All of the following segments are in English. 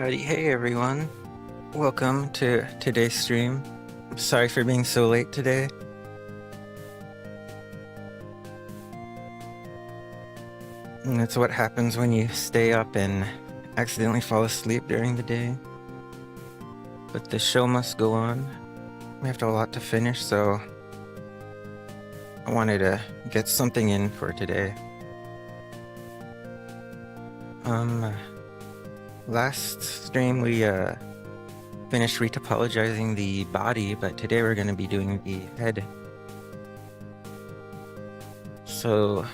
Howdy, hey everyone. Welcome to today's stream. Sorry for being so late today. And that's what happens when you stay up and accidentally fall asleep during the day. But the show must go on. We have a lot to finish, so I wanted to get something in for today. Last stream we finished retopologizing the body, but today we're going to be doing the head. So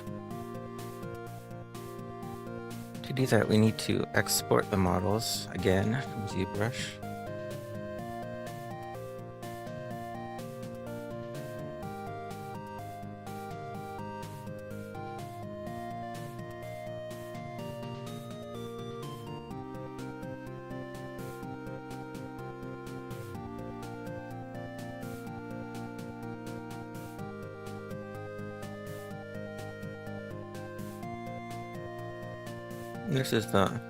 to do that, we need to export the models again from ZBrush. This is the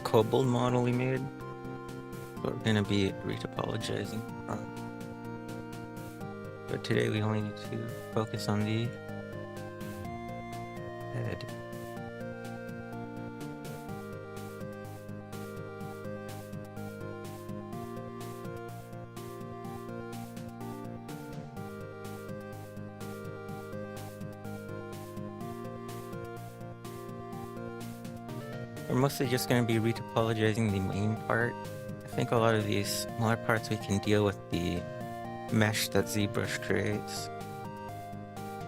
Kobold model we made. So we're gonna be retopologizing from. But today we only need to focus on the head. We're mostly just going to be retopologizing the main part. I think a lot of these smaller parts we can deal with the mesh that ZBrush creates,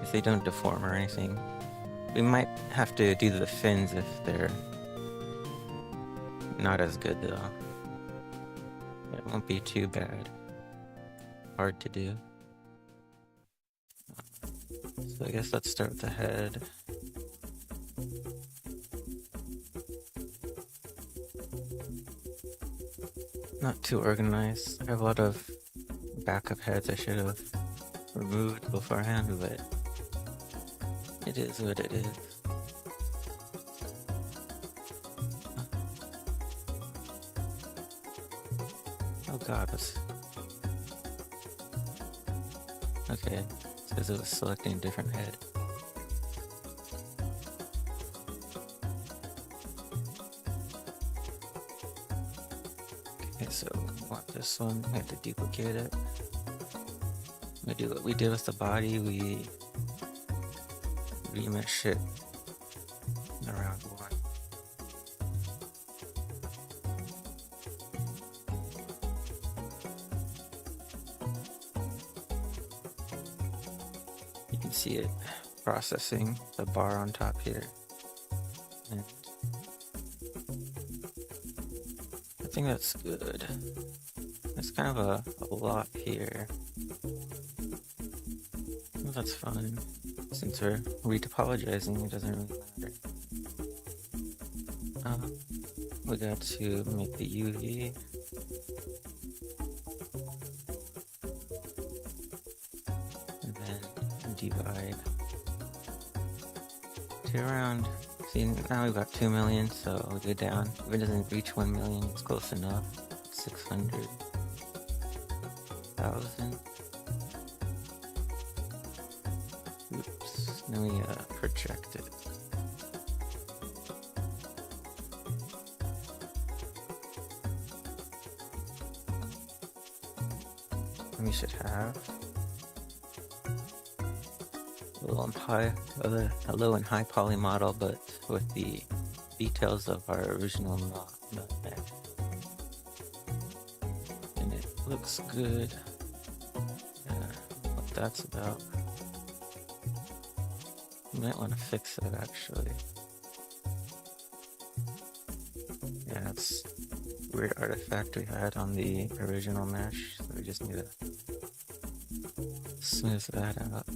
if they don't deform or anything. We might have to do the fins if they're not as good though. It won't be too bad. Hard to do. So I guess let's start with the head. Not too organized. I have a lot of backup heads I should have removed beforehand, but it is what it is. Oh god, okay, it says it was selecting a different head. Okay, so we want this one, we have to duplicate it. We do what we did with the body, we remesh it around one. You can see it processing the bar on top here. And I think that's good. It's kind of a lot here. Well, that's fine. Since we're retopologizing, it doesn't really matter. We got to make the UV. And then divide to around. See, now we've got 2 million, so we go down. If it doesn't reach 1 million, it's close enough. 600,000. Oops, then we project it. And we should have a low and high poly model, but with the details of our original mesh. And it looks good. Yeah, what that's about. You might want to fix it actually. Yeah, that's a weird artifact we had on the original mesh, so we just need to smooth that out.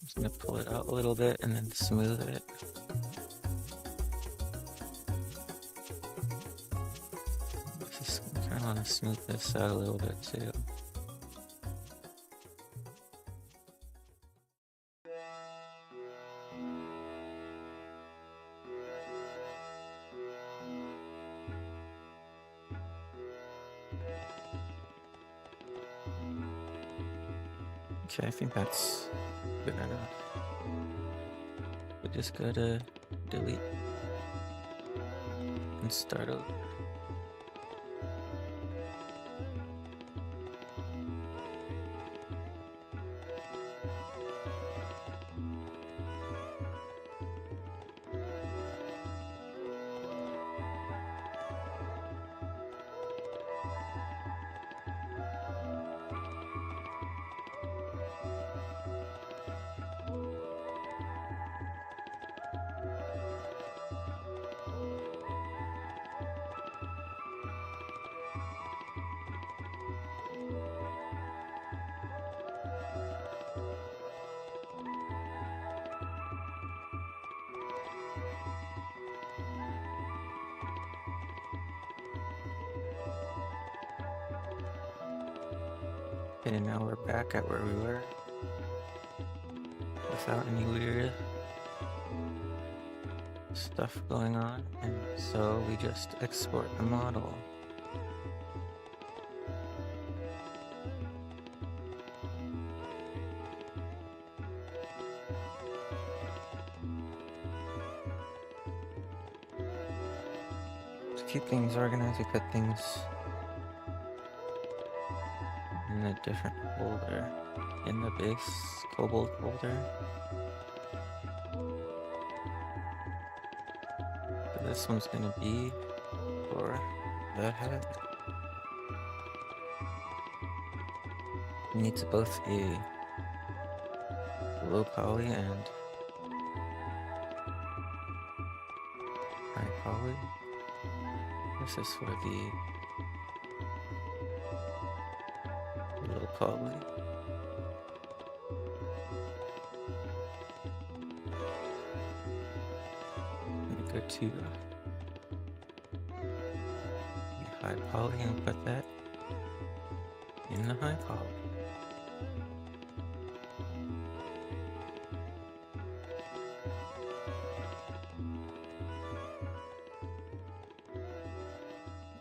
Just gonna pull it out a little bit and then smooth it. Just kind of want to smooth this out a little bit too. Okay, I think that's good enough. We just gotta delete and start over. Okay, now we're back at where we were without any weird stuff going on, and so we just export the model. To keep things organized, we put things in a different folder, in the base Kobold folder. So this one's gonna be for the head. It needs both a low poly and high poly. This is for the low poly. Go to the high poly and put that in the high poly.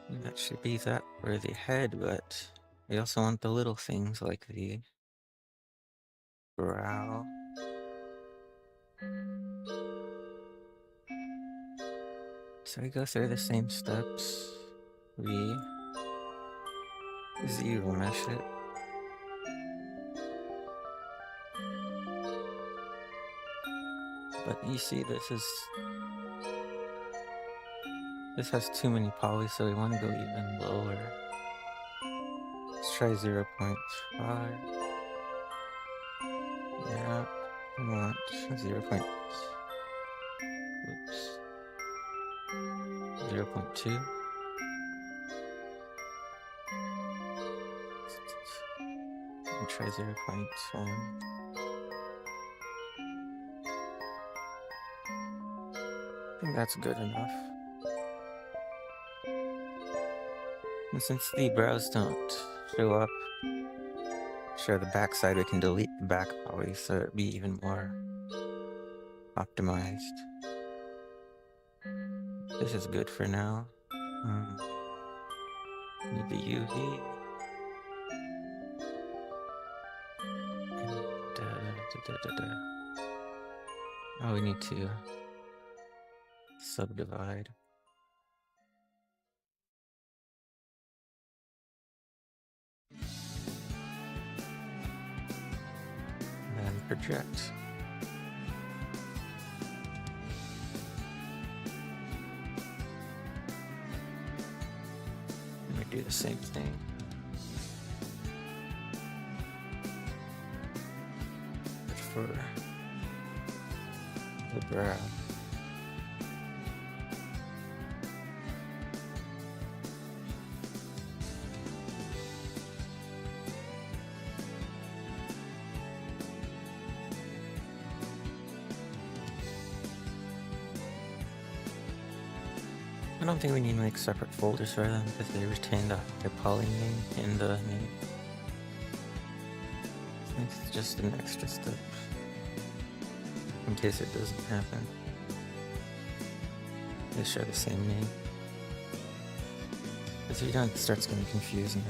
And that should be that for the head, but we also want the little things like the brow. So we go through the same steps. We zero mesh it. But you see this has too many polys, so we want to go even lower. Let's try 0.5. Yeah, we want 0.2. 0.2. And try 0.1. I think that's good enough. And since the brows don't show up, show the back side, we can delete the back poly so it'd be even more optimized. This is good for now. Need the UV. And oh, we need to subdivide. And then project. And we do the same thing. But for the brow. don't think we need to make separate folders for them because they retain the poly name in the name. I think it's just an extra step in case it doesn't happen. They share the same name. Because if you don't, it starts getting confusing.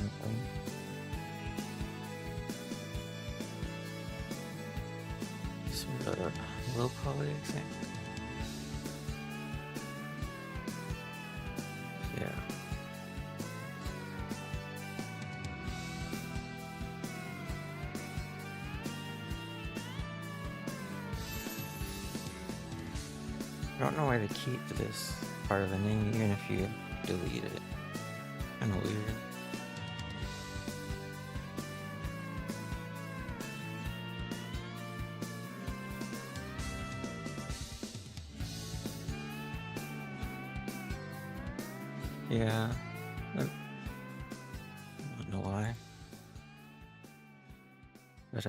Sort of low poly, I think. Yeah. I don't know why they keep this part of the name even if you delete it. Kinda weird. Yeah. I don't know why. But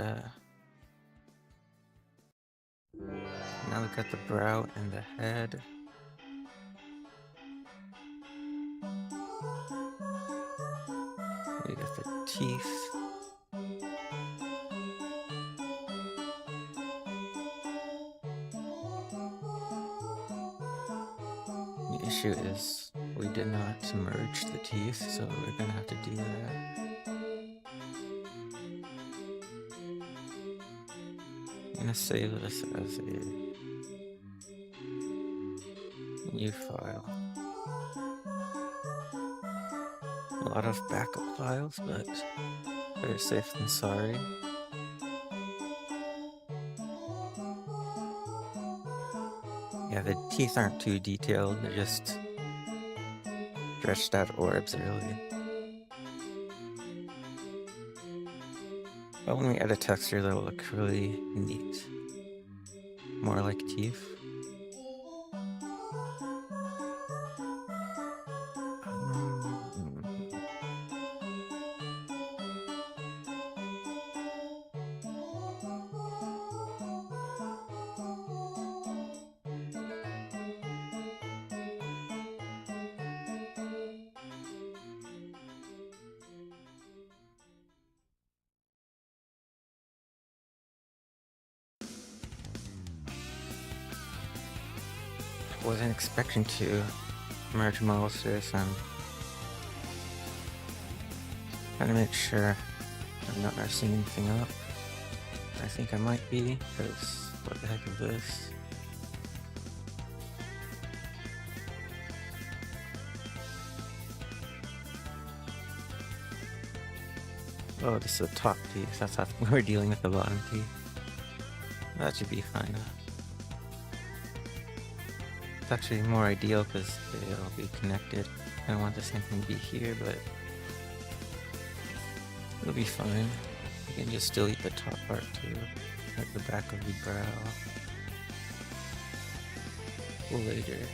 now we got the brow and the head. We got the teeth. The issue is we did not merge the teeth, so we're gonna have to do that. I'm gonna save this as a new file. A lot of backup files, but better safe than sorry. Yeah, the teeth aren't too detailed, they're just stretched out orbs, really. But when we add a texture, that'll look really neat. More like teeth. Wasn't expecting to merge models today, so I'm trying to make sure I'm not messing anything up. I think I might be, because what the heck is this? Oh, this is the top teeth. That's how we're dealing with the bottom teeth. That should be fine. It's actually more ideal because they'll be connected. I don't want the same thing to be here, but it'll be fine. You can just delete the top part too, like the back of the brow. Later.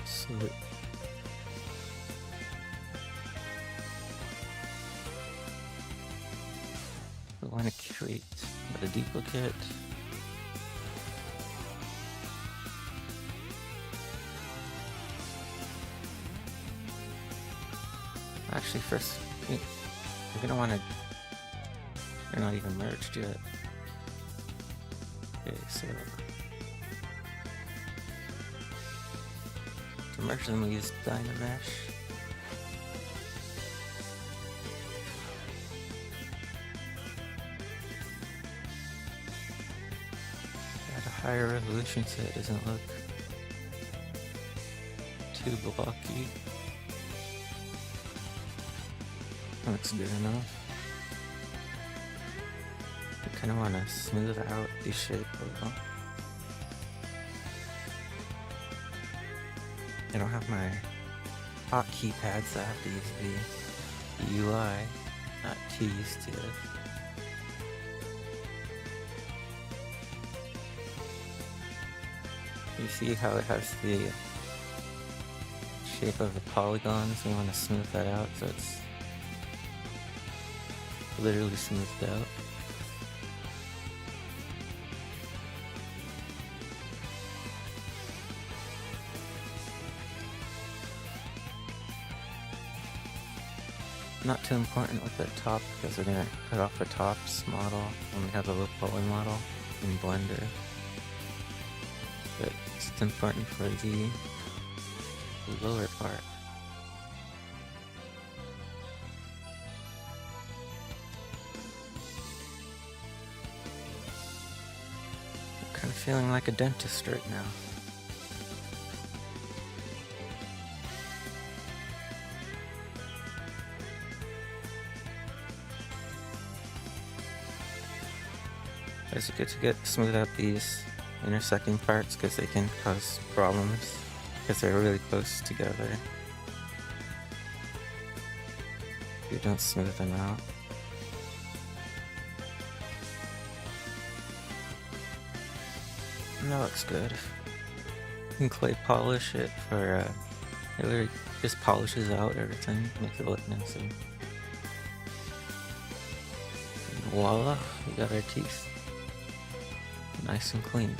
So we want to create a duplicate. Actually, first we're gonna want to. They're not even merged yet. Okay, so to merge them, we use Dynamesh. At a higher resolution so it doesn't look too blocky. Looks good enough. I kind of want to smooth out the shape a little. I don't have my hot keypad, so I have to use the UI. Not too used to it. You see how it has the shape of the polygons? We want to smooth that out so it's literally smoothed out. Not too important with the top because we're gonna cut off the tops model when we have the low poly model in Blender. But it's important for the lower part. I'm kind of feeling like a dentist right now. It's good to smooth out these intersecting parts because they can cause problems because they're really close together if you don't smooth them out. And that looks good. You can clay polish it for it really just polishes out everything, makes it look nice. And voila, we got our teeth. Nice and clean.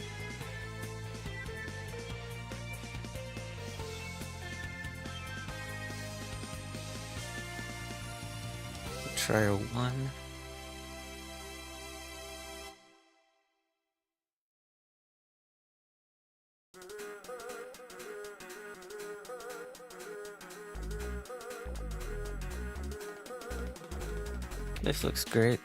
Try a 1. This looks great.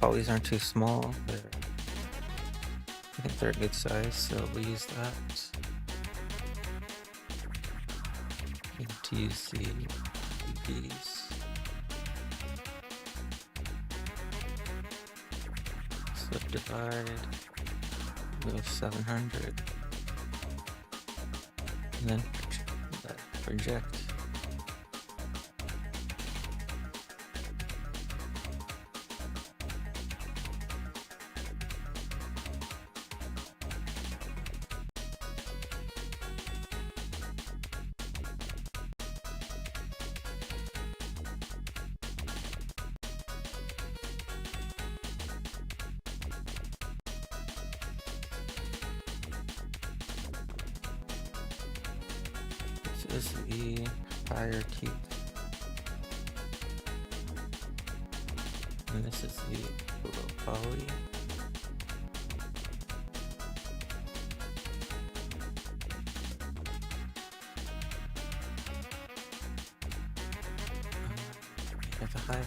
Polys aren't too small. I think they're a good size, so we'll use that. Need to use the UVs. Slip divide. Move 700. And then project. This is the higher teeth. And this is the low poly. Got the high.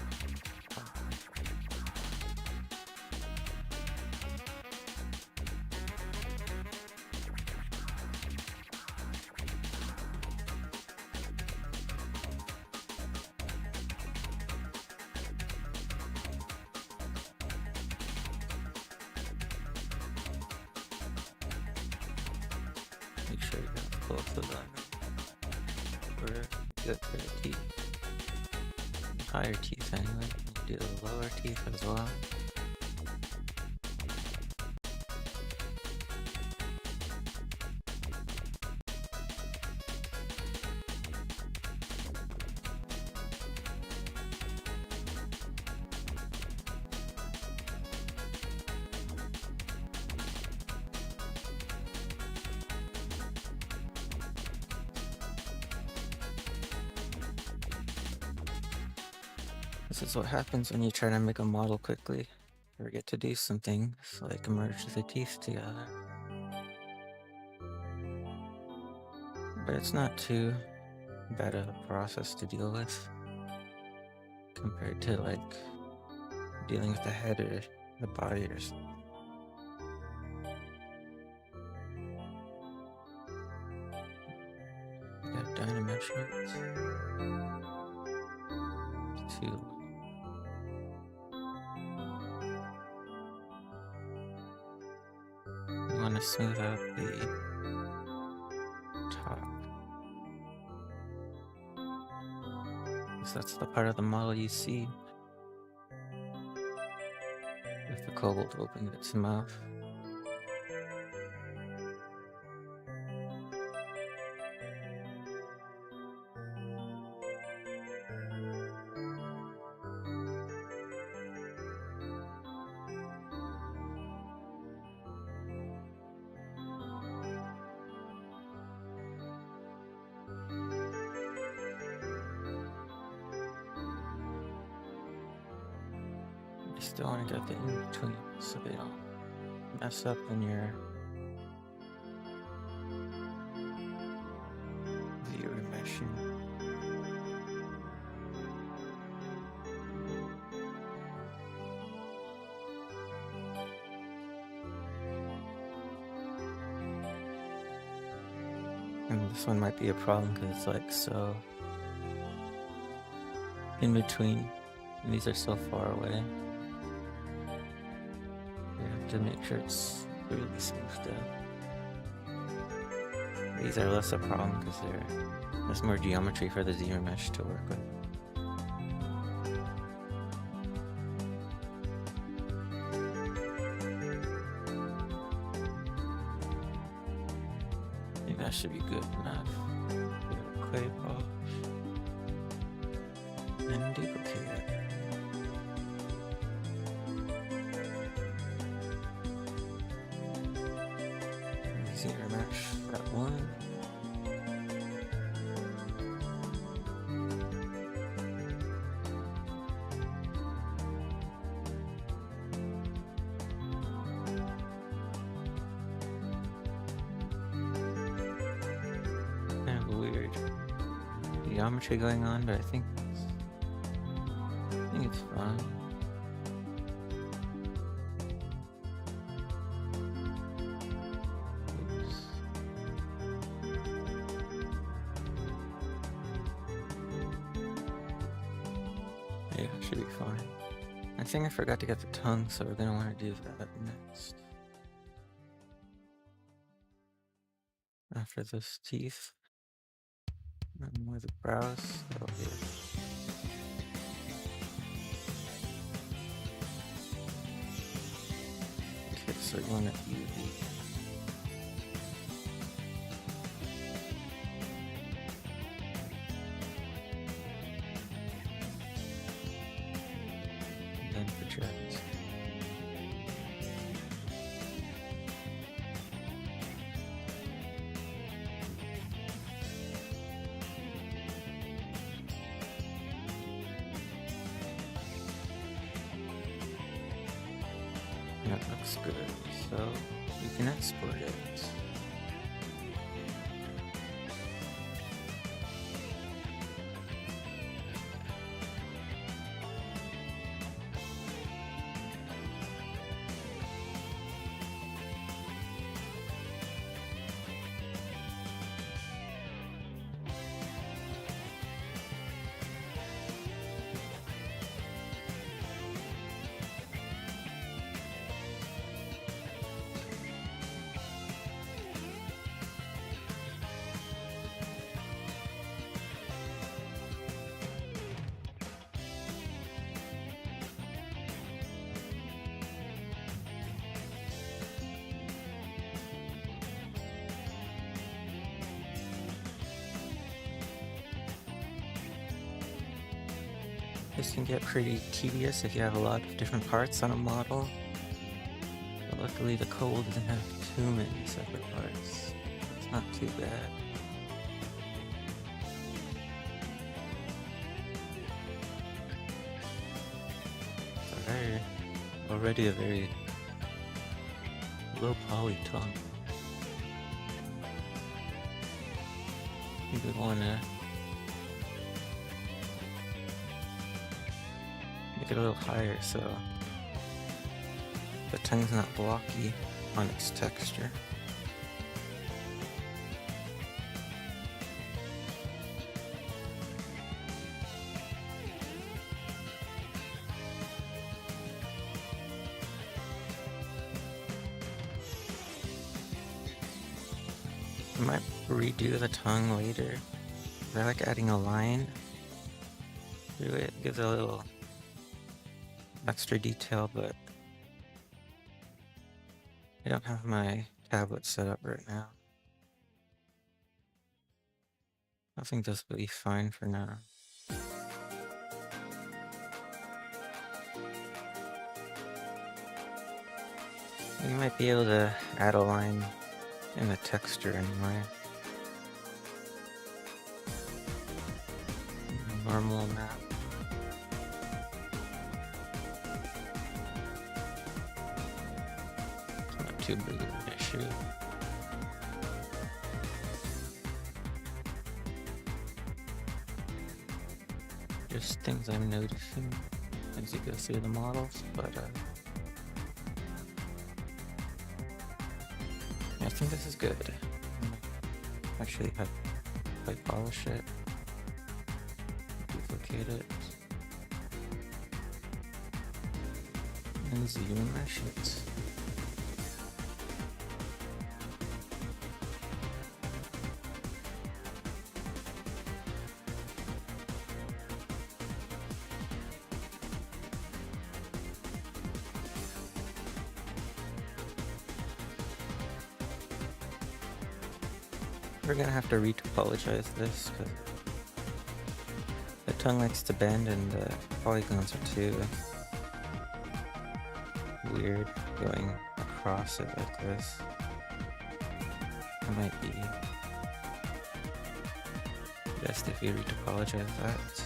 Make sure you got both of them. We're good for the teeth. Higher teeth anyway. Do the lower teeth as well. This is what happens when you try to make a model quickly. You forget to do some things, like merge the teeth together. But it's not too bad of a process to deal with compared to like dealing with the head or the body or something. We got dynameasurements. 2. You want to smooth out the top. because that's the part of the model you see. If the kobold opened its mouth. You still want to get the in between so they don't mess up in your view remeshing. And this one might be a problem because it's like so in between. And these are so far away. You have to make sure it's really smoothed out. These are less a problem because there's more geometry for the zero mesh to work with. I think that should be good enough. Give it a clay polish and duplicate it. Zero mesh that one. Kind of weird geometry going on, but I think it's fine. Oops. Yeah, should be fine. I think I forgot to get the tongue, so we're gonna want to do that next. After those teeth. And more the brows. Oh, yeah. Okay, so we're going to UV. And then project. That looks good, so we can export it. This can get pretty tedious if you have a lot of different parts on a model. But luckily the Kobold doesn't have too many separate parts. It's not too bad. It's already a very low poly tongue. You would want to make it a little higher so the tongue's not blocky on its texture. I might redo the tongue later. I like adding a line through it. Gives a little extra detail, but I don't have my tablet set up right now. I think this will be fine for now. You might be able to add a line in the texture anyway. Normal map. It's not too big of an issue. Just things I'm noticing as you go through the models, but I think this is good. Actually, if I polish it, duplicate it, and zoom mesh it. We're gonna have to retopologize this because the tongue likes to bend and the polygons are too weird going across it like this. It might be best if you retopologize that.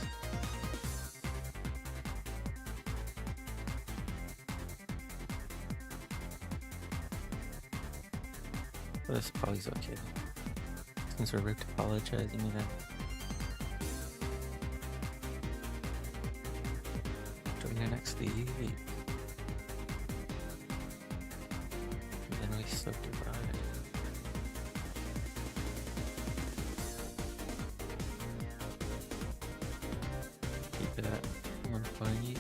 This poly's okay. Since we're retopologizing it out. Join it next to the UV. And then we subdivide. Keep it at 1.8.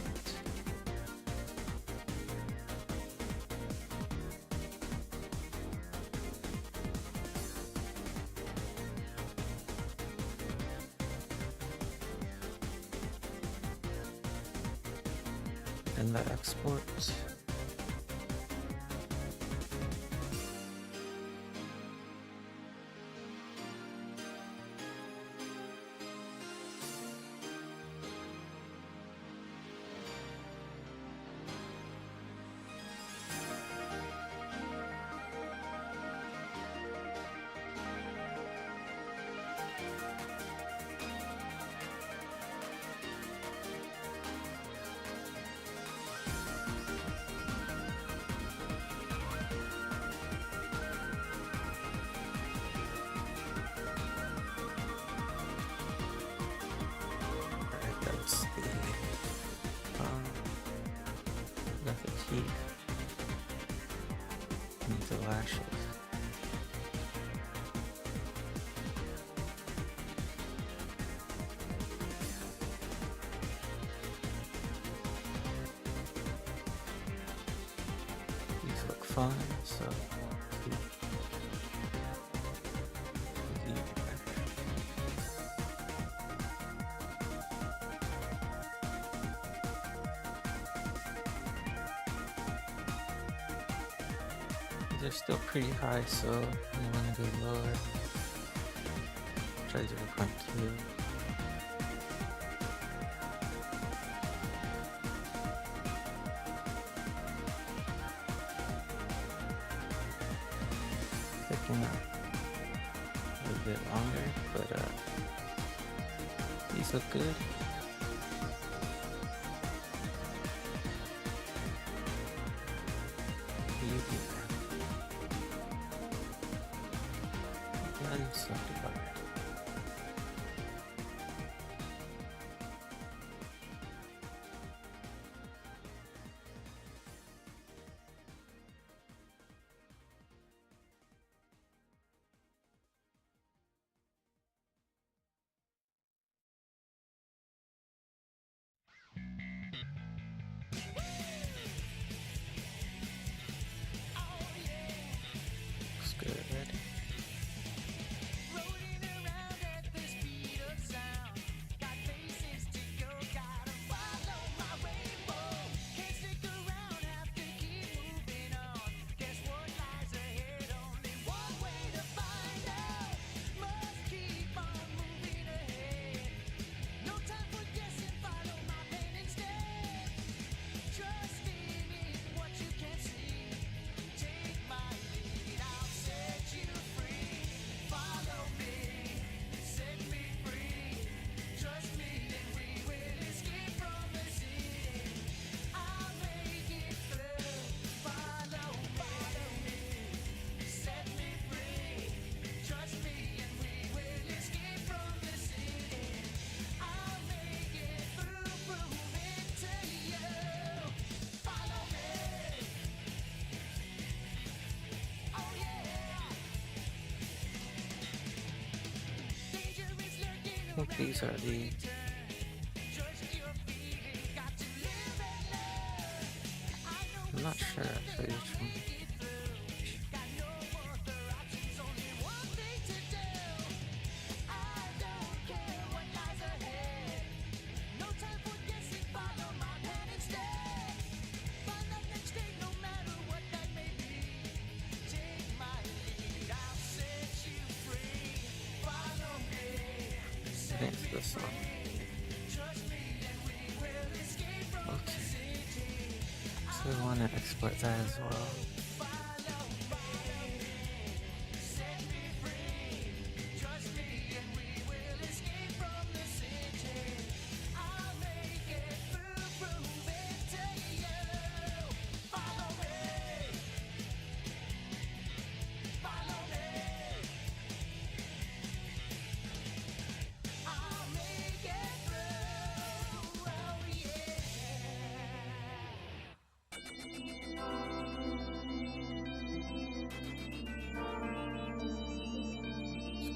And the export. Got the teeth. Need the lashes. These look fine, so they're still pretty high, so I'm gonna go lower. Try 0.2. Picking up a little bit longer, but these look good. And subdivide. Looks good. think these are the... I'm not sure actually which one. I think it's this one. Okay. So we want to export that as well.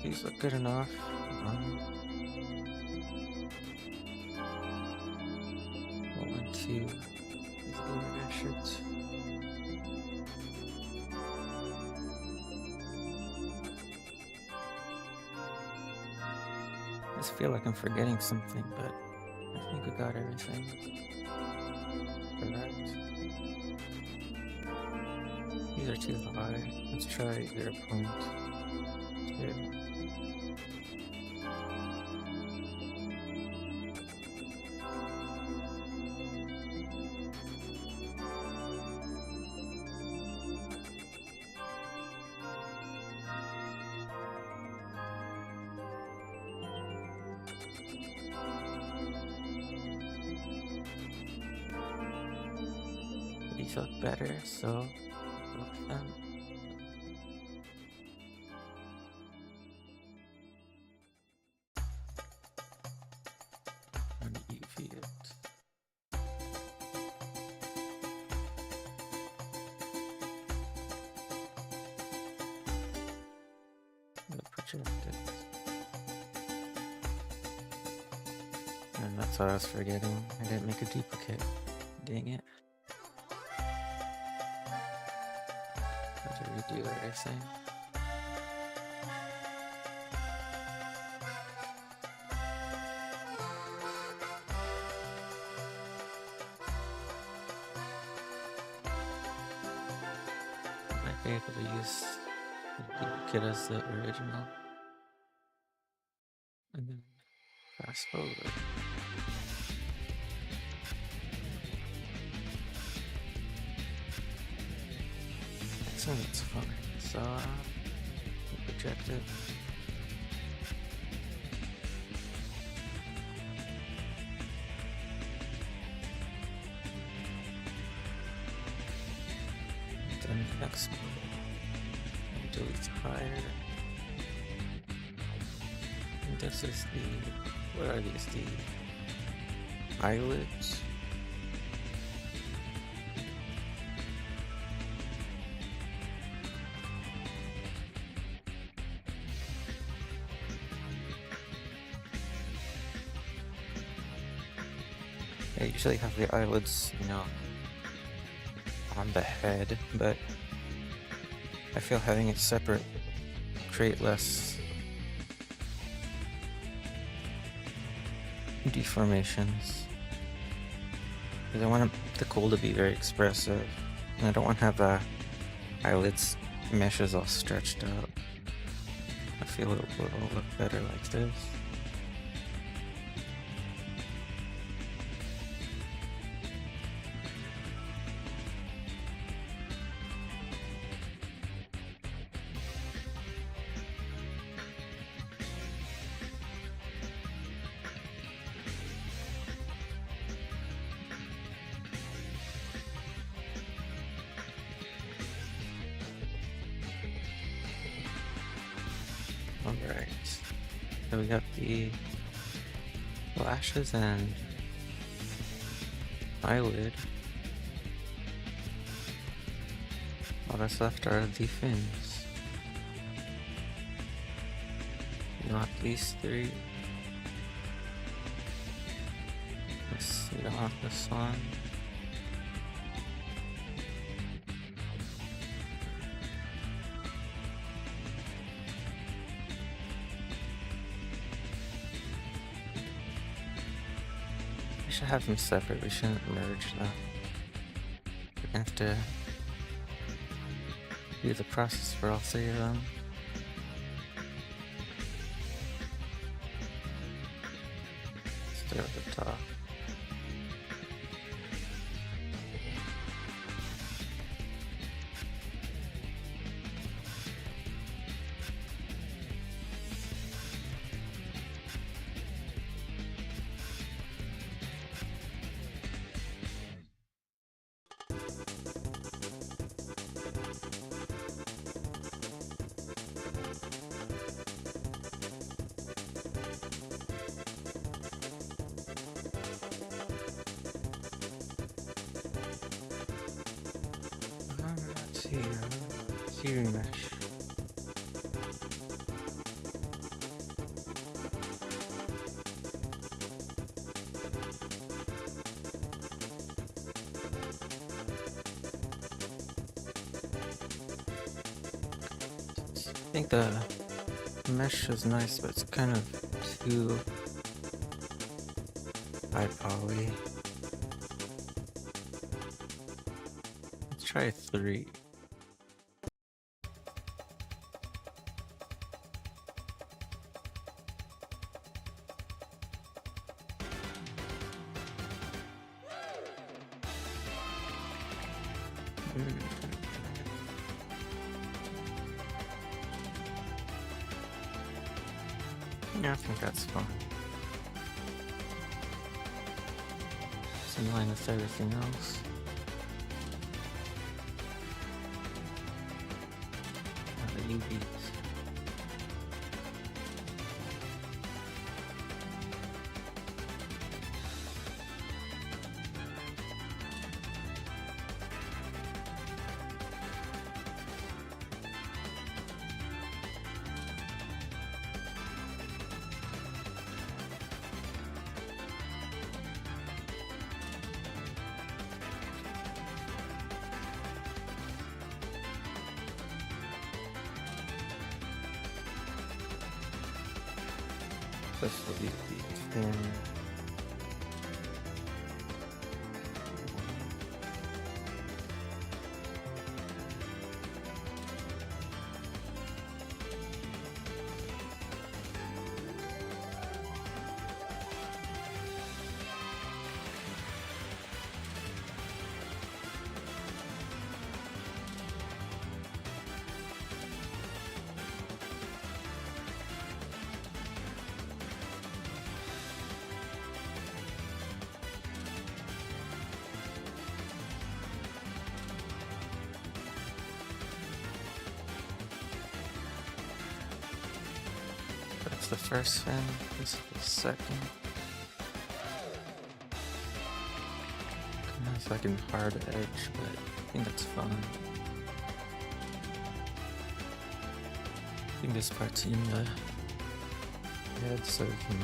These look good enough. 1, 2. These are the shirts. I just feel like I'm forgetting something, but I think we got everything. Correct. These are too high. Let's try 0.2. These look better, so go with them. And UV it. And project it. And that's what I was forgetting. I didn't make a duplicate. Dang it. Redo everything. Might be able to use the duplicate as the original. And then fast forward. So that's fine. So project it. Then next one. Delete higher. And this is the, what are these? The eyelids. I usually have the eyelids, you know, on the head, but I feel having it separate create less deformations. Because I want the kobold to be very expressive, and I don't want to have the eyelids meshes all stretched out. I feel it will look better like this. Alright, so we got the lashes and eyelid. All that's left are the fins. Not these three. We don't want this one. We should have them separate. We shouldn't merge them. We're gonna have to do the process for all three of them. Start at the top. Let's see. Zero mesh. I think the mesh is nice, but it's kind of too high poly. Let's try 3. Yeah, I think that's fine. It's in line with everything else. The UVs. This will be the thin. That's the first fin, this is the second. It's like a hard edge, but I think that's fine. I think this part's in the head, so we can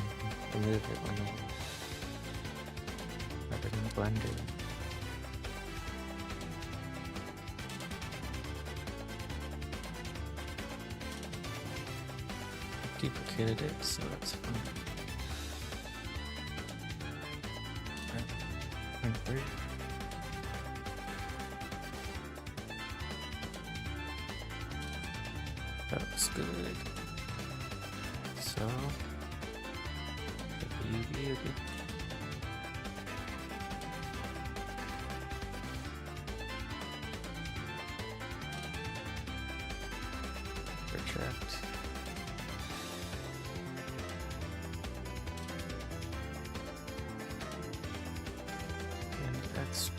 remove it when we have it in the blender. Duplicated it, so that's fine. Right. 3. That looks good. So, the UV again. Retract. Export.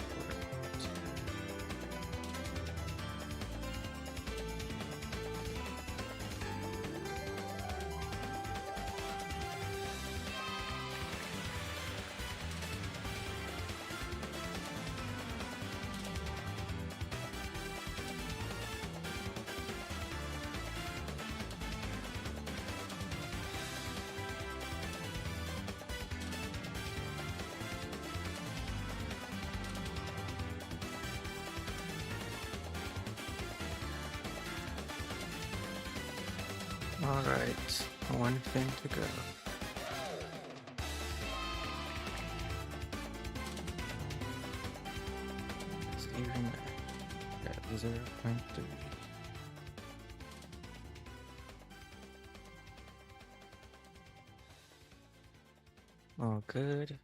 Alright, one fin to go. Steering at 0.3. All good.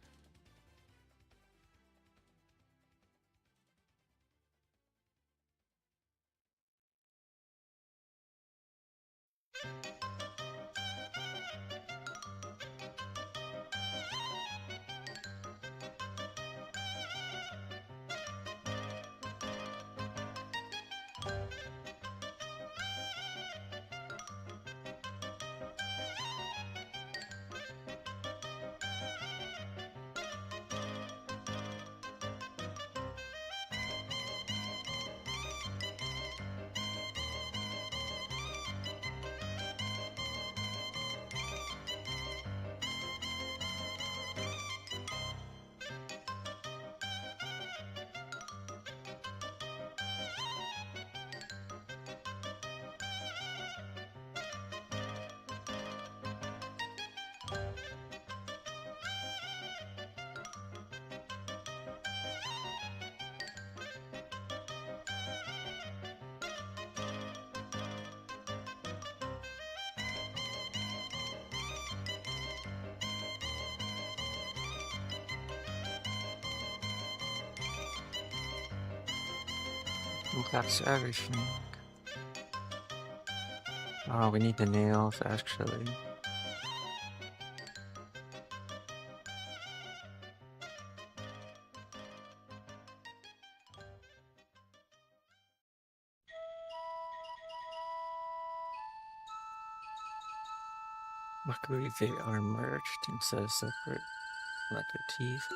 That's everything. Oh, we need the nails actually. Luckily they are merged instead of separate, like their teeth.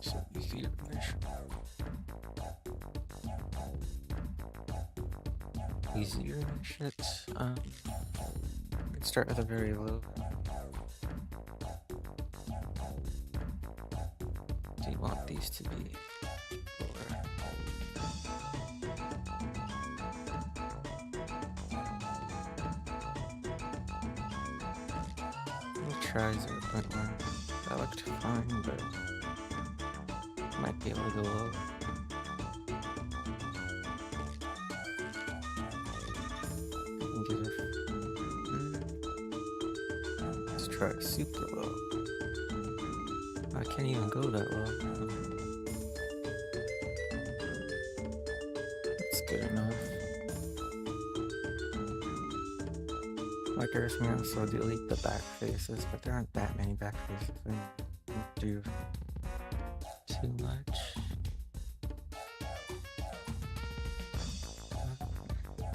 So easy to finish. Easier shit. Let's start with a very low. Do you want these to be lower? We'll try 0.1. That looked fine, but might be able to go low. Let's try super low. I can't even go that low. That's good enough. Like everything else, I'll delete the back faces, but there aren't that many back faces. I don't do too much.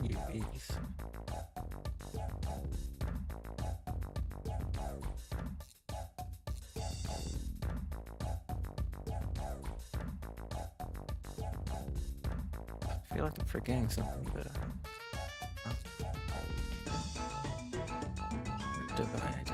UVs. I feel like I'm forgetting something, but divide.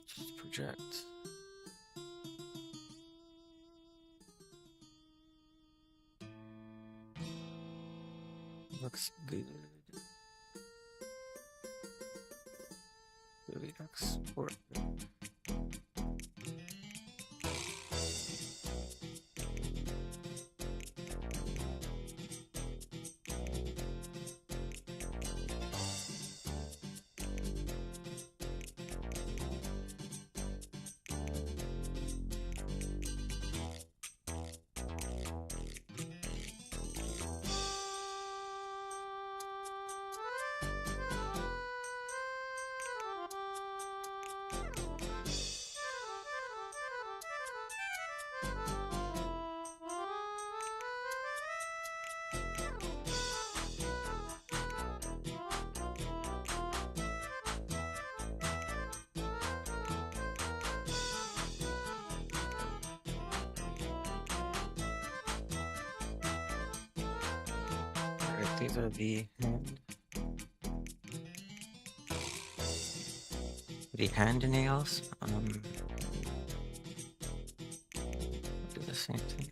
Just project. Looks good. Do we export? these are the hand nails. Do the same thing.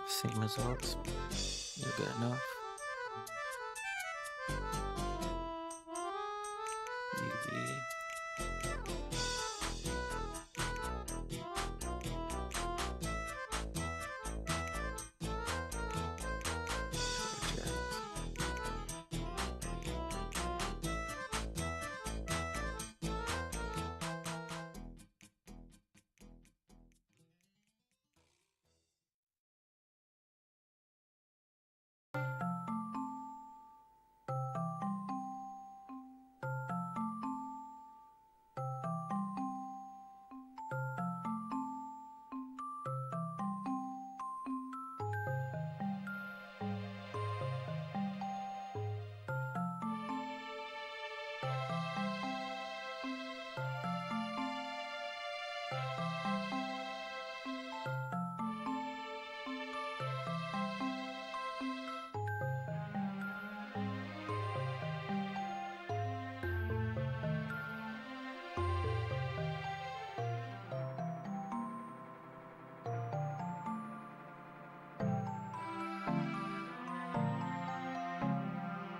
Same results. You're good enough. UV.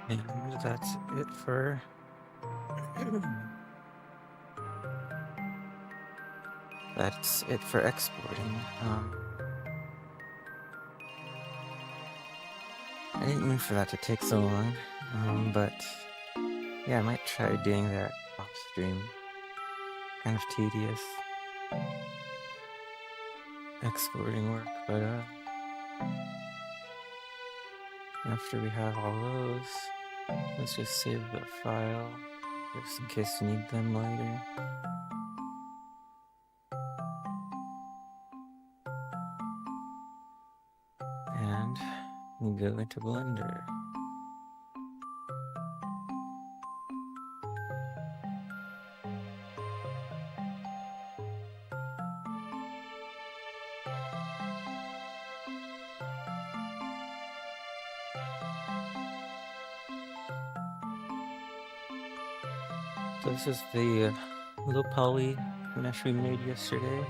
And that's it for exporting. I didn't mean for that to take so long, but yeah, I might try doing that off stream. Kind of tedious exporting work, but after we have all those, let's just save the file just in case we need them later. And we go into Blender. So this is the low poly mesh we made yesterday.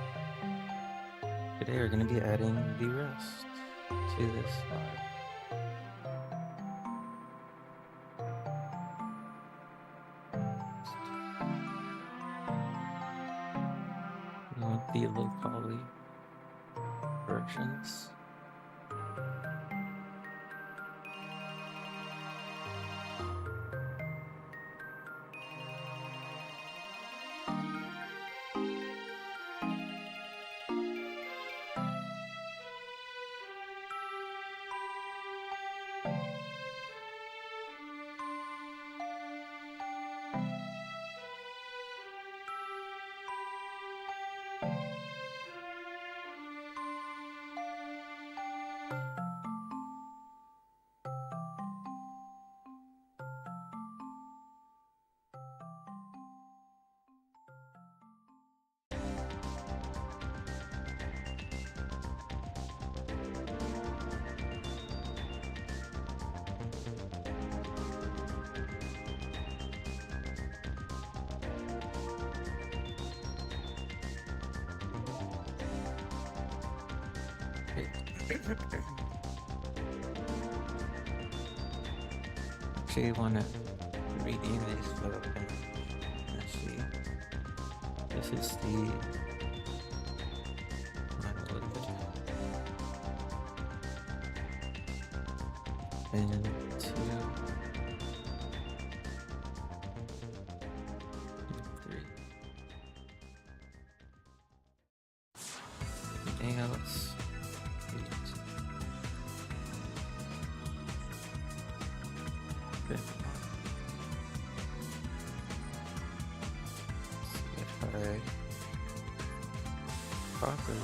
Today we're going to be adding the rest to this file. We want the low poly versions. Actually, want to rename this photo. Let's see. This is the and two, three. Anything else? Properly.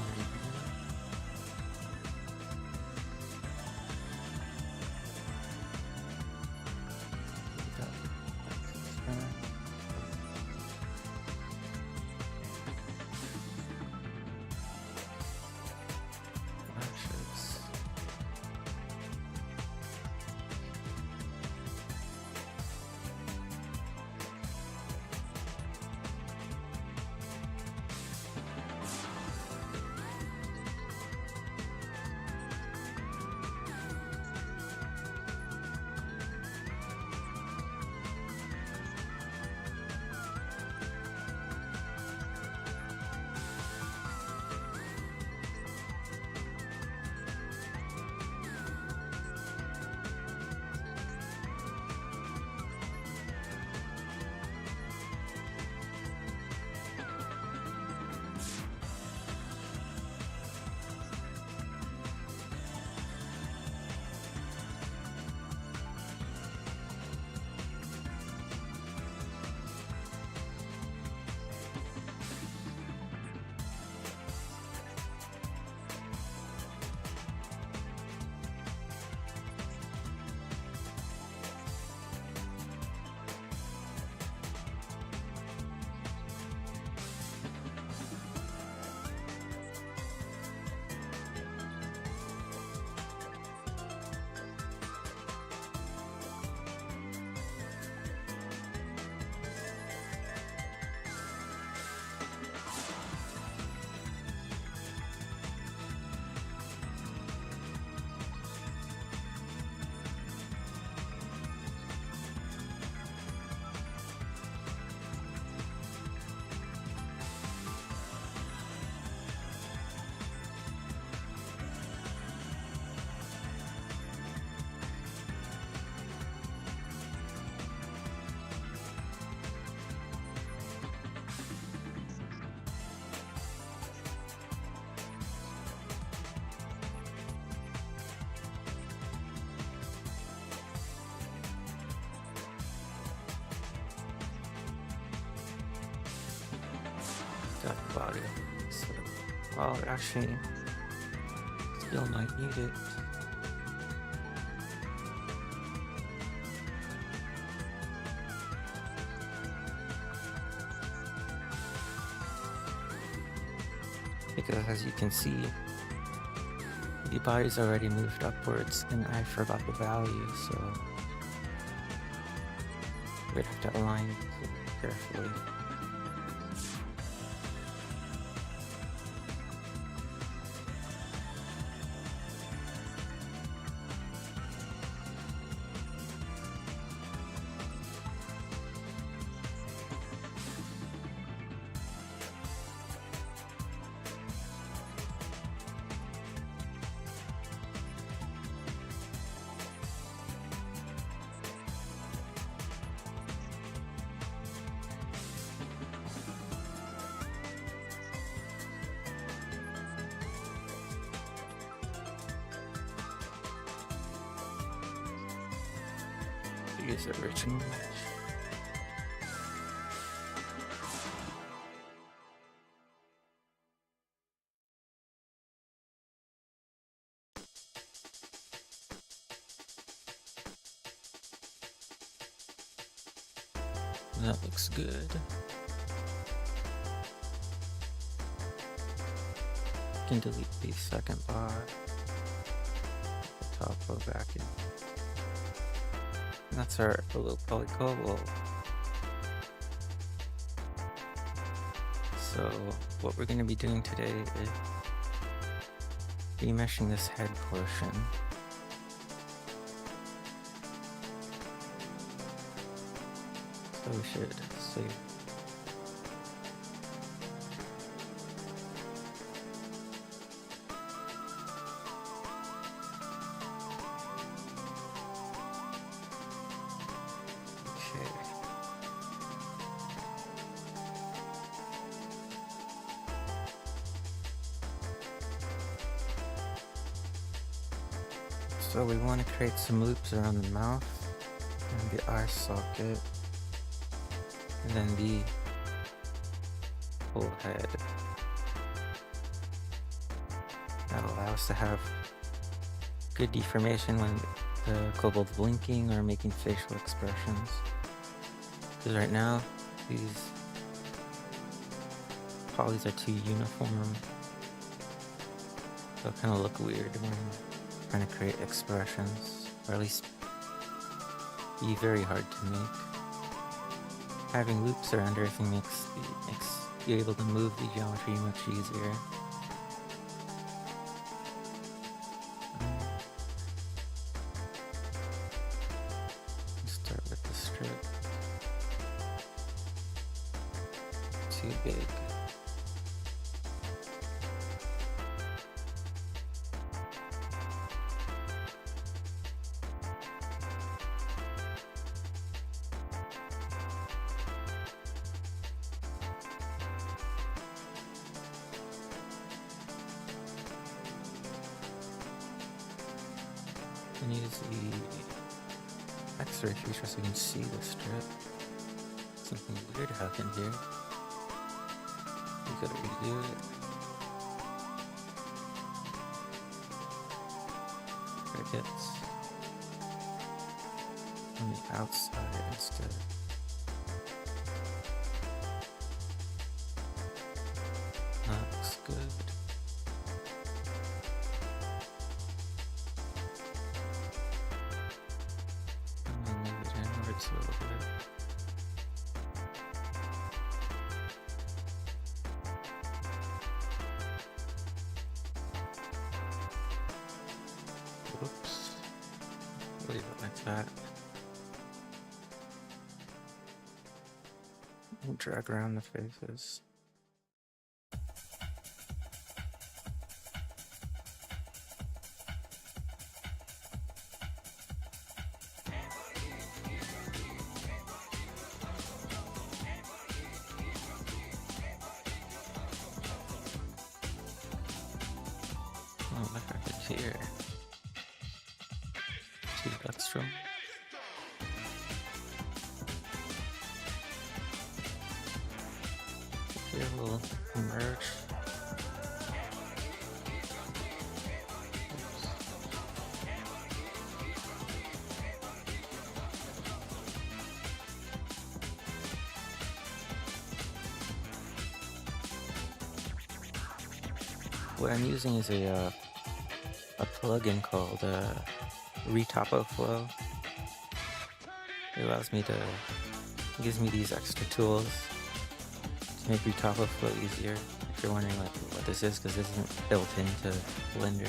Got the body. So, well, actually, still might need it. Because as you can see, the body's already moved upwards and I forgot the value, so we'd have to align carefully. Use original mesh. That looks good. Can delete the second bar. The top row back in. That's our low poly Kobold. So what we're going to be doing today is demeshing this head portion. So we should save. So we want to create some loops around the mouth and the eye socket, and then the whole head. That'll allow us to have good deformation when the Kobold's blinking or making facial expressions. Because right now, these polys are too uniform. They'll kind of look weird when trying to create expressions, or at least be very hard to make. Having loops around everything makes you able to move the geometry much easier. Start with the strip. Too big. And use the X-ray feature so you can see the strip. Something weird happened here. You gotta redo it. Crickets on the outside instead. That looks good. A little bit. Oops. Leave it like that. And drag around the faces. Oh, look at it here. See that strong? here will emerge. What I'm using is a plugin called Retopologizing. It allows me to, it gives me these extra tools to make Retopologizing easier. If you're wondering like what this is, because this isn't built into Blender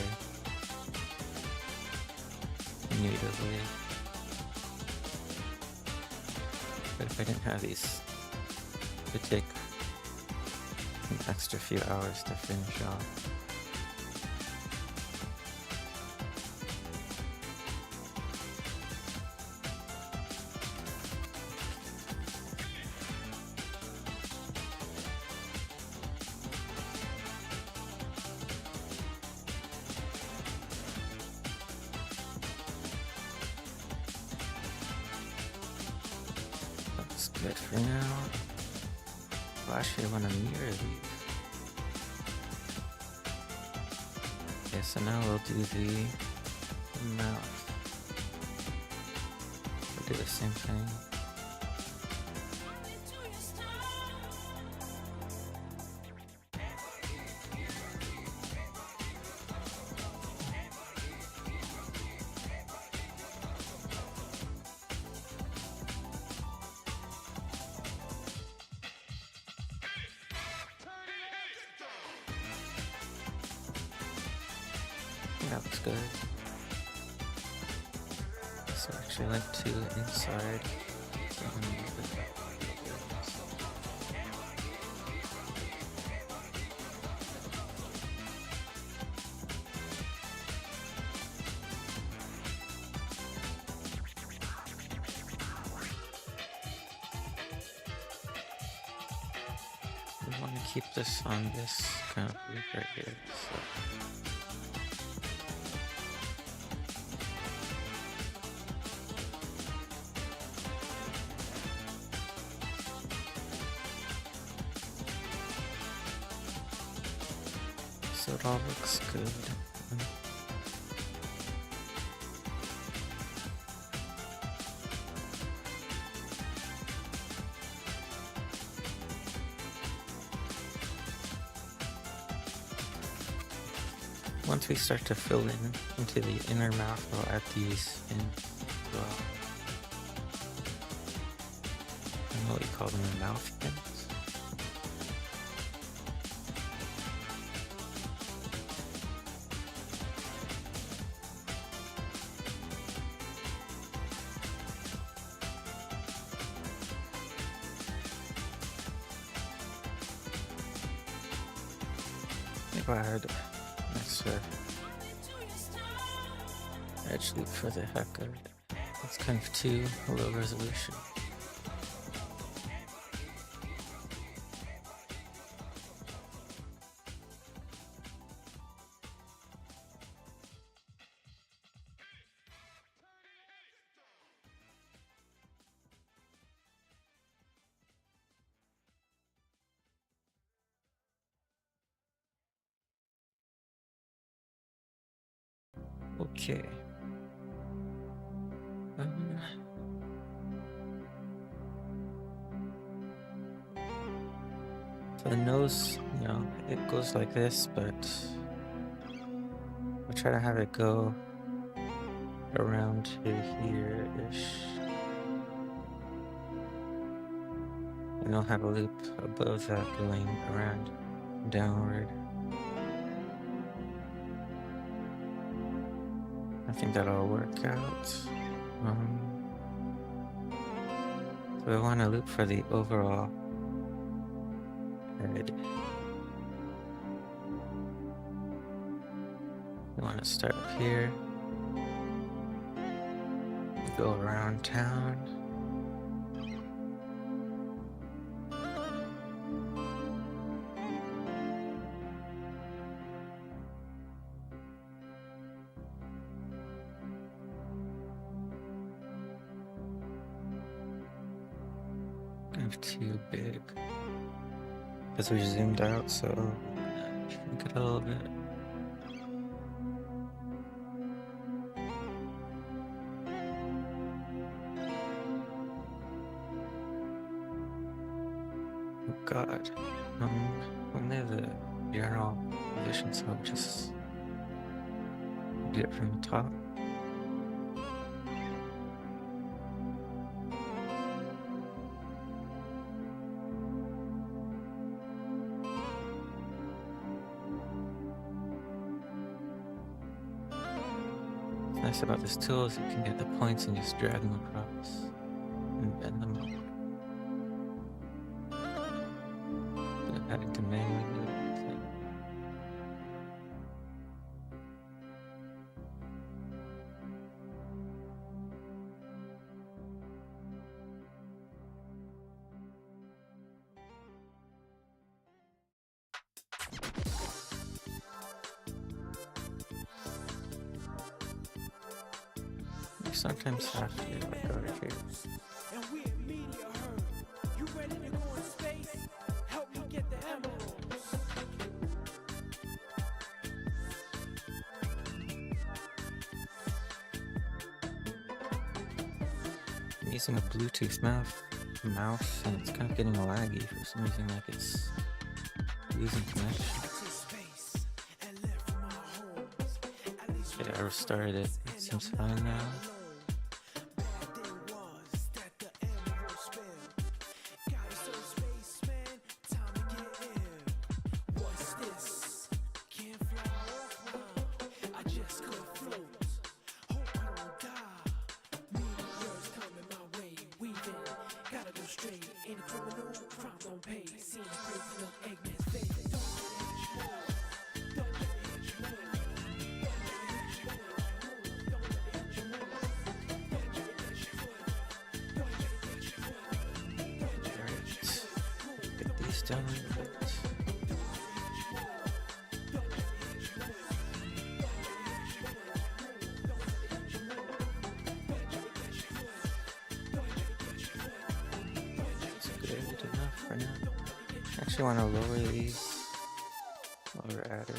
natively. But if I didn't have these, it would take an extra few hours to finish off. That's good for now. Well, actually, I want to mirror these. Okay, so now we'll do the mouth. We'll do the same thing. That looks good. So actually I went to inside. We want to keep this on this kind of loop right here. So. So it all looks good. Once we start to fill in into the inner mouth, we'll add these in as well. And what we call them the mouth pins. Go ahead, extra edge loop for the heck of it. It's kind of too low resolution. Okay. So the nose, you know, it goes like this, but I'll try to have it go around to here-ish. And I'll have a loop above that going around downward. I think that'll work out. So I want to loop for the overall head. We want to start up here, go around town. Kind of too big. because we zoomed out, so shrink it a little bit. Oh god. When there's a general position, so I'll just do it from the top. What's nice about this tool is you can get the points and just drag them across and bend them up. Having to manually do everything. You sometimes have to like go to here. I'm using a Bluetooth mouse and it's kind of getting laggy for some reason, like it's losing connection. Okay, I restarted it. It seems fine now. Done with it. It's good enough for now. I actually want to lower these while we're at it.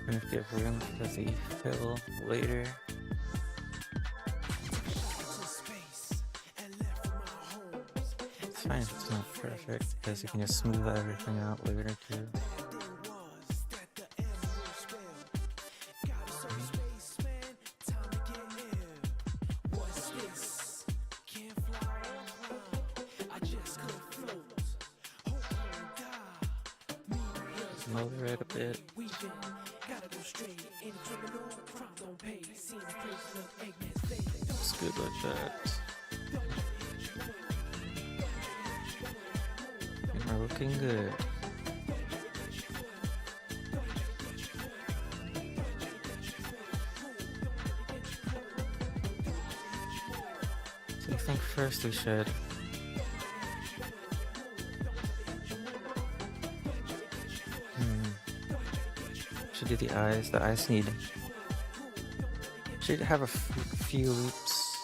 And if give room for the fill later. It's fine if it's not perfect, because you can just smooth everything out later too. Lower it a bit. It's good like that. And we're looking good. So I think first we should do the eyes. The eyes should have a few loops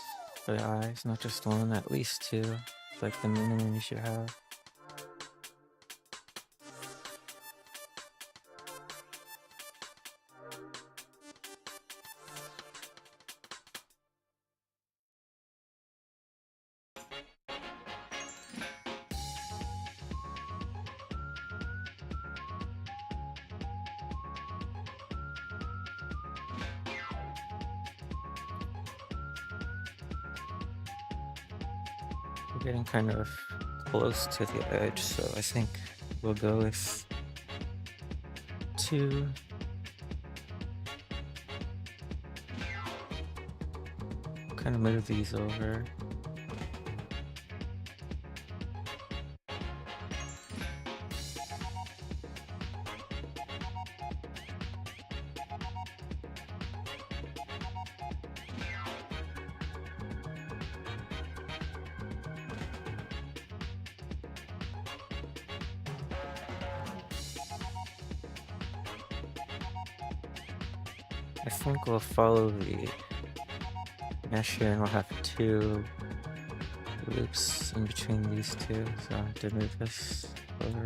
for the eyes, not just one, at least two. It's like the minimum you should have. We're getting kind of close to the edge, so I think we'll go with 2. kind of move these over. I think we'll follow the mesh here and we'll have 2 loops in between these two, so I have to move this over.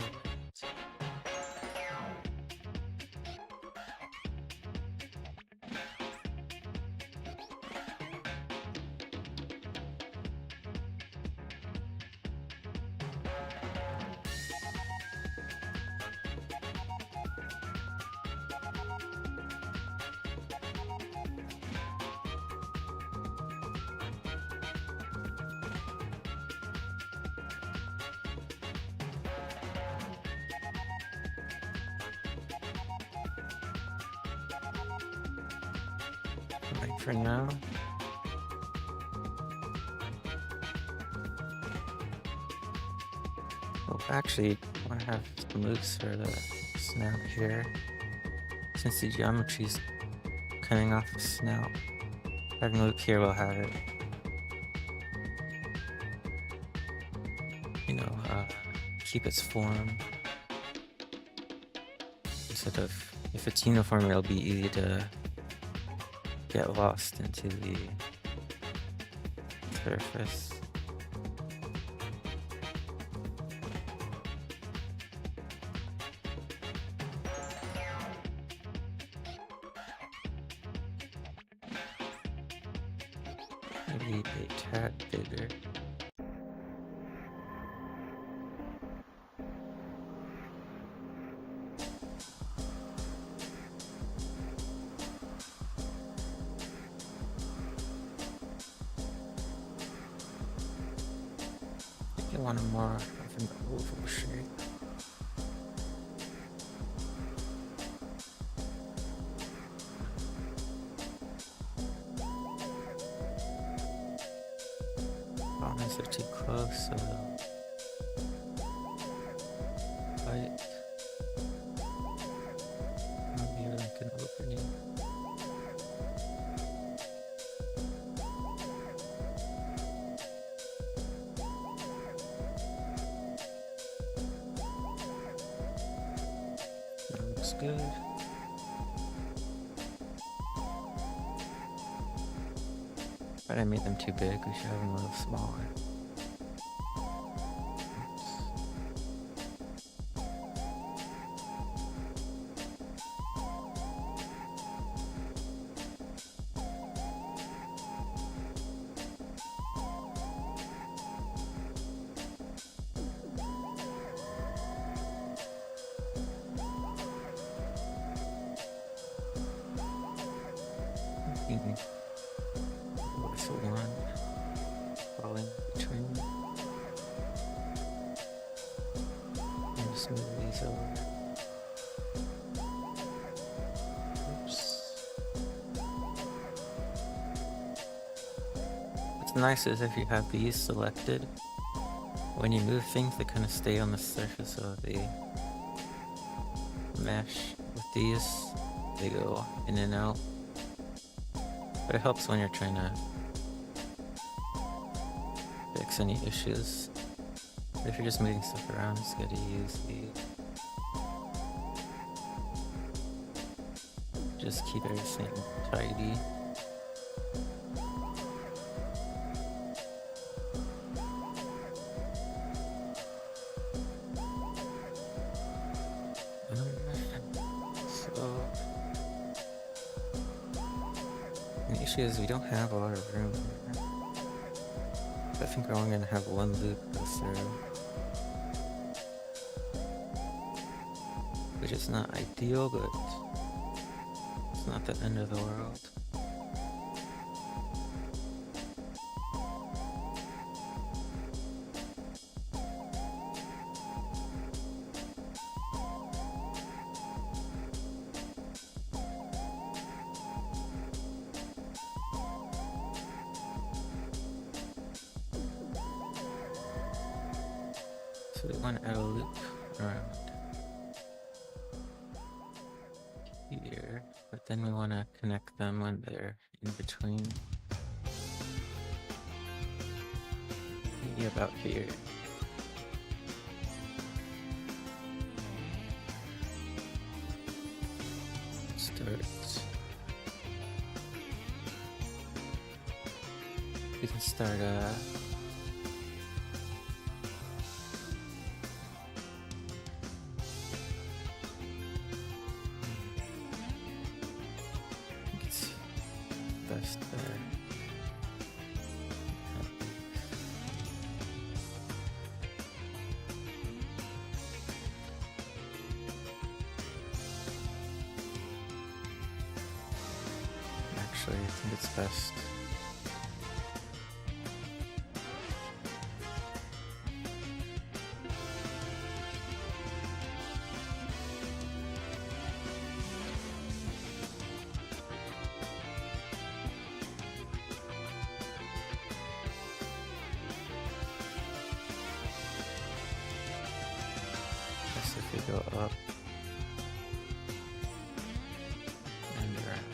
Right for now. Well, actually, I want to have some loops for the snout here. Since the geometry is coming off the snout, having a loop here will have it, you know, keep its form. Instead of, if it's uniform, it'll be easy to get lost into the surface. Maybe a tad bigger. I want a more of an oval shape. Problems are too close, so light. Maybe like an opening. Looks good. But I made them too big, we should have them a little smaller. What's one falling between? And just move these over. Oops. What's nice is if you have these selected, when you move things, they kind of stay on the surface of the mesh. With these, they go in and out. But it helps when you're trying to fix any issues. But if you're just moving stuff around, it's good to use the... Just keep everything tidy. The issue is we don't have a lot of room here. I think we're only going to have one loop go through, which is not ideal, but it's not the end of the world. So we want to add a loop around here, but then we want to connect them when they're in between. Maybe about here. We can start it's best there. Actually, I think it's best. If we go up and around.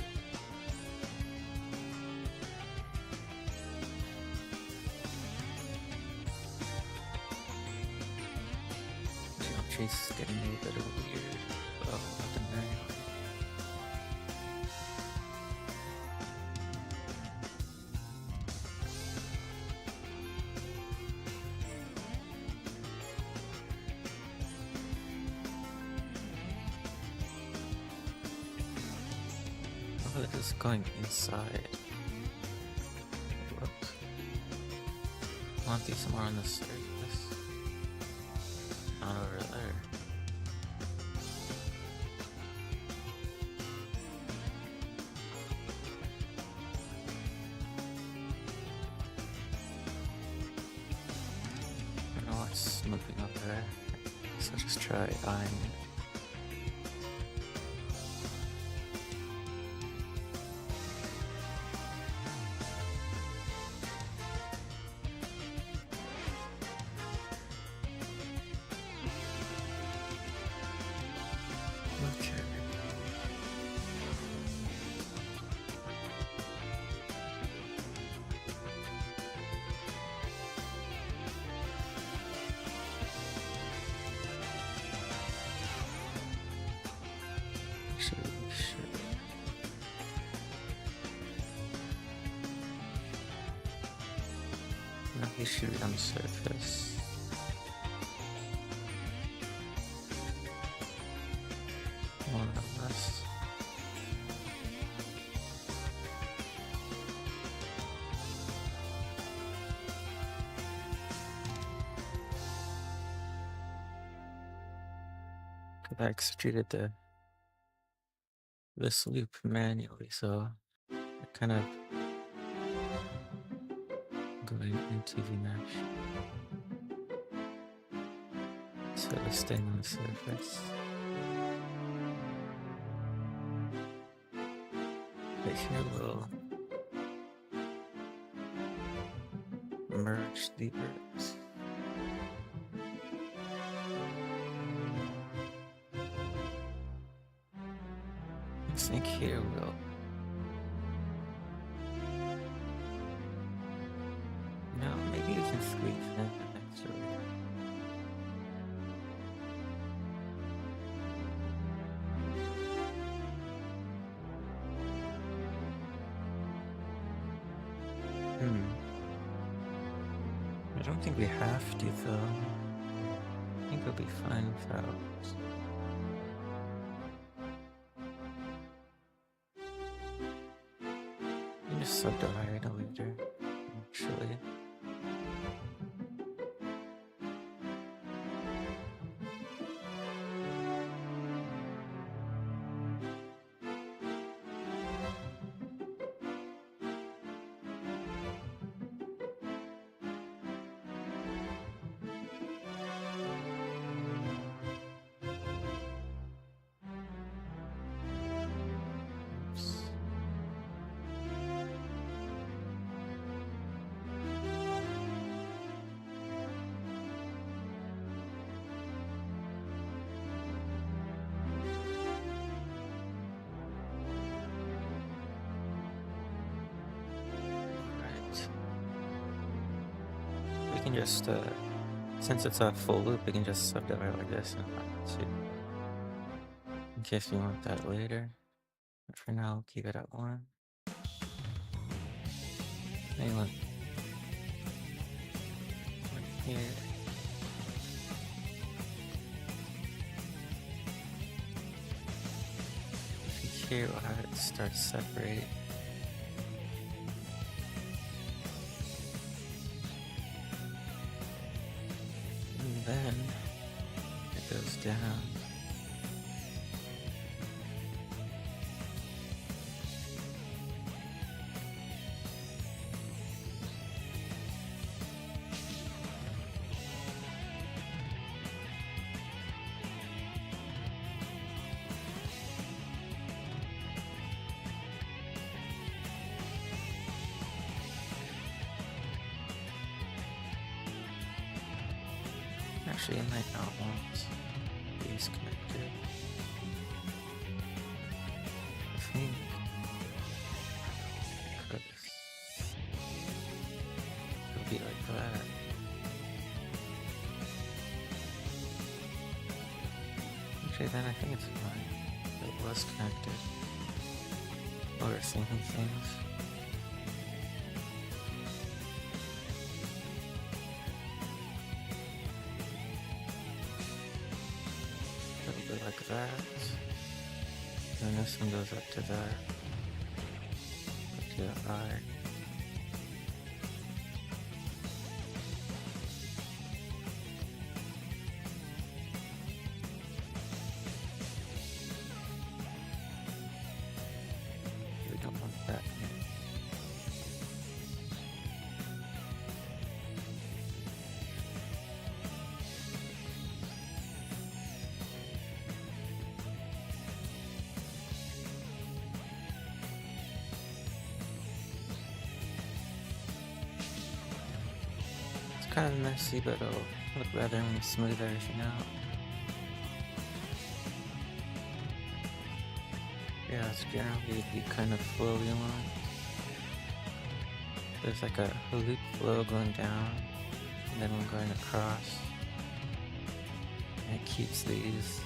Geometry's getting a bit weird. Oh, up and right. Oh, this is going inside. Whoops. I want these more on the surface. Not over there. I don't know what's moving up there. So just try eyeing it. Okay. Sure. Now we shoot on the surface. More or less. I extruded this loop manually, so we're kind of going into the mesh. So it's staying on the surface. But here we'll merge the birds. I think here we'll no, maybe we can squeeze in an extra layer. I don't think we have to though. I think we'll be fine without. You just subdivide a later, actually. can just, since it's a full loop, we can just subdivide like this and two. In case we want that later. But for now, we'll keep it at 1. Maybe one here. Here we'll have it start separate. And then it goes down. Actually, I might not want these connected. I think it'll be like that. Actually, then I think it's fine. It was connected. Or syncing things. Like that, and this one goes up to there, up to the eye. We don't want that here. Kind of messy, but it'll look better when we smooth everything out. Yeah, it's generally the kind of flow we want. There's like a loop flow going down, and then one going across. And it keeps these.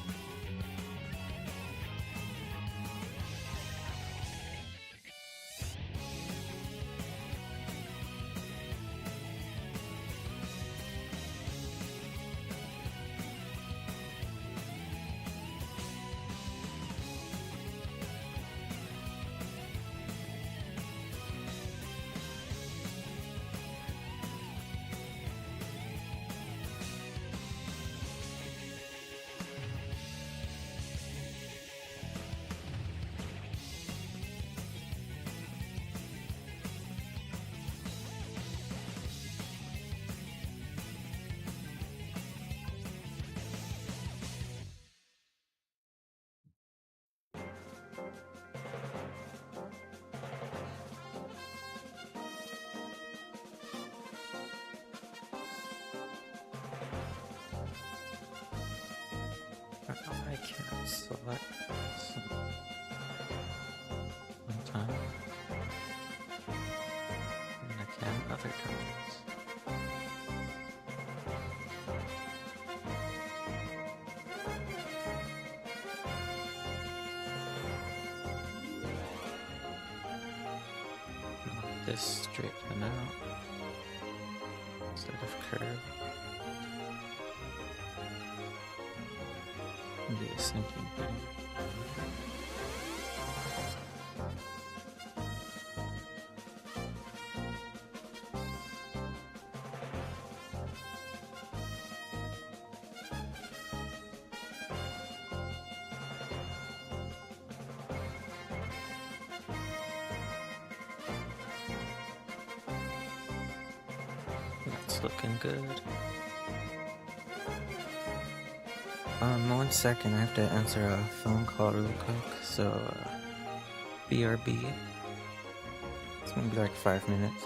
I can't select this one time, and I can other times. I want this straighten out instead of curve. Maybe a sinking thing. That's looking good. 1 second, I have to answer a phone call really quick, so BRB. It's gonna be like 5 minutes.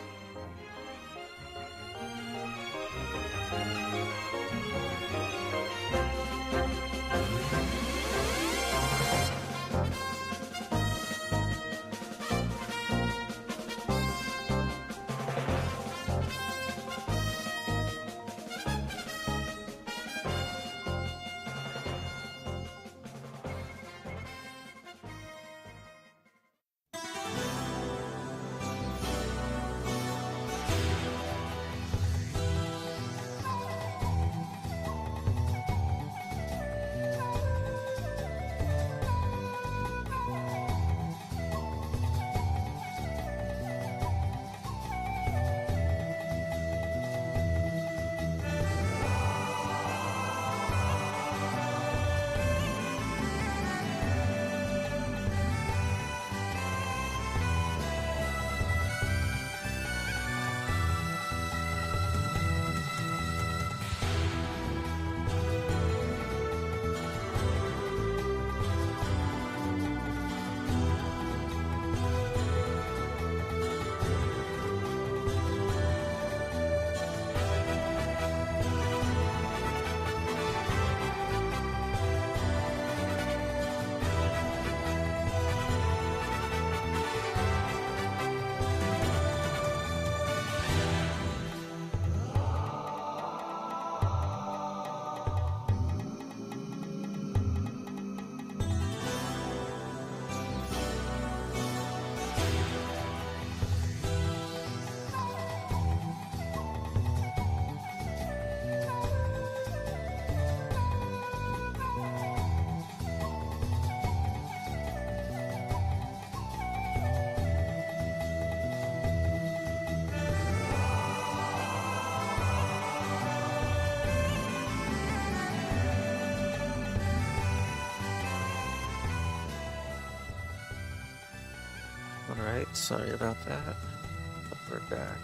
Sorry about that, but we're back.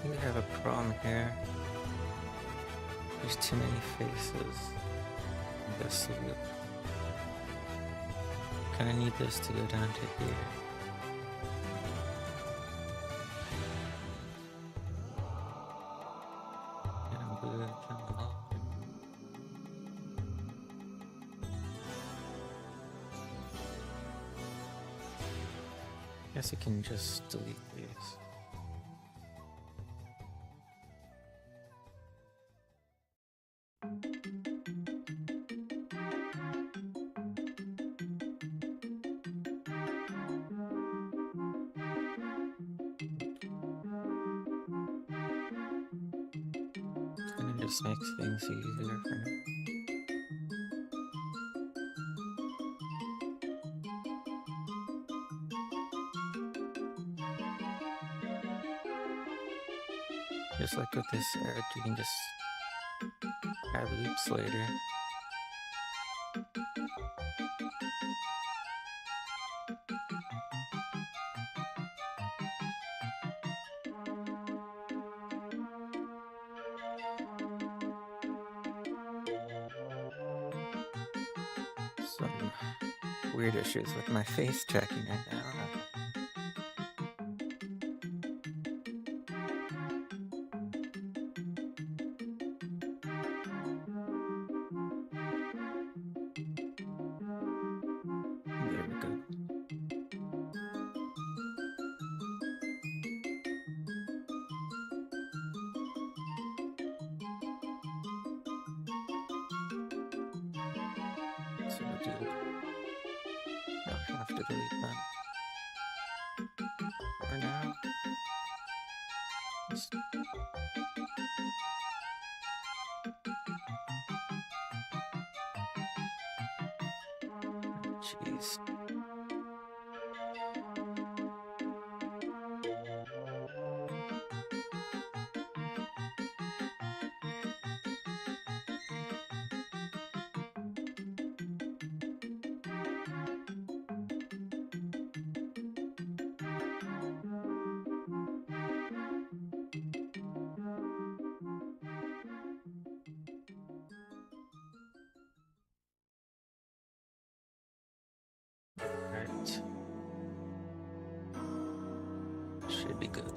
We have a problem here. There's too many faces in this loop. Kinda need this to go down to here. Guess I can just delete these. And it just makes things easier for me. Just like with this edge, you can just add loops later. Some weird issues with my face tracking right now. There we go. So we'll do. Don't have to delete that. For now. Jeez. Right. Should be good.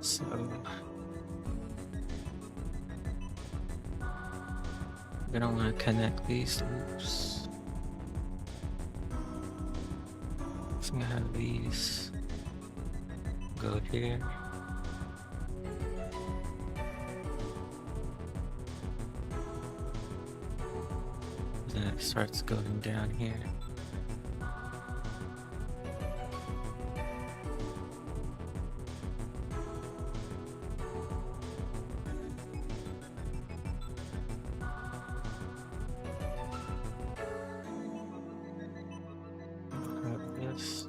So we don't want to connect these loops. So I'm gonna have these go here. Then it starts going down here. Yes.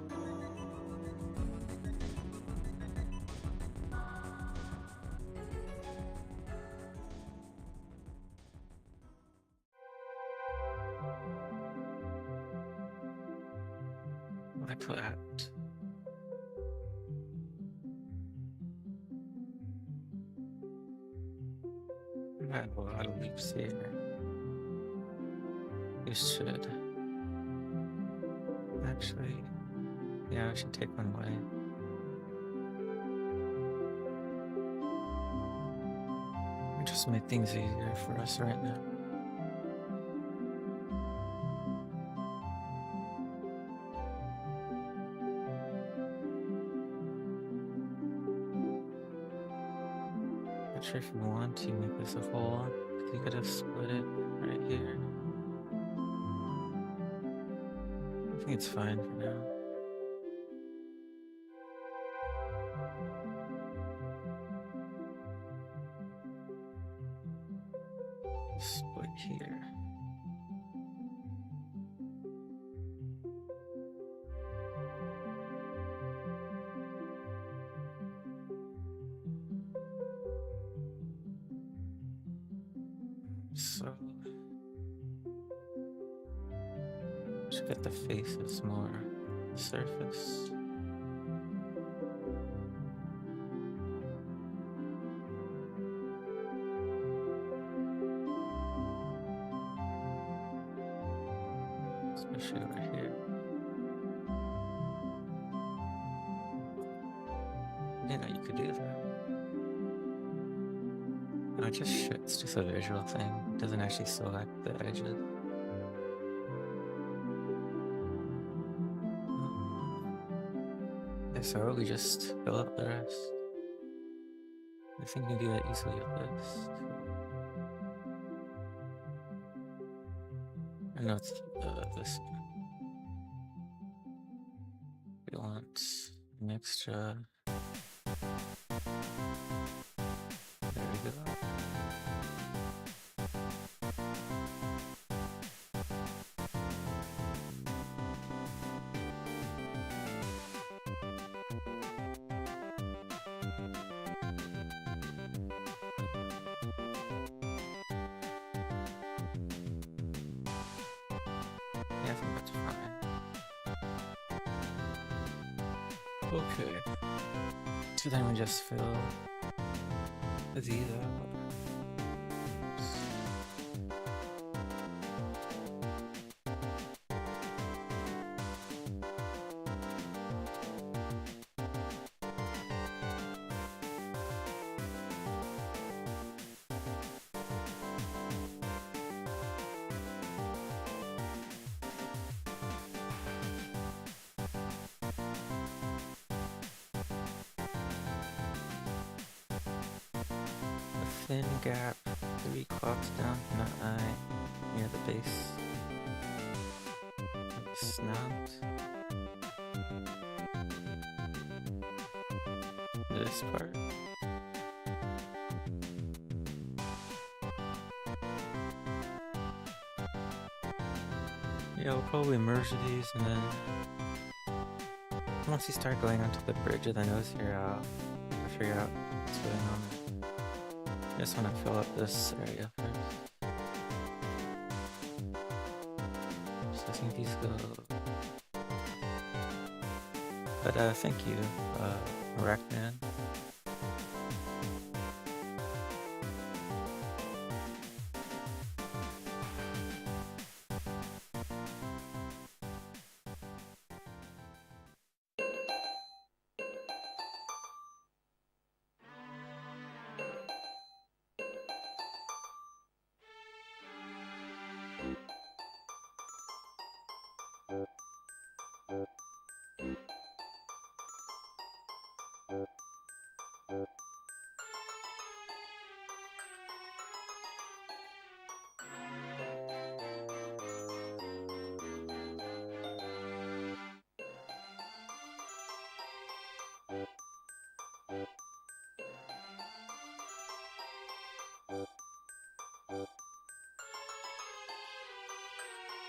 Like that. I have a lot of leaps here. This should actually, yeah, I should take one away. Just make things easier for us right now. Not sure if you want to make this a hole, because you could have split it right here. I think it's fine for now. Split here. So just get the faces more surface. Especially over here. Yeah, no, you could do that. No, it's just a visual thing. It doesn't actually select the edges. Okay, so we just fill up the rest. I think you can do that easily with this. I know it's this one. We want an extra. There we go. Yeah, I think that's fine. Okay. So then we just fill these out. Thin gap 3 clocks down from the eye near the base of the snout. This part. Yeah, we'll probably merge these, and then once you start going onto the bridge of the nose here, I'll figure out what's going on. I just want to fill up this area first. So I think these go. But thank you, Rackman.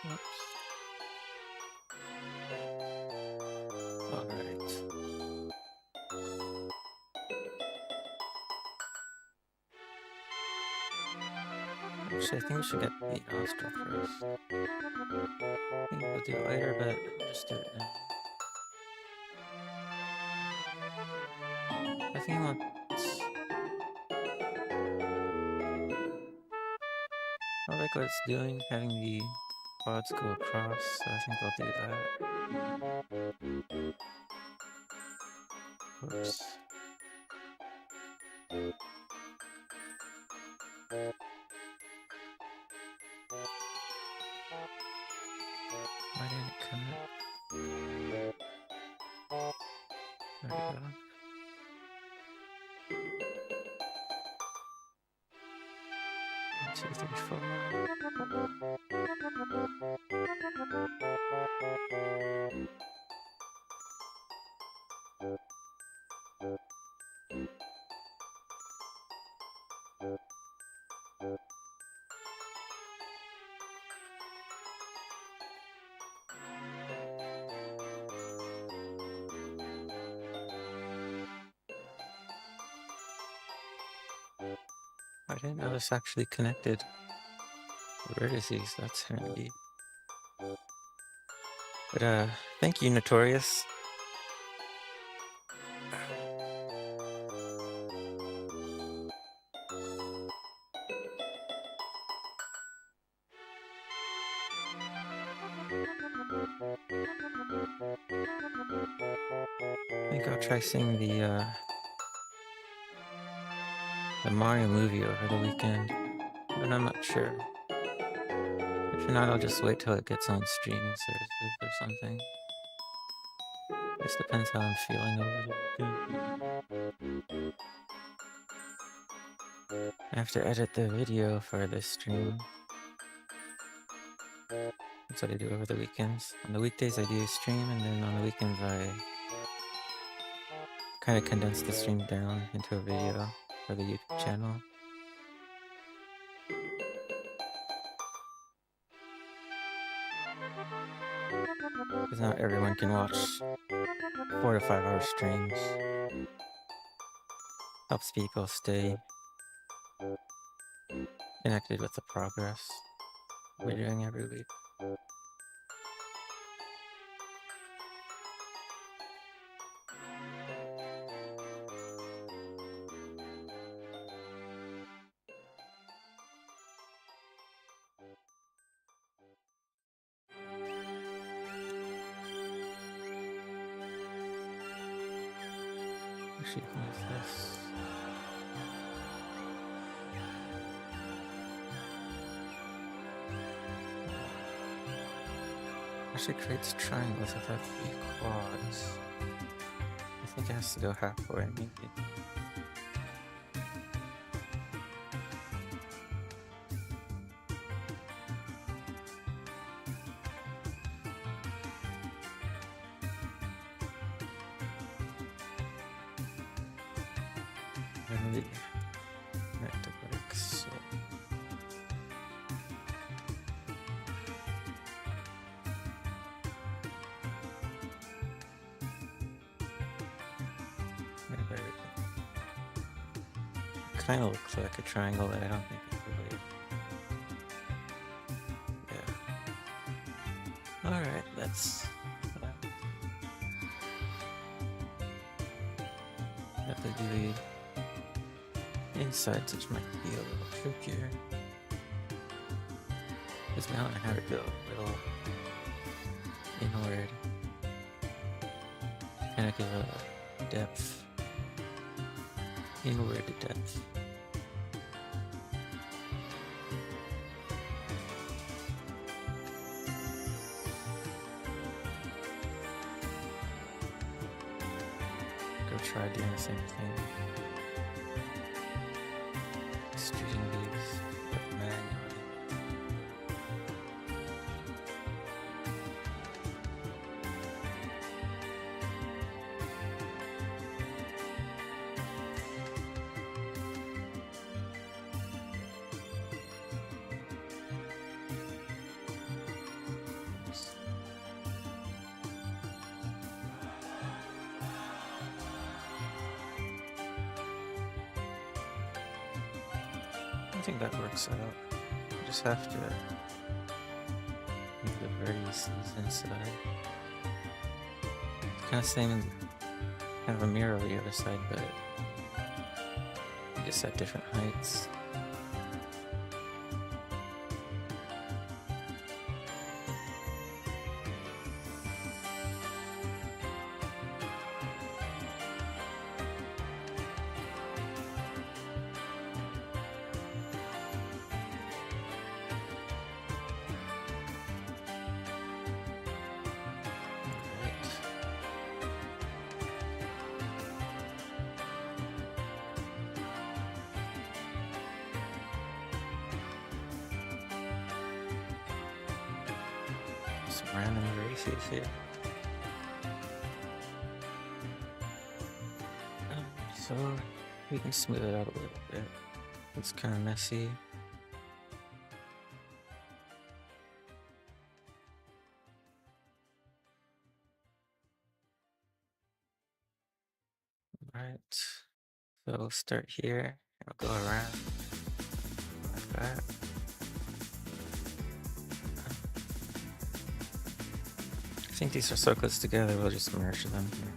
Oops. Alright. Actually, I think we should get the nostril first. I think we'll do it later, but we'll just do it now. I think I want... I like what it's doing, having the quads go across, so I think I'll do that. Oops. Why didn't it come up? There we go. 2, 3, 4. I didn't know this actually connected vertices. That's handy. But thank you, Notorious. I think I'll try seeing the Mario movie over the weekend, but I'm not sure. If not, I'll just wait till it gets on streaming services or something. Just depends how I'm feeling over the weekend. I have to edit the video for this stream. That's what I do over the weekends. On the weekdays I do stream, and then on the weekends I kind of condense the stream down into a video for the YouTube channel. Because not everyone can watch 4 to 5 hour streams. Helps people stay connected with the progress we're doing every week. Actually, who is this? Actually creates triangles without the quads. I think it has to go halfway, maybe. Maybe Retopologizing. So kind of looks like a triangle, but I don't think it's really. Yeah. Alright, let's. Have to do the insides, which might be a little trickier. Because now I have to go a little inward. Kind of give a depth. Inward depth. Go try doing the same thing. Extruding these, but manually. I think that works out. You just have to make the vertices inside. It's kind of same, kind of a mirror on the other side, but just at different heights. some random erases here. So we can smooth it out a little bit. It's kind of messy. Right. So we'll start here. I'll go around like that. I think these are so close together, we'll just merge them here.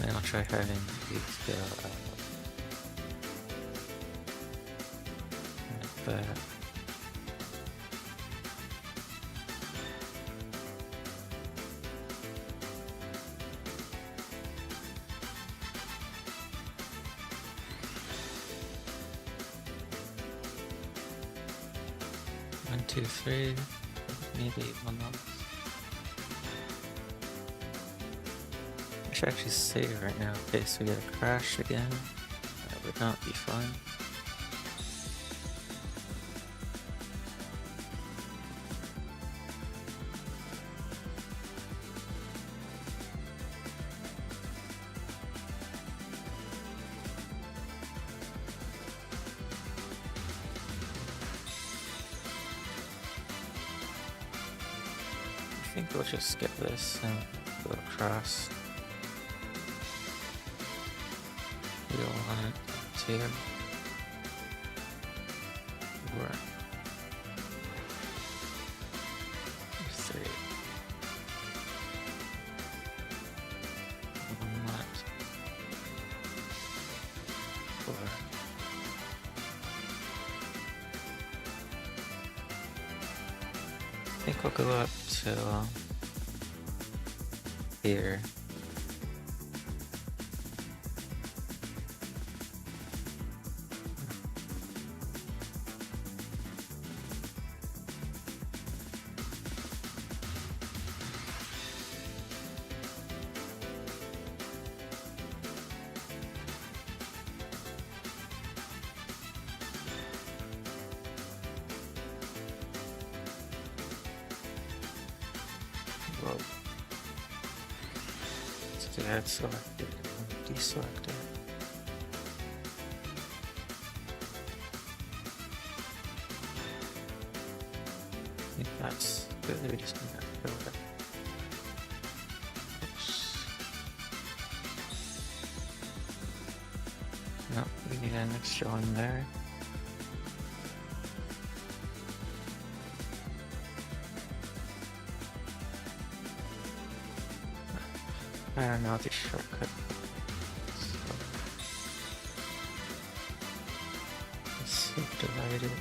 And I'll try having these go out like that. One, two, three, maybe one more. I should actually save right now in case we get a crash again. That would not be fun. I think we'll just skip this and go across. We don't want it to work. Three. One, four. I think we'll go up to here. Well, let's do that selected and deselect it. I think that's good. We just need that filter. Oops. No, we need an extra one there. I don't know the shortcut. So let's subdivide it.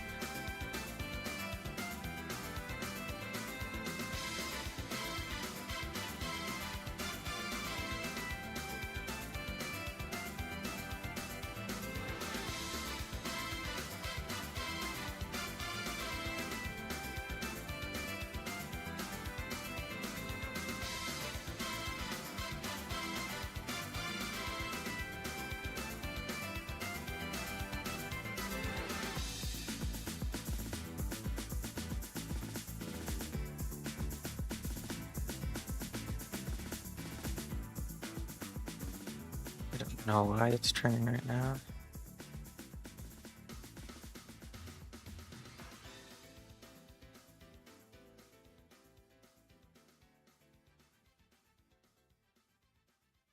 I don't know why it's turning right now.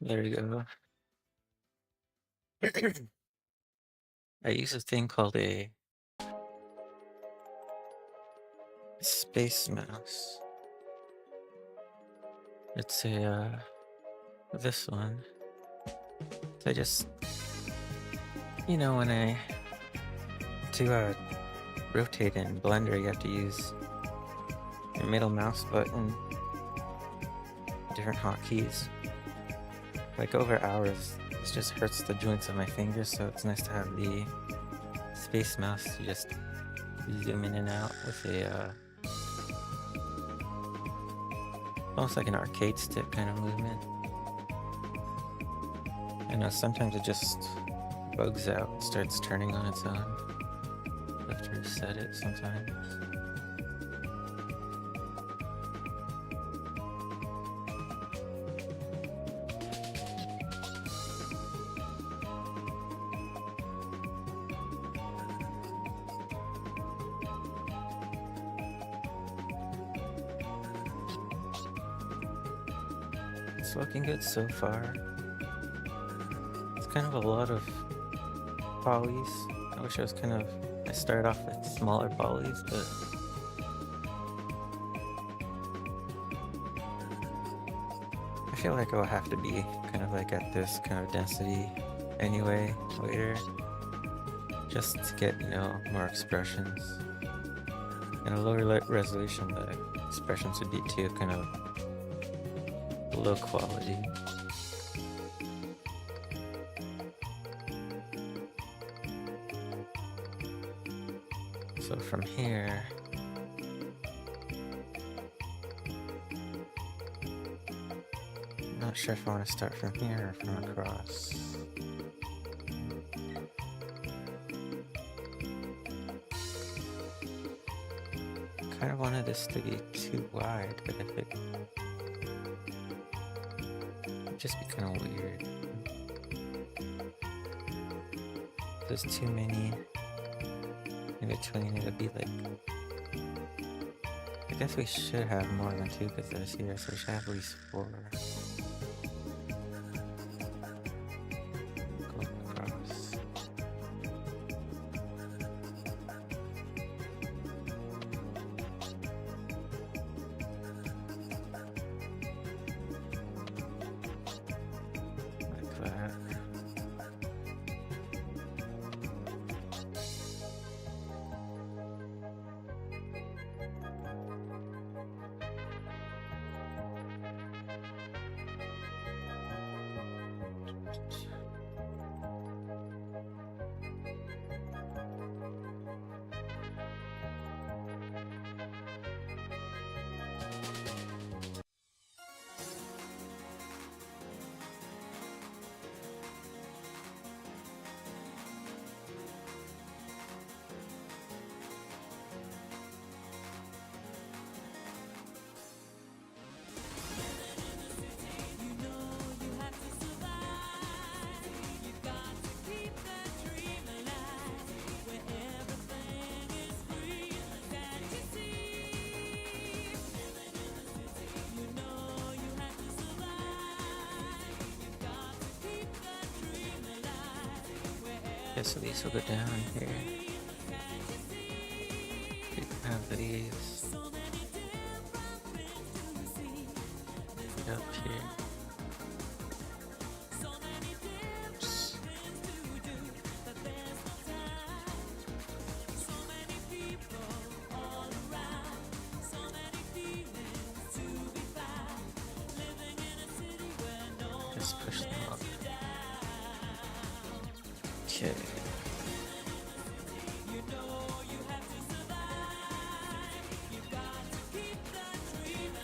There you go. I use a thing called a space mouse. It's a this one. So I just, you know, when I do rotate in Blender, you have to use your middle mouse button, different hotkeys. Like over hours, it just hurts the joints of my fingers, so it's nice to have the space mouse to just zoom in and out with a almost like an arcade stick kind of movement. I know sometimes it just bugs out and starts turning on its own. You have to reset it sometimes. It's looking good so far. It's kind of a lot of polys. I wish I started off with smaller polys, but I feel like I'll have to be kind of like at this kind of density anyway later, just to get, more expressions. And a lower resolution, the expressions would be too kind of low quality. So from here, I'm not sure if I want to start from here or from across. Kind of wanted this to be too wide, but if it'd just be kind of weird. If there's too many in between, it would be like, I guess we should have more than 2 because here, so we should have at least 4. Go across. Like that. Okay, so these will go down here. We can have these up here. Oops. Just push them up. Okay.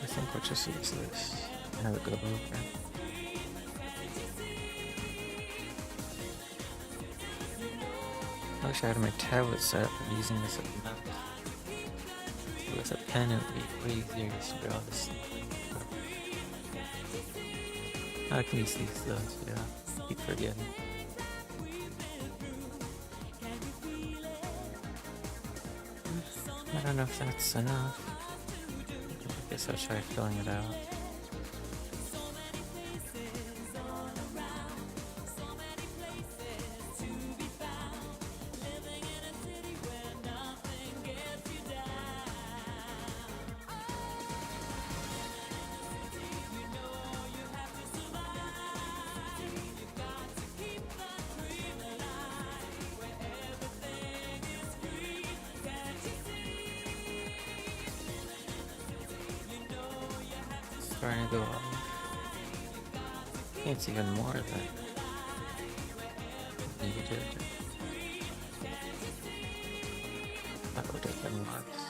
I think we'll just use this. Have it go over. I wish I had my tablet set up for using this as a mouse. With a pen, it would be way easier to spread all this stuff. I can use these though, so yeah. Keep forgetting. I don't know if that's enough. I guess I'll try filling it out. Starting to go off. I think it's even more than needed. That would have been lots.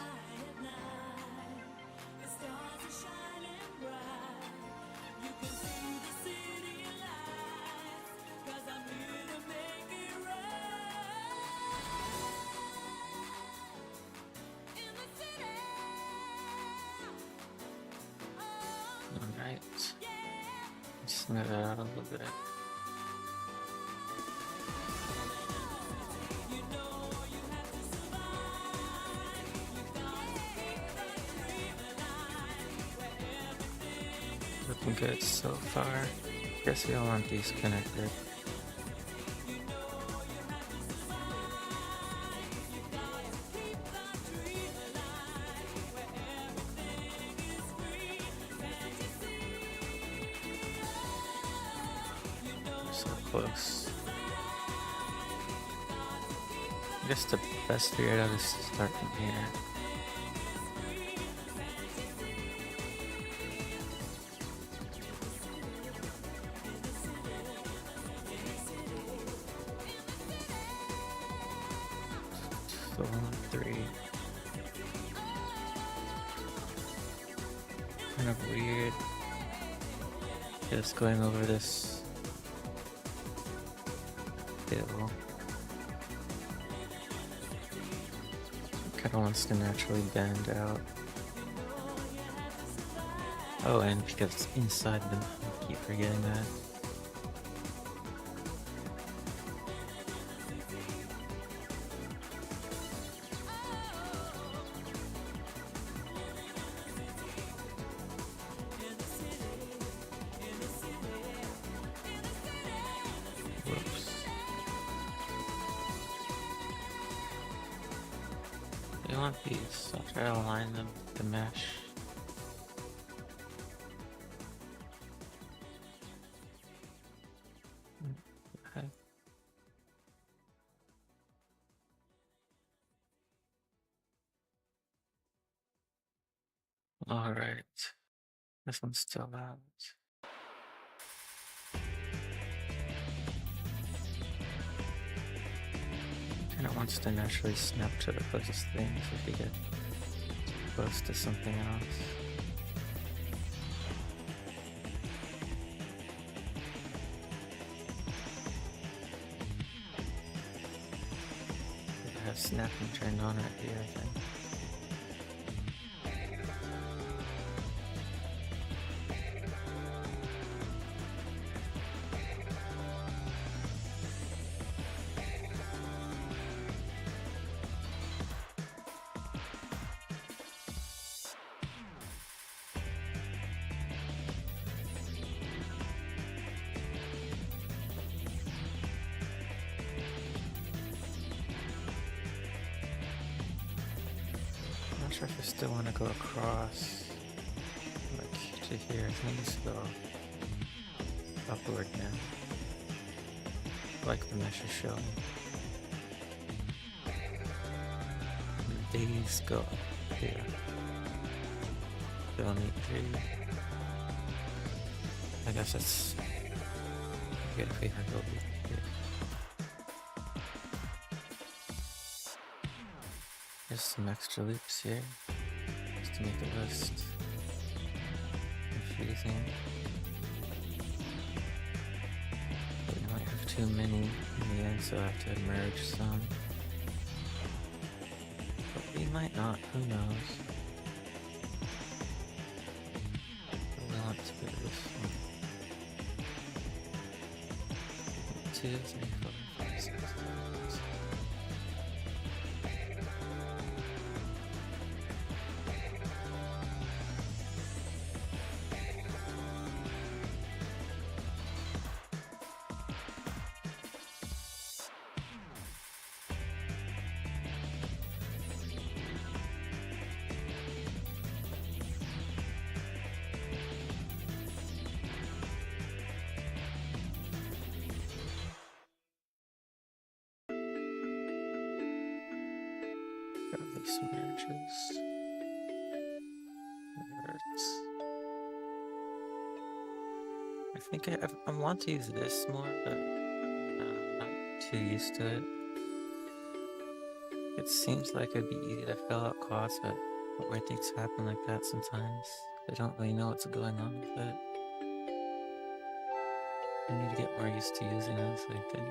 Alright. Smooth it out a little bit. Looking good so far. Guess we don't want these connected. So close. I guess the best figure out is to start from here. So 1, 3. Kind of weird. Just going over this hill. Kind of wants to naturally bend out. Oh, and because it's inside them, I keep forgetting that. Whoops. I want these. I'll try to align them with the mesh. Okay. Alright. This one's still out. Kinda wants to naturally snap to the closest things if you get close to something else. I have snapping turned on right here, I think. I'm not sure if I still want to go across, like to here. I think it's go upward now, like the mesh is showing. These go up here. Still need 3. I guess that's good if we have over here. There's some extra loops here, just to make the list confusing. But we might have too many in the end, so I have to merge some. But we might not, who knows? But we want to go to this one. 2, 3, 4, 5, 6, 7, 8. Got these merges. I think I want to use this more, but I'm not too used to it. It seems like it'd be easy to fill out costs, but weird things happen like that sometimes. I don't really know what's going on with it. I need to get more used to using this, I think.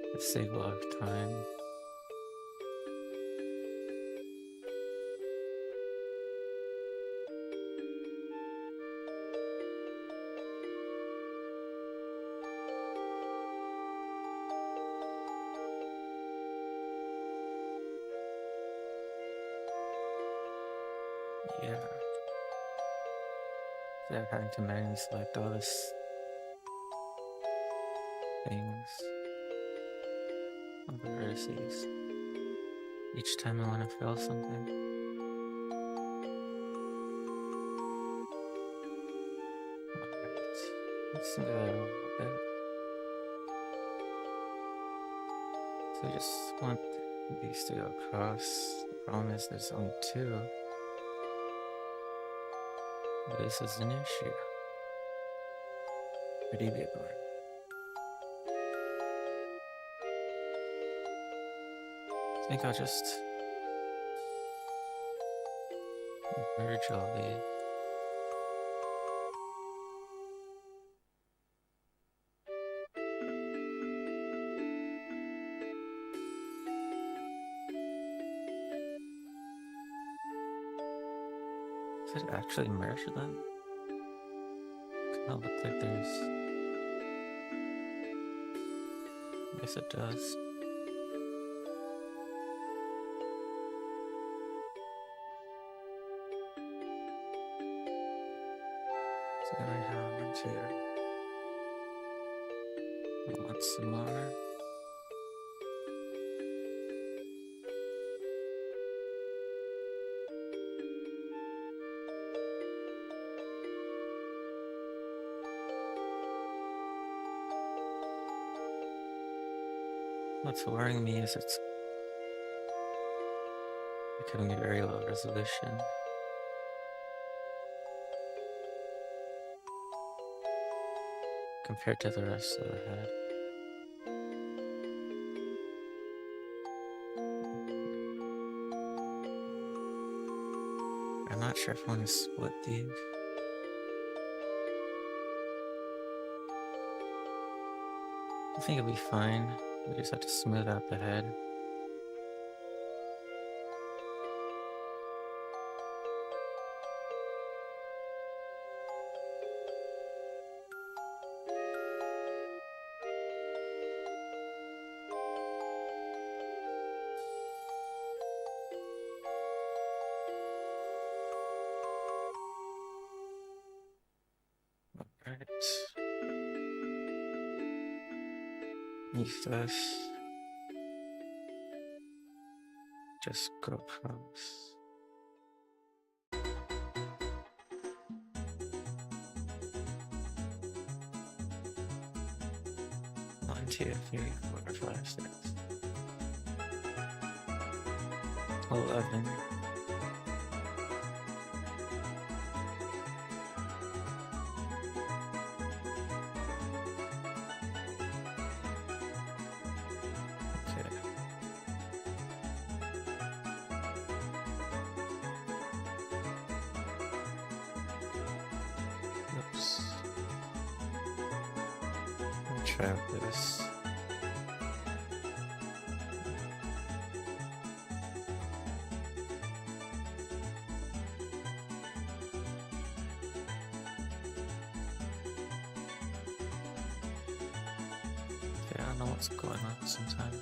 It'd save a lot of time. Yeah. Instead of having to manually select all this things on the vertices each time I want to fill something. Alright, let's do that a little bit. So I just want these to go across. The problem is there's only two. This is an issue. Pretty big one. I think I'll just merge all these. Does it actually merge them? Kinda look like there's... I guess it does. So then I have one here. I want some more. What's worrying me is it's becoming a very low resolution. Compared to the rest of the head. I'm not sure if I want to split these. I think it'll be fine. We just have to smooth out the head. Alright. Use this. Just go across. 1, 2, 3, 4, 5, 6. 11. Try out this. Okay, I don't know what's going on sometimes.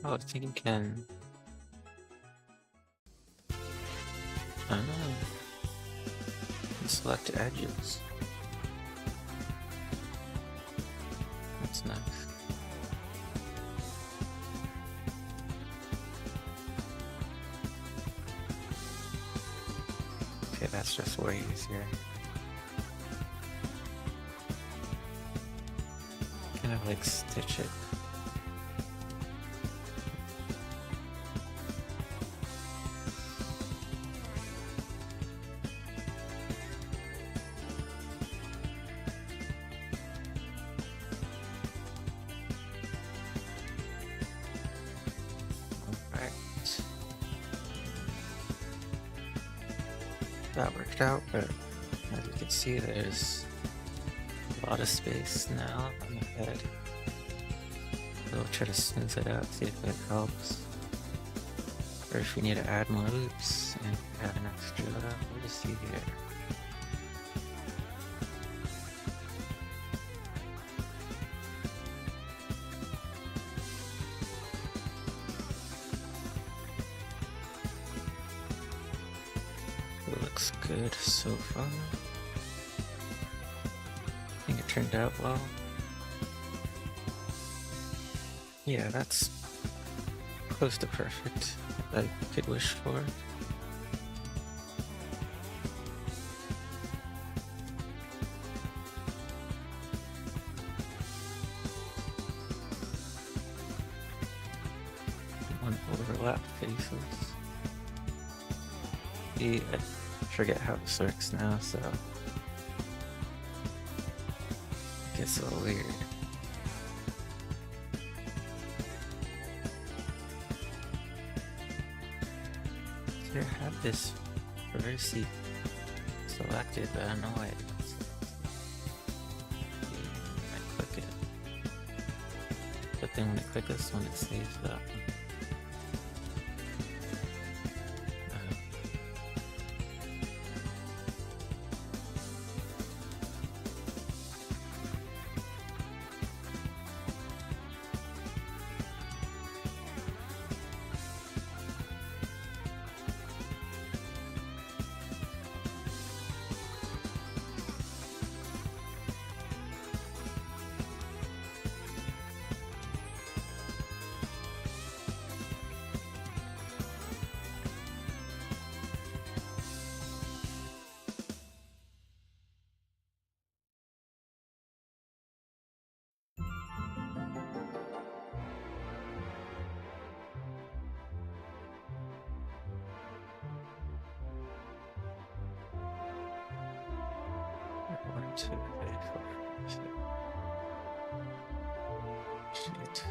Oh, I think you can. I don't know. Select edges. That's nice. that's just way easier. Kind of like stitch it. That worked out, but as you can see, there's a lot of space now on the head. We'll try to smooth it out, see if it helps. Or if we need to add more loops and add an extra, we'll just see here. It looks good so far. I think it turned out well. Yeah, that's close to perfect. I could wish for. One overlap faces. See, I forget how this works now, so it gets a little weird. Here, I have this reverse selected, but I don't know why it's. I click it. But then when I click this one, it saves that one. One, two, three, four, five, six. Shit.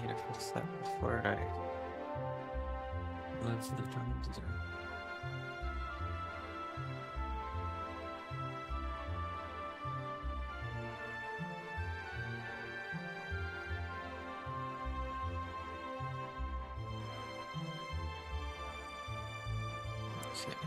Need to fix that before I move the drums. Okay.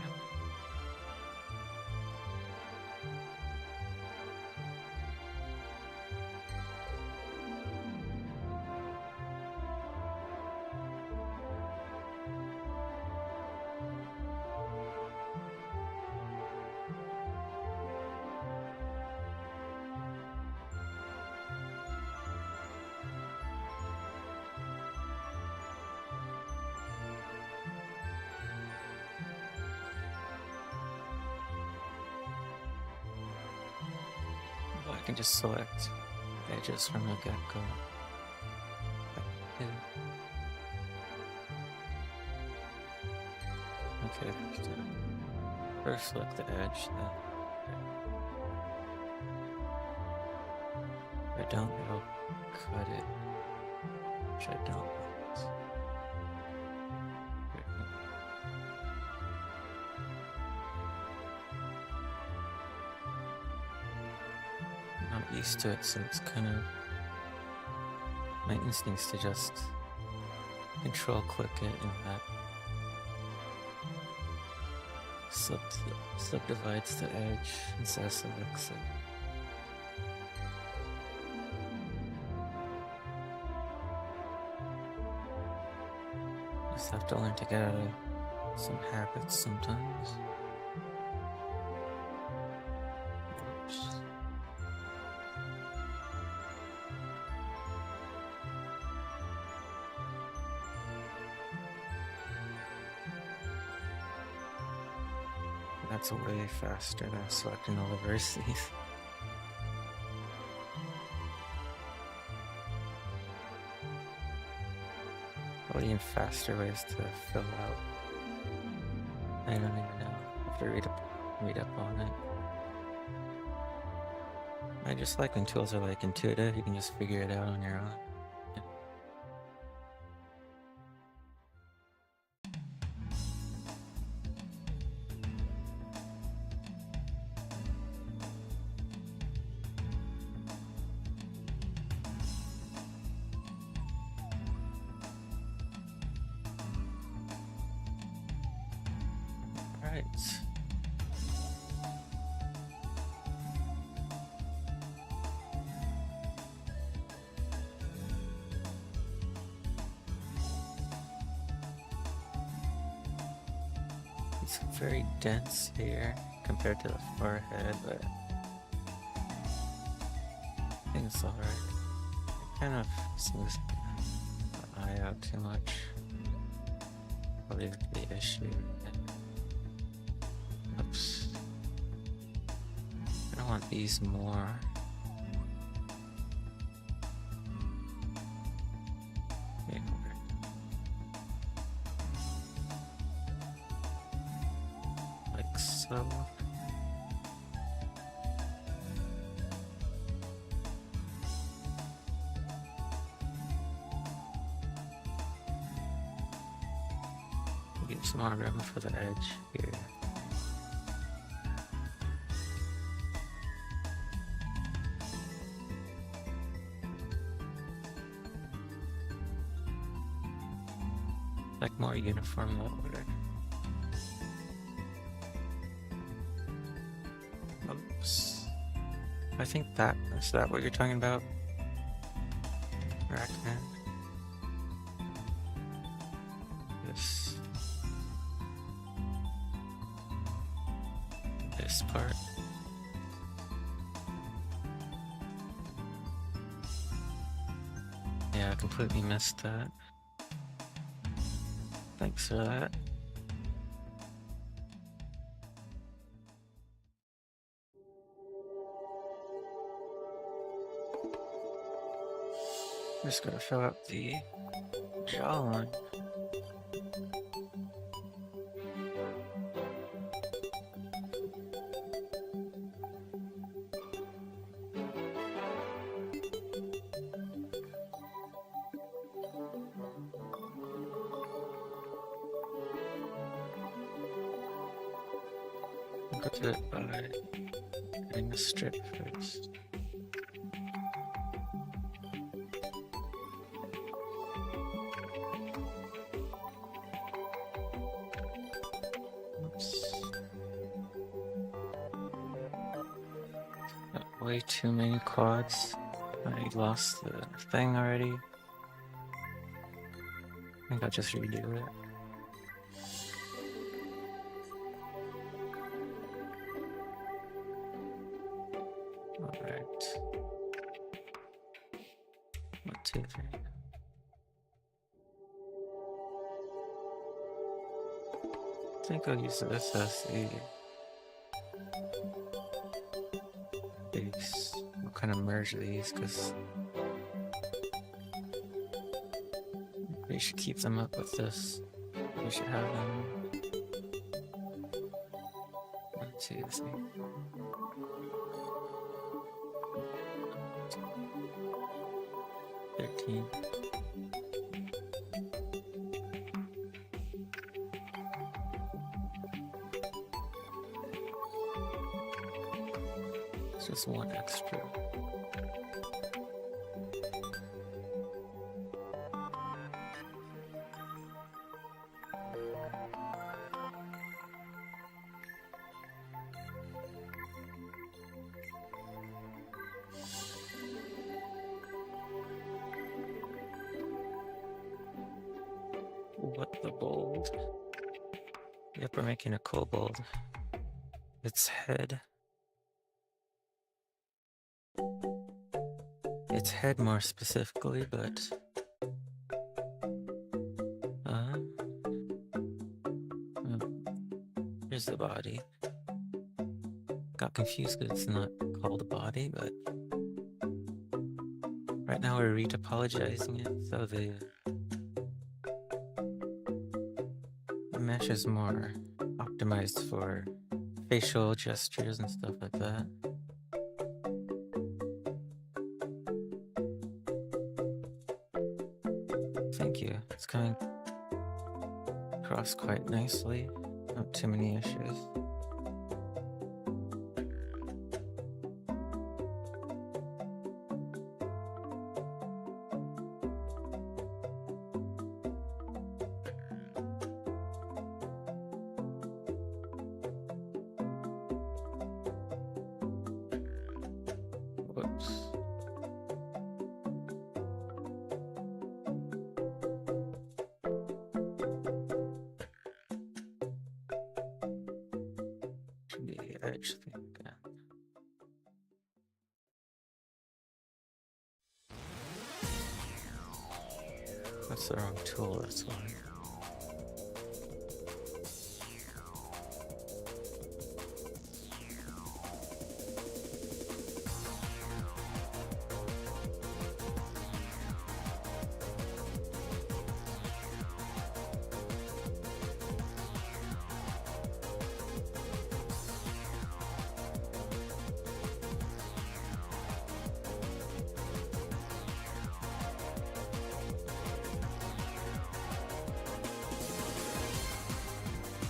Well, I can just select edges from the get-go. Okay, first select the edge, then if I don't, it'll cut it, which I don't want. I'm not used to it, so it's kind of my instincts to just control click it and that subdivides the edge instead of selects it. Just have to learn to get out of some habits sometimes. Oops. That's way faster than selecting all the verses. Probably even faster ways to fill out. I don't even know. I have to read up on it. I just like when tools are like intuitive, you can just figure it out on your own. Alright. It's very dense here compared to the forehead, but I think it's alright. It kind of smooths the eye out too much. Probably the issue. Oops. I don't want these more. Wait, like so. Get some more room for the edge here. Like more uniform order. Oops. I think is that what you're talking about? Arachnid? This part. Yeah, I completely missed that. Thanks for that. I'm just gonna fill out the jawline. Go to it by getting the strip first. Oops. Got way too many quads. I lost the thing already. I think I'll just redo it. Alright. 1, 2, 3. I think I'll use this as the base. We'll kind of merge these because we should keep them up with this. We should have them 1, 2, 3. 13. It's just one extra. What the bold? Yep, we're making a kobold. Its head. Its head more specifically, but here's the body. Got confused because it's not called a body, but right now we're retopologizing it, so the mesh is more optimized for facial gestures and stuff like that. Thank you. It's coming across quite nicely. Not too many issues. Whoops. Should be the edge thing again. That's the wrong tool, that's why.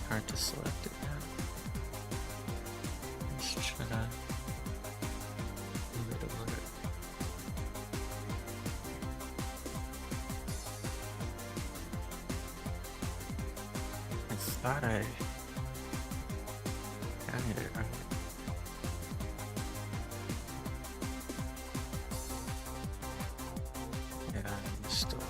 Hard to select it now. Let's try to move it over. I thought I counted it right. Yeah, I'm still on.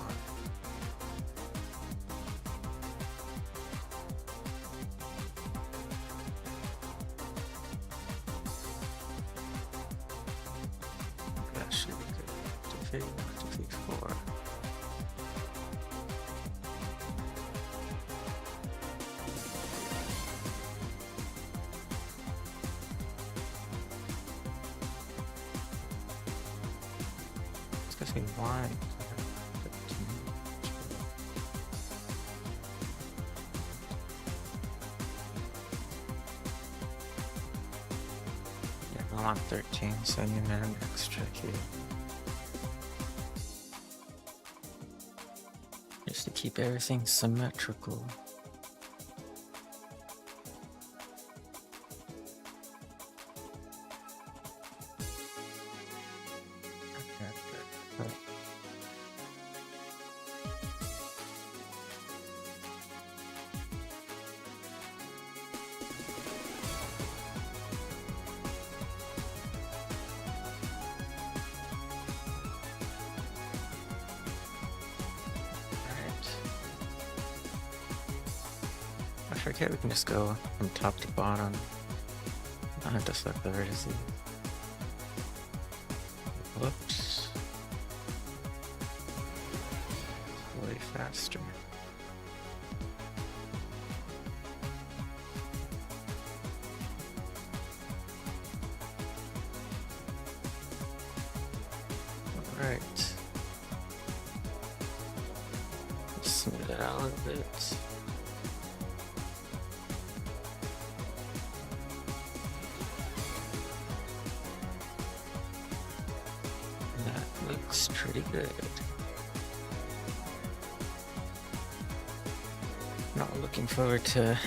That should be good. Defeat 4. It's gonna say why. Yeah, I'm on 13, so you need an extra here. Just to keep everything symmetrical. Okay. I forget we can just go from top to bottom. I don't have to select the vertices. Whoops. Way faster. Alright. Smooth it out a little bit. That looks pretty good. Not looking forward to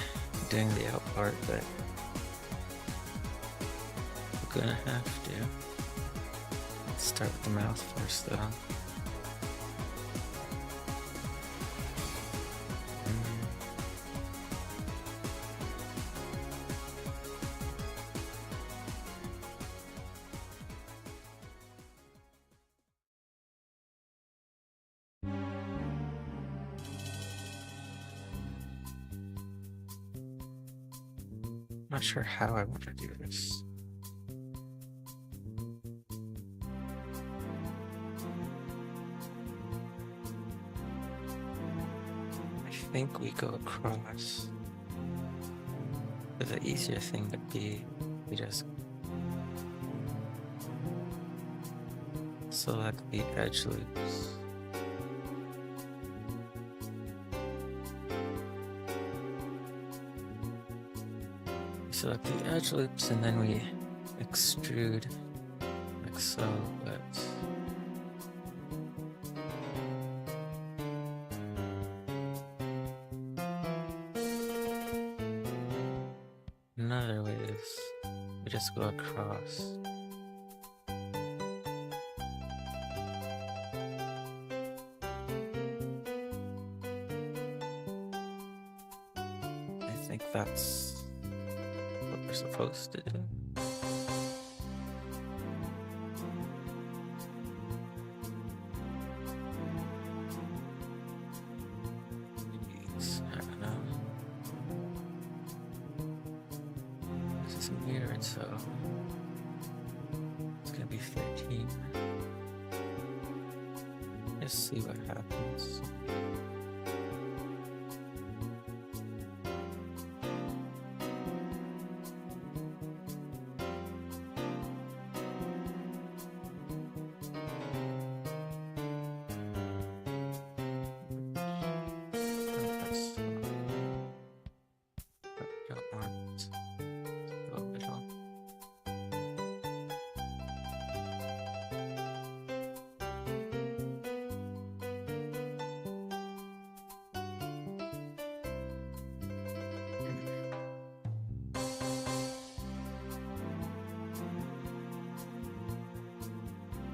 doing the out part, but we're gonna have to. Let's start with the mouth first, though. Not sure how I want to do this. I think we go across. But the easier thing would be we just select the edge loops. Select the edge loops and then we extrude like so, but another way is we just go across. I think that's what we're supposed to do. Jeez, I don't know. This is weird, so it's gonna be 13. Let's see what happens.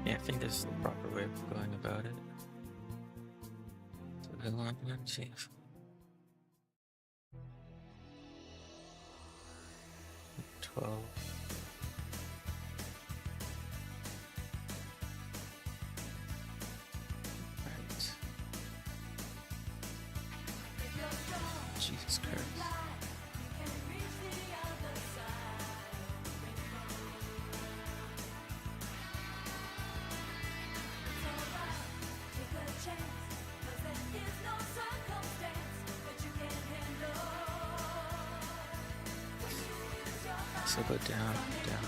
Yeah, I think this is the proper way of going about it. So we want to achieve 12. Right. Jesus Christ. So go down, down.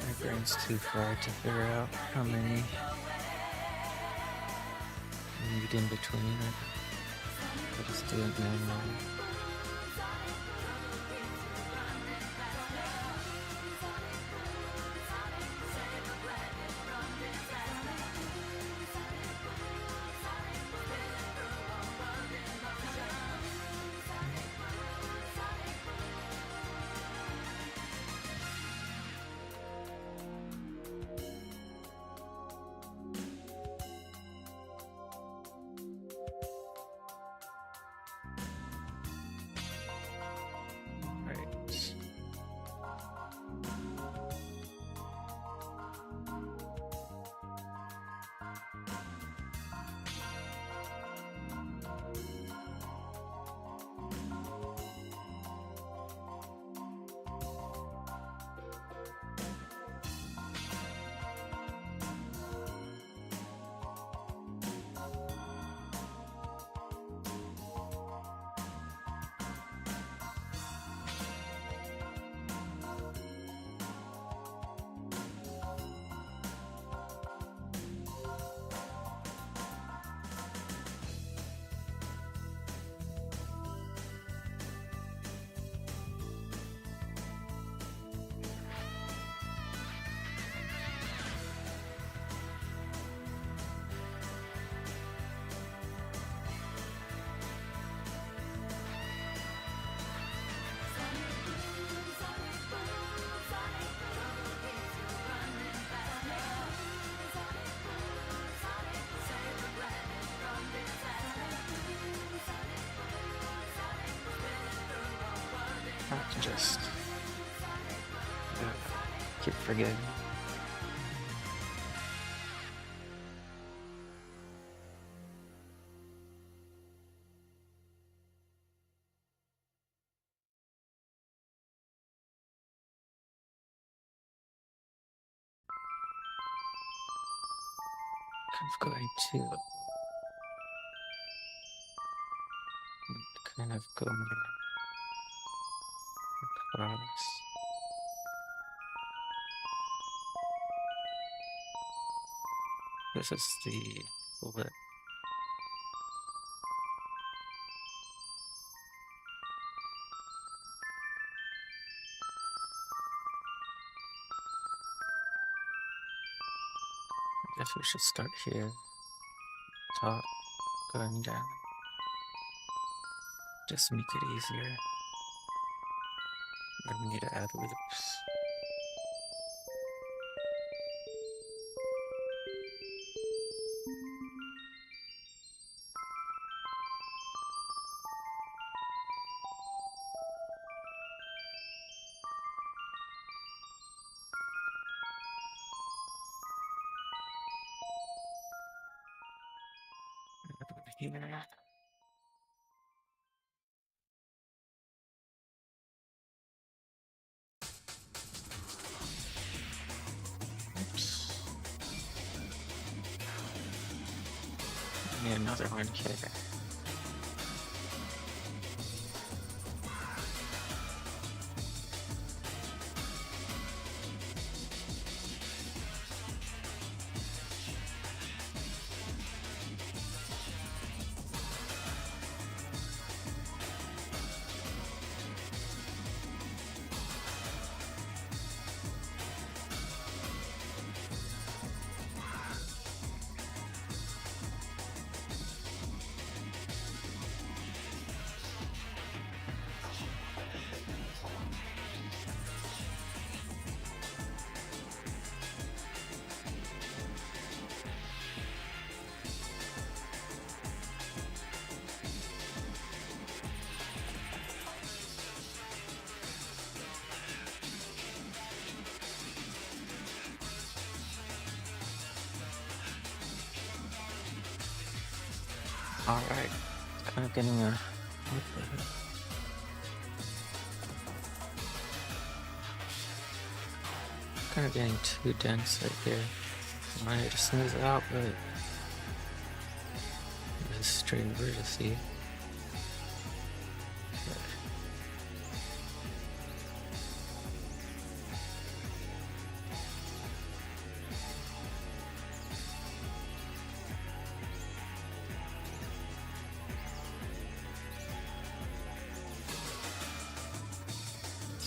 My brain's too fried to figure out how many I need in between. I'll just do it manually. I just keep forgetting. I'm going to kind of go across. This is the lip. I guess we should start here. Top, going down. Just make it easier. I need to add loops. Here. Oops. Need another one here. Alright, kind of getting a... kind of getting too dense right here. I wanted to smooth it out, but it's straight vertice.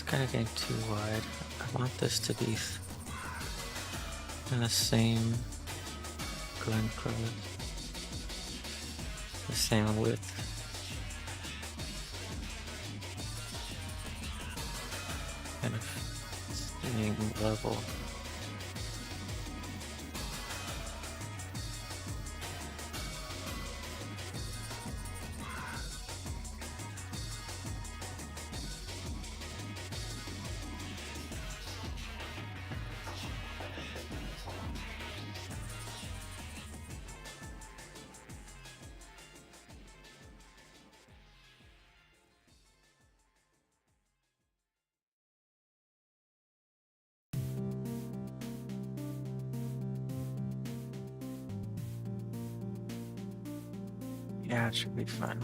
Kind of getting too wide. I want this to be in the same going across, the same width. Kind of staying level. Yeah, it should be fun.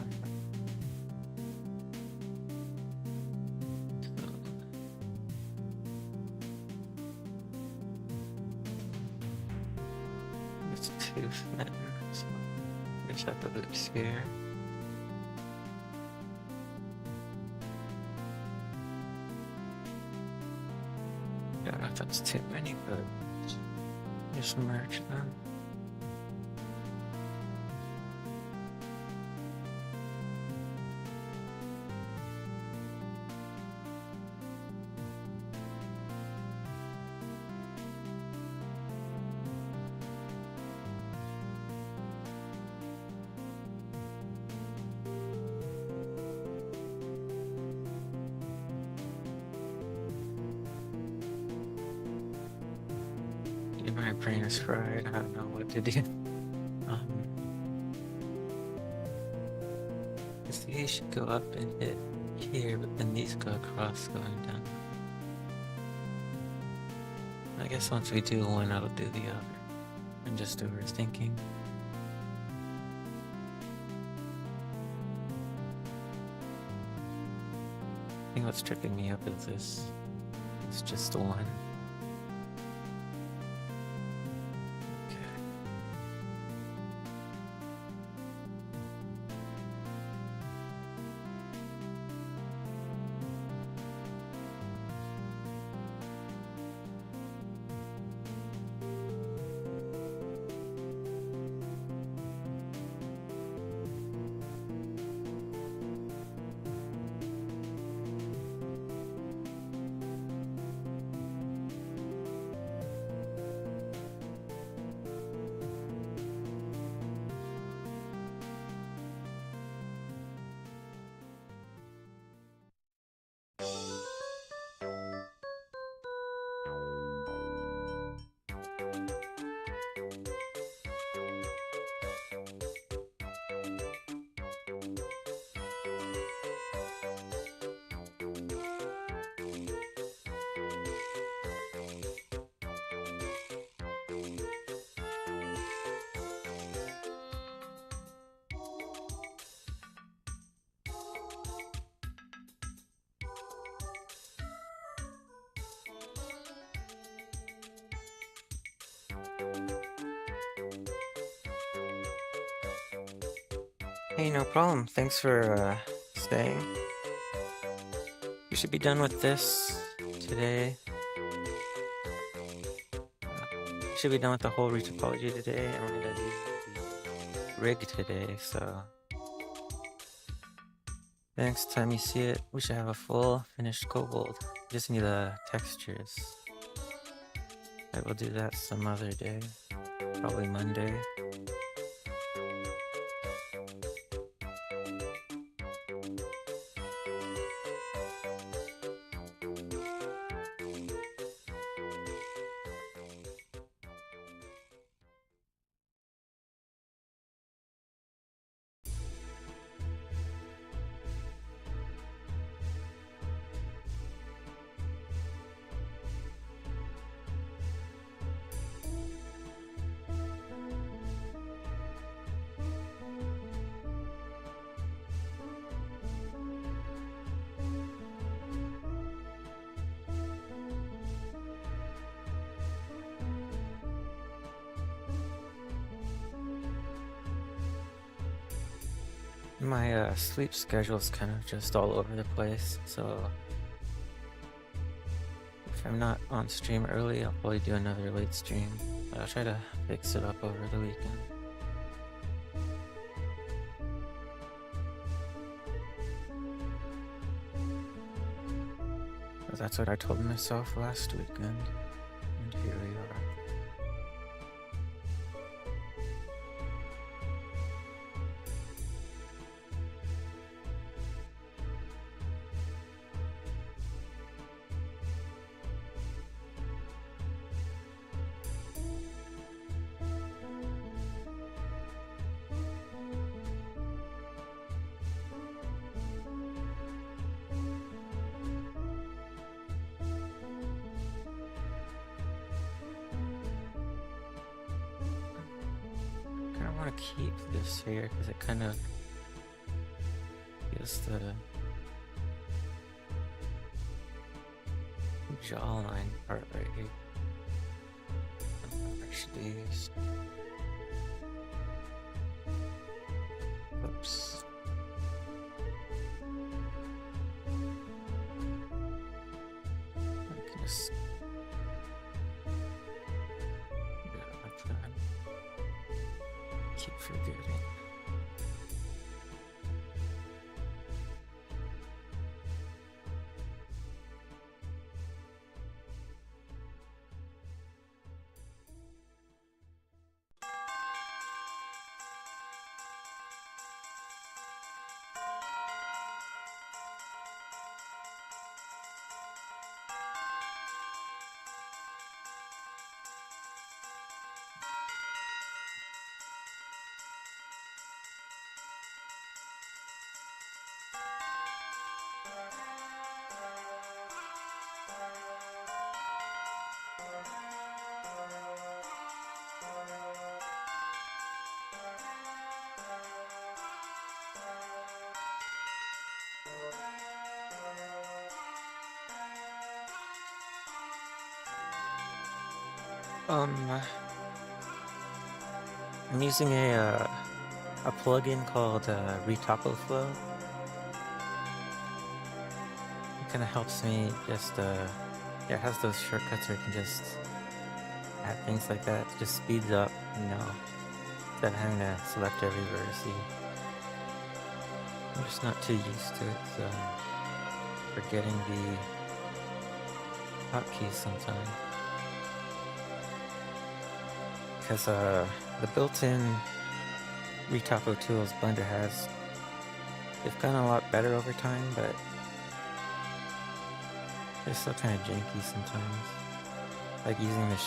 It's too thin, so we just have the loops here. I don't know if that's too many, but just merge them. My brain is fried. I don't know what to do. These should go up and hit here, but then these go across going down. I guess once we do one, I'll do the other. I'm just overthinking. I think what's tripping me up is this. It's just the one. Okay. Hey, no problem. Thanks for staying. You should be done with this today. You should be done with the whole retopology today, and we're gonna do the rig today, so the next time you see it, we should have a full finished kobold. Just need the textures. I will do that some other day, probably Monday. My sleep schedule is kind of just all over the place, so if I'm not on stream early, I'll probably do another late stream, but I'll try to fix it up over the weekend. But that's what I told myself last weekend, and here we are. I want to keep this here because it kind of gives the jawline part right here. Actually, oops. I can just keep forgetting. Um, I'm using a plugin called Retopologizing. It kind of helps me just yeah, it has those shortcuts where you can just add things like that. It just speeds up, you know, instead of having to select every verse. I'm just not too used to it, so I'm forgetting the hotkeys sometimes. Because the built-in Retopo tools Blender has, they've gotten a lot better over time, but they're still kind of janky sometimes. Like using the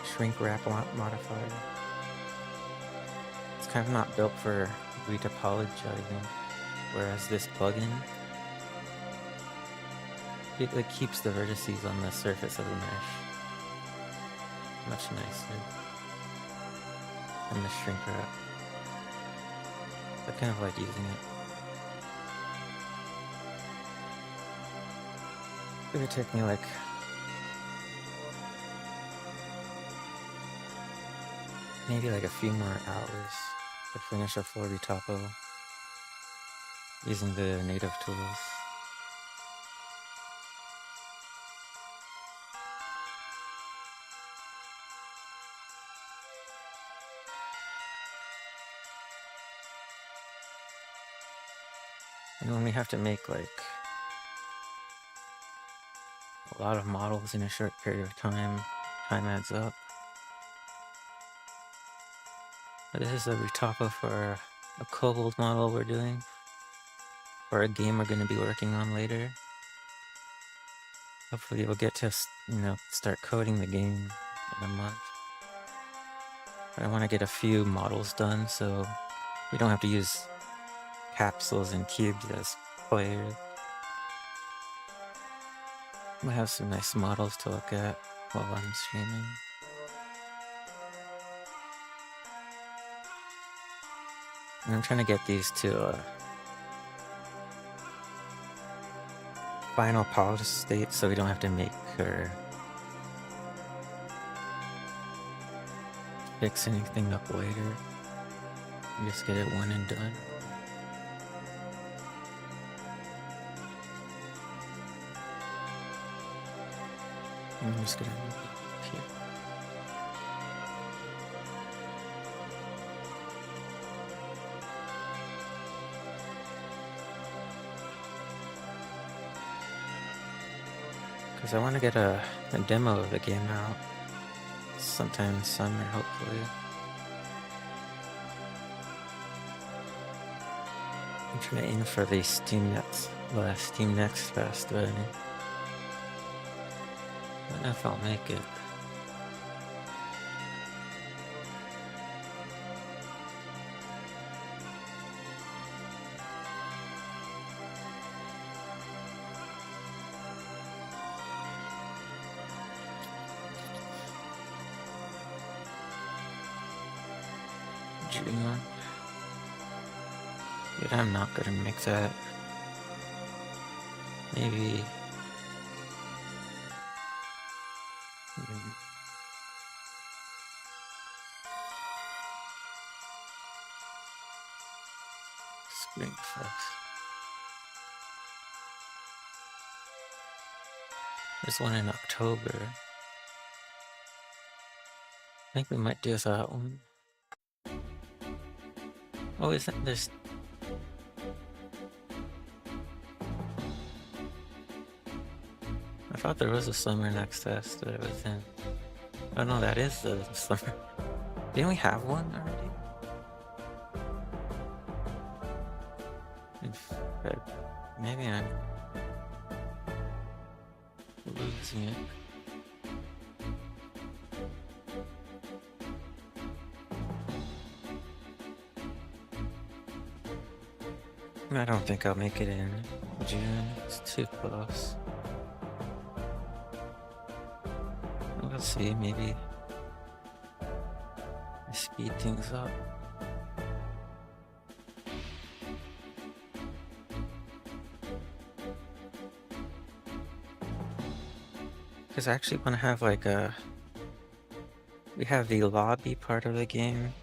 shrink wrap modifier. It's kind of not built for retopologizing, whereas this plugin, it like keeps the vertices on the surface of the mesh much nicer than the shrink wrap. I kind of like using it. It would take me like maybe like a few more hours to finish a full retopo using the native tools. And when we have to make like a lot of models in a short period of time, time adds up. But this is a retopo for a Kobold model we're doing, for a game we're going to be working on later. Hopefully we'll get to, you know, start coding the game in a month. But I want to get a few models done so we don't have to use capsules and cubes as players. We'll have some nice models to look at while I'm streaming. And I'm trying to get these to final polished state so we don't have to make or fix anything up later. We just get it one and done. I'm just gonna move it here. Because I want to get a demo of the game out sometime in summer, hopefully. I'm trying to aim for the Steam Next Festival. I don't know if I'll make it. June. But I'm not gonna make that. Maybe. Spring Fest. There's one in October. I think we might do that one. Oh, isn't there's... I thought there was a Summer Next Fest that I was in. Oh no, that is the summer. Didn't we have one already? Maybe I'm losing it. I don't think I'll make it in June. It's too close. We'll see, maybe I speed things up. Because I actually want to have like a... We have the lobby part of the game.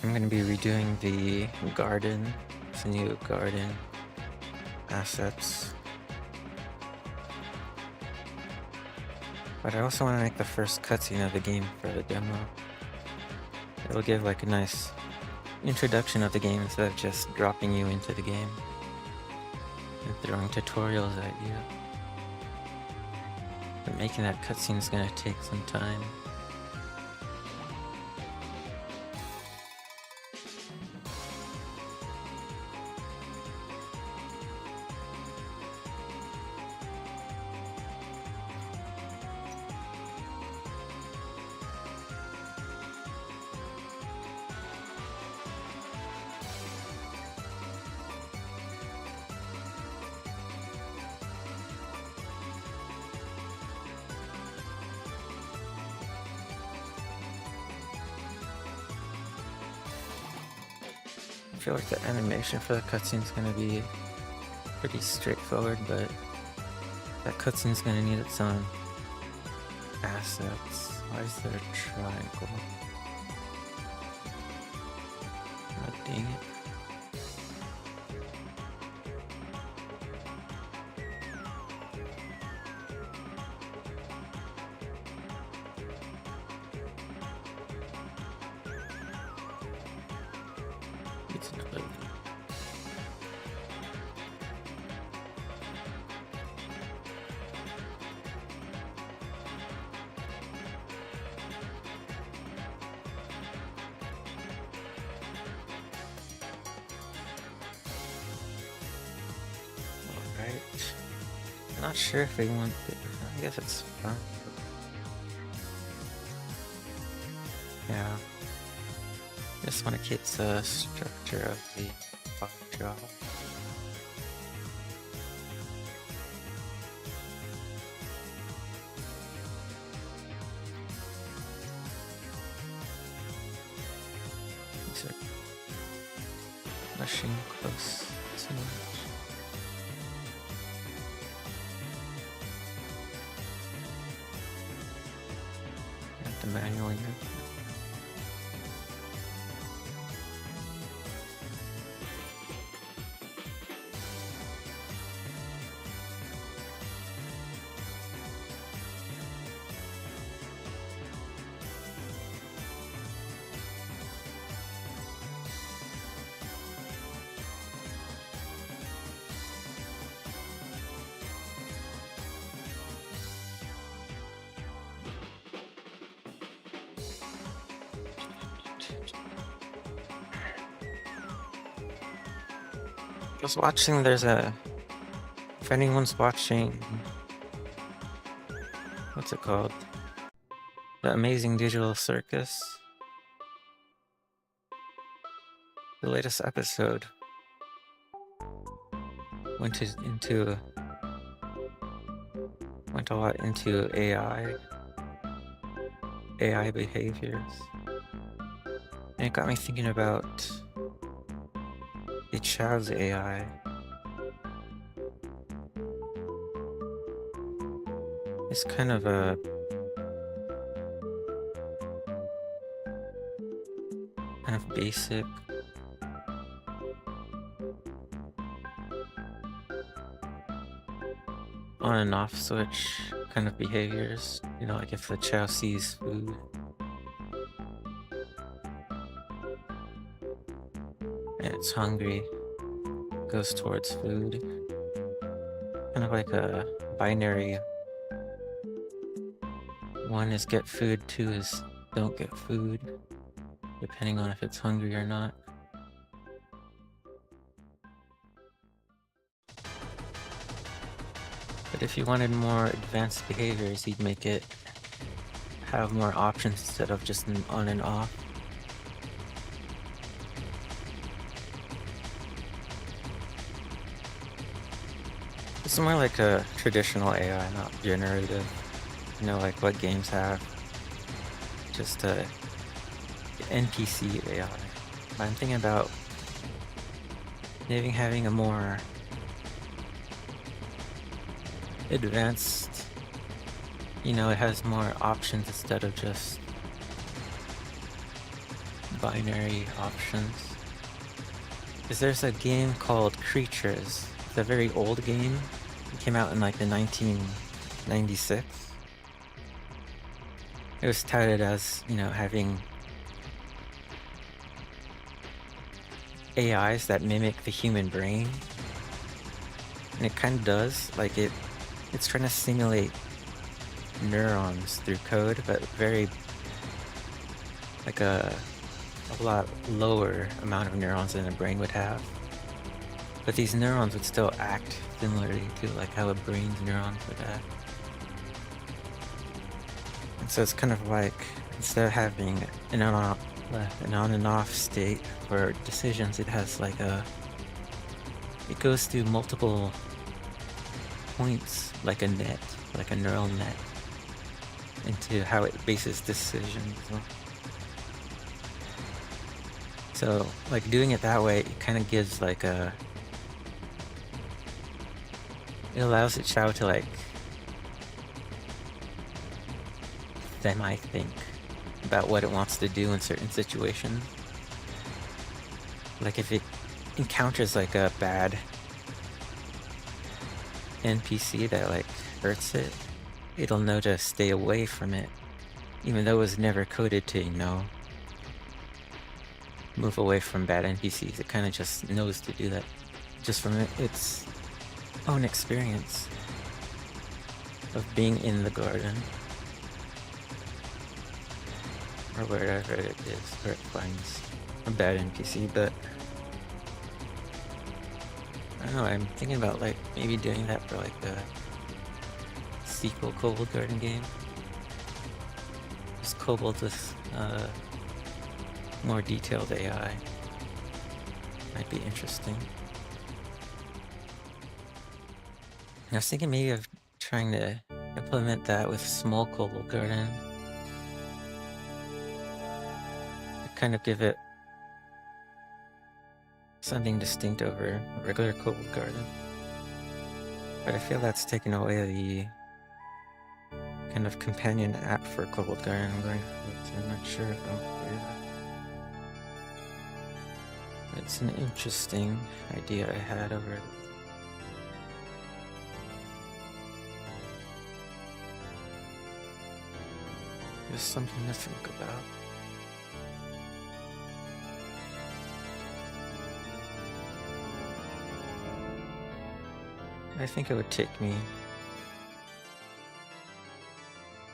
I'm going to be redoing the garden. It's a new garden assets. But I also want to make the first cutscene of the game for the demo. It'll give like a nice introduction of the game instead of just dropping you into the game and throwing tutorials at you. But making that cutscene is going to take some time. I feel like the animation for the cutscene is going to be pretty straightforward, but that cutscene is going to need its own assets. Why is there a triangle? Oh, dang it. It's another. Alright. I'm not sure if they want it. I guess it's fine. Yeah. Just want to keep the structure of the bar job. These are rushing close too much. I have to manually move them. I was watching, if anyone's watching, what's it called? The Amazing Digital Circus. The latest episode went a lot into AI behaviors. And it got me thinking about the Chow's AI. It's kind of basic. On and off switch kind of behaviors. You know, like if the Chow sees food. And it's hungry, goes towards food. Kind of like a binary. One is get food, two is don't get food, depending on if it's hungry or not. But if you wanted more advanced behaviors, you'd make it have more options instead of just an on and off. It's more like a traditional AI, not generative. You know, like what games have. Just a NPC AI. But I'm thinking about maybe having a more advanced. You know, it has more options instead of just binary options. Because there's a game called Creatures. It's a very old game. It came out in like the 1996. It was touted as, you know, having AIs that mimic the human brain. And it kind of does. Like it's trying to simulate neurons through code, but very like a lot lower amount of neurons than a brain would have. But these neurons would still act similarly to like how a brain's neurons would act. And so it's kind of like, instead of having an on and off state for decisions, it has like it goes through multiple points, like a net, like a neural net, into how it bases decisions. So like doing it that way, it kind of gives like it allows the child to like semi-think about what it wants to do in certain situations. Like if it encounters like a bad NPC that like hurts it, it'll know to stay away from it, even though it was never coded to, you know, move away from bad NPCs. It kind of just knows to do that just from its own experience of being in the garden or wherever it is where it finds a bad NPC. But I don't know, I'm thinking about like maybe doing that for like the sequel Kobold Garden game. Just Kobold with more detailed AI. Might be interesting. I was thinking maybe of trying to implement that with small Kobold Garden. Kind of give it something distinct over a regular Kobold Garden. But I feel that's taken away the kind of companion app for Kobold Garden I'm going for, so I'm not sure if I'll do that. It's an interesting idea I had over it. There's something to think about. I think it would take me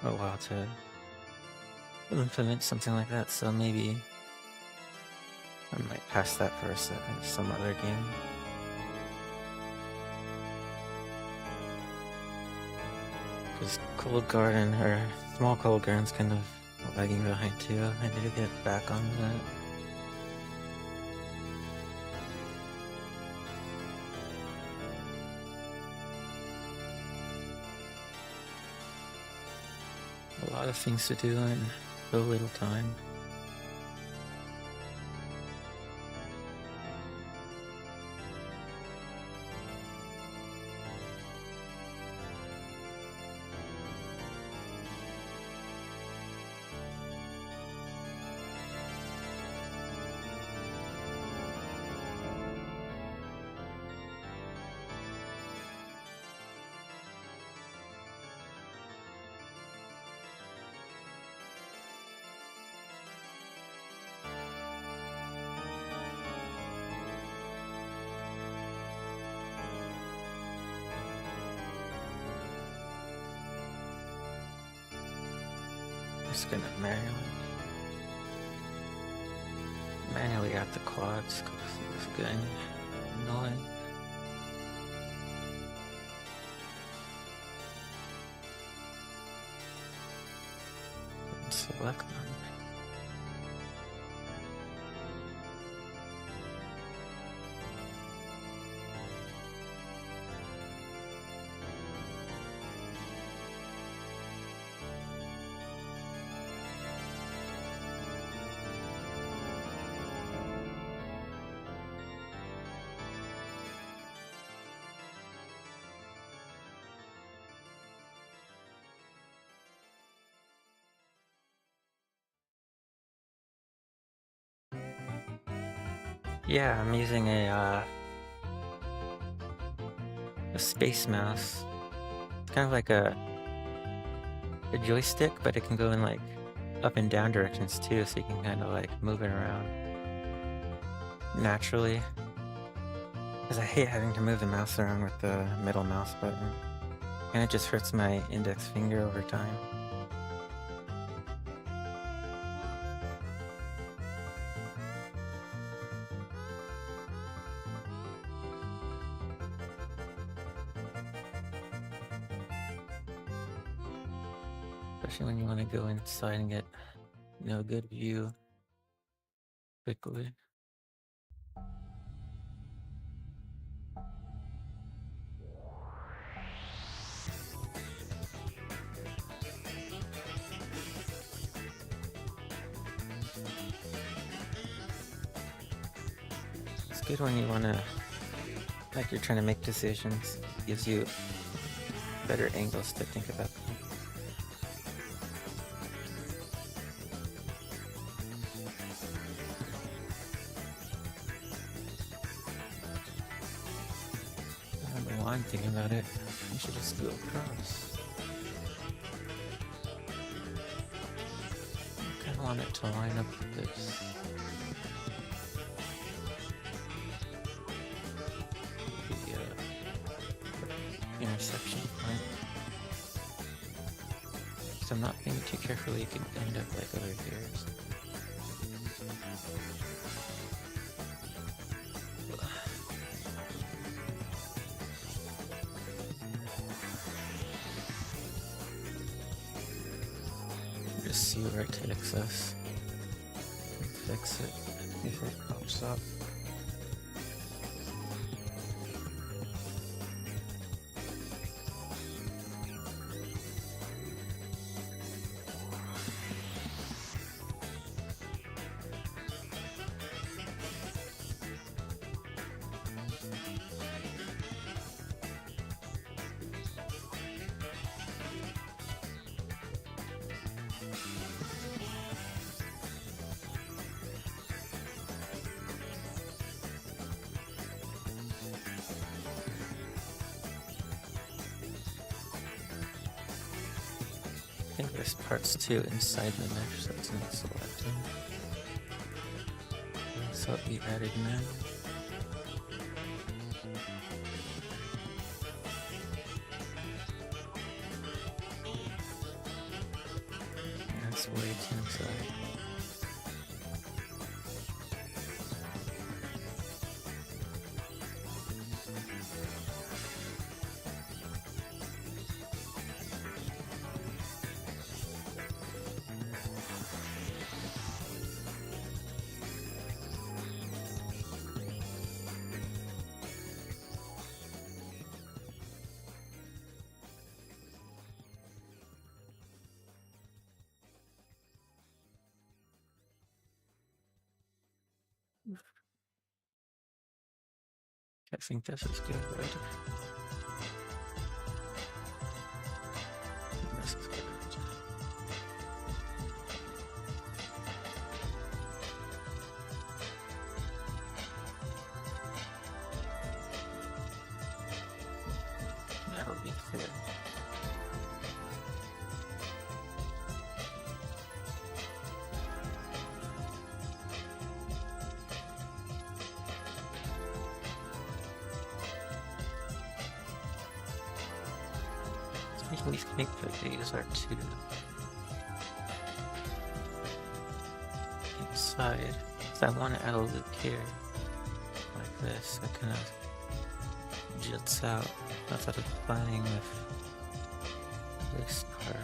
a while to implement something like that, so maybe I might pass that for some other game. Because Kobold Garden, or small Kobold Garden's kind of lagging behind too. I need to get back on that. A lot of things to do in so little time. Just gonna manually add the quads because it's getting annoying. Select them. Yeah, I'm using a space mouse. It's kind of like a joystick, but it can go in like up and down directions too, so you can kind of like move it around naturally. Because I hate having to move the mouse around with the middle mouse button. And it just hurts my index finger over time. Especially when you want to go inside and get, a good view quickly. It's good when you want to, like you're trying to make decisions. It gives you better angles to think about things. I don't know why I'm thinking about it. I should just go across. I kind of want it to line up with this. Intersection point. So I'm not being too careful, you could end up like over here. Just see where it takes us. Fix it if it pops up. I think this part's too inside the mesh, so it's not selected. So it'll be added now. That's way too inside. I think this is good, right? This is good. That'll be good. We think that these are too inside. So I want to add a loop here, like this. That kind of juts out. I thought of playing with this part.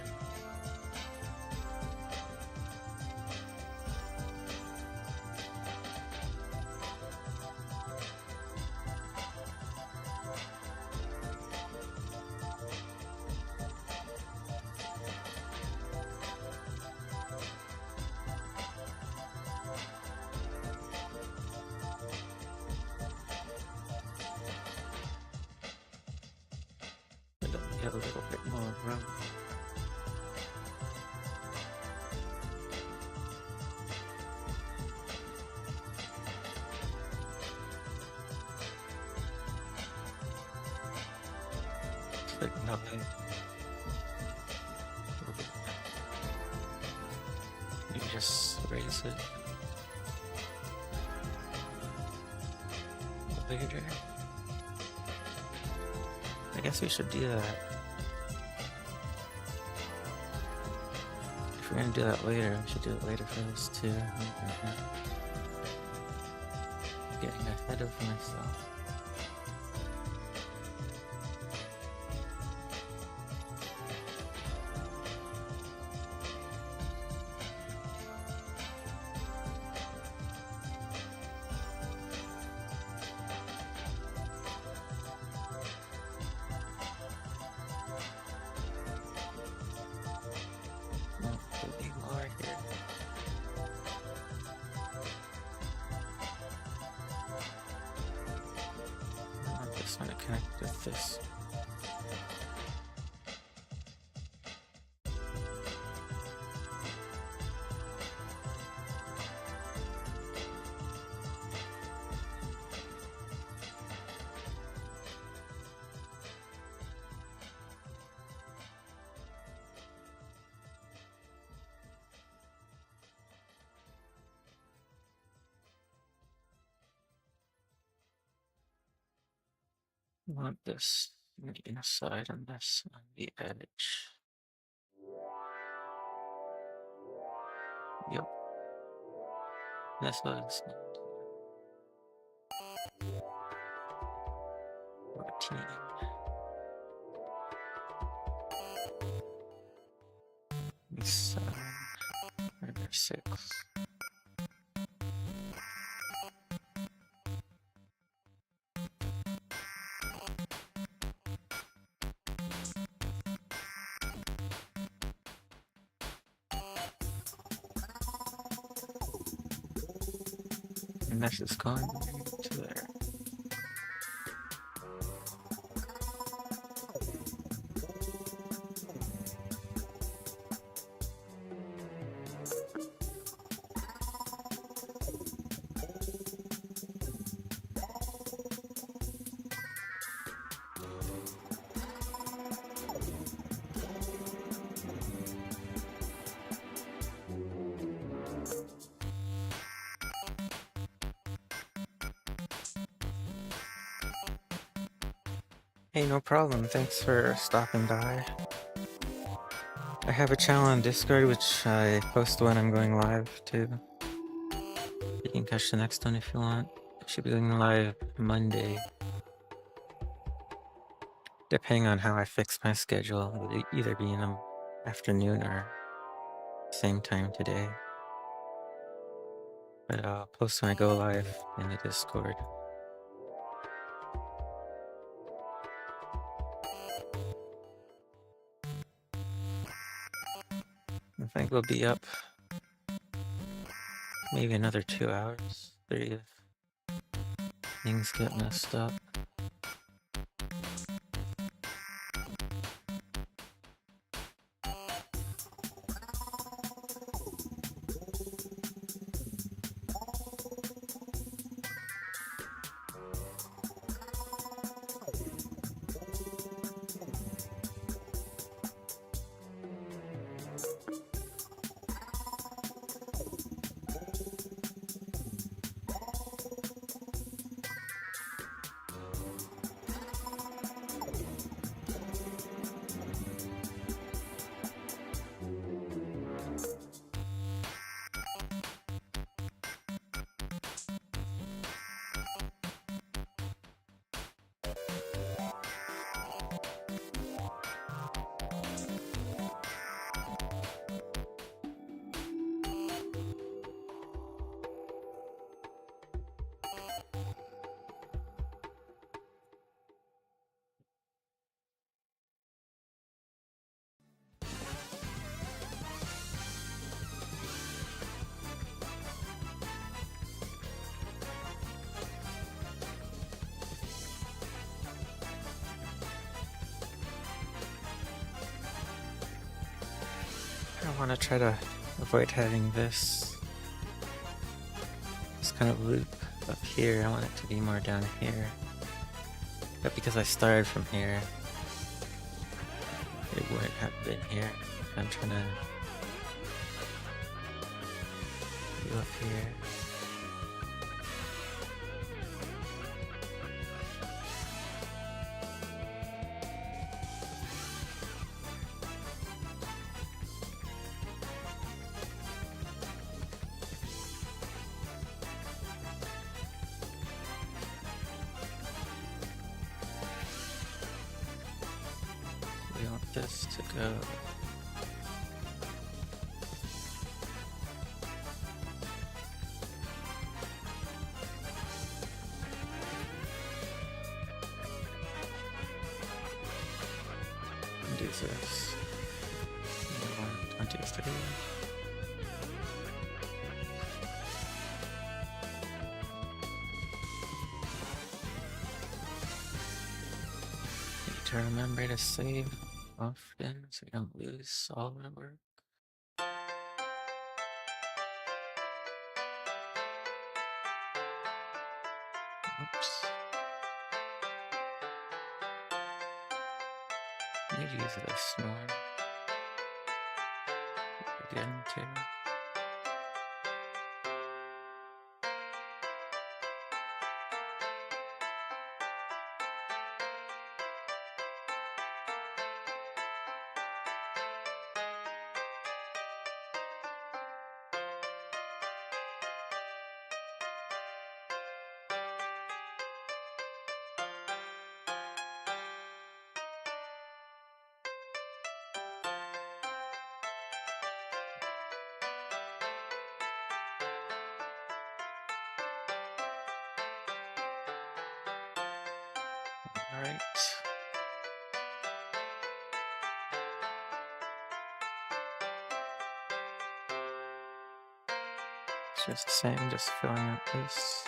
Have a little bit more room. Click no light. You just raise it later. I guess we should do that. If we're gonna do that later, we should do it later for this too. Getting ahead of myself. Connect with this. I want this on the inside and this on the edge. Yep. This was 14. This 6. And this is going to there. Hey, no problem. Thanks for stopping by. I have a channel on Discord, which I post when I'm going live too. You can catch the next one if you want. I should be going live Monday. Depending on how I fix my schedule, it would either be in the afternoon or same time today. But I'll post when I go live in the Discord. I think we'll be up maybe another 2 hours, 3 if things get messed up. I want to try to avoid having this kind of loop up here. I want it to be more down here. But because I started from here, It wouldn't have been here. I'm trying to go up here. We want this to go. Do this. 23. Need to remember to save often so we don't lose all our work. Oops. Need to use this more. Again, too. Alright. It's just the same, just filling up this.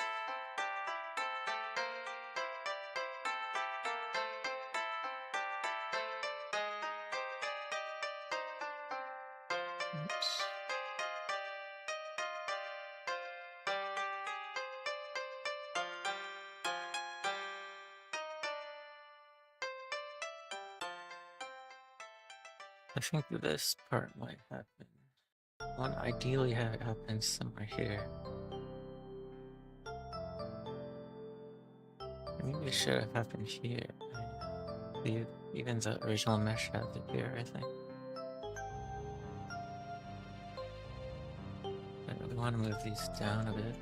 Oops. I think this part might happen. I want to ideally have it happen somewhere here. Maybe it should have happened here. Even the original mesh has it here, I think. I really want to move these down a bit.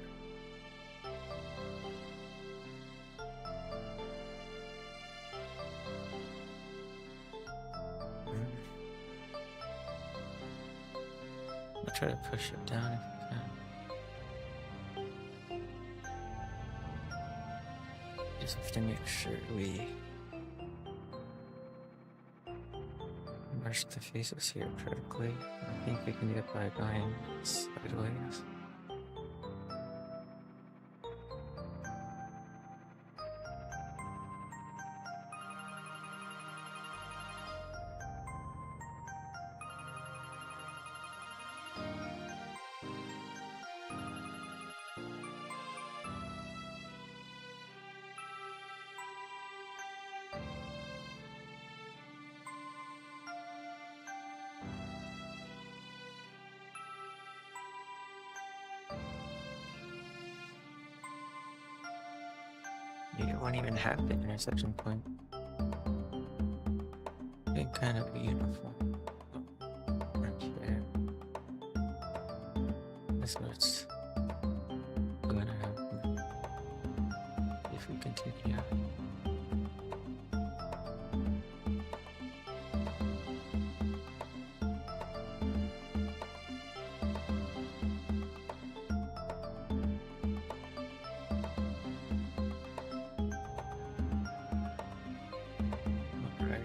I'll try to push it down if I can. Just have to make sure we merge the faces here vertically. I think we can do it by going sideways. It won't even have the intersection point. It kind of uniform. Right there. That's what's gonna happen if we continue.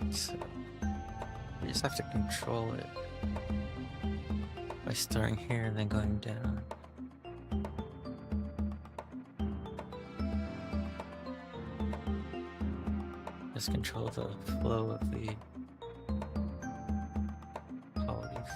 So we just have to control it by starting here and then going down. Just control the flow of the polys.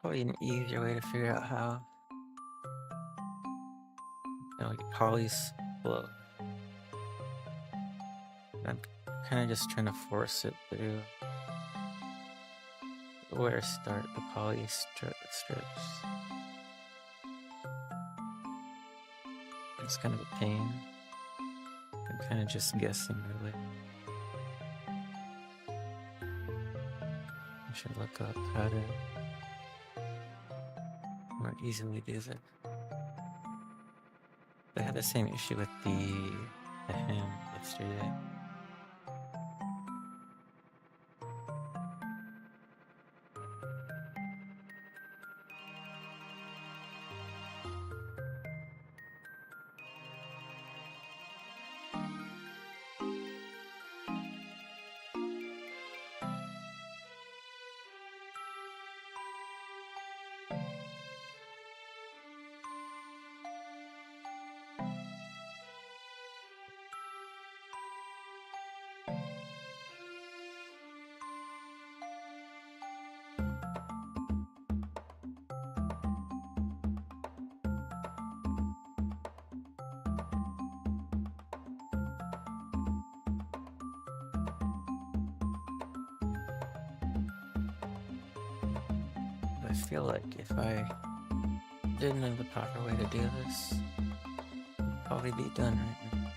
Probably an easier way to figure out how, like polys flow. I'm kind of just trying to force it through where to start the poly strips. It's kind of a pain. I'm kind of just guessing really. I should look up how to more easily do this. I had the same issue with the ham yesterday. I feel like if I didn't know the proper way to do this, I'd probably be done right now.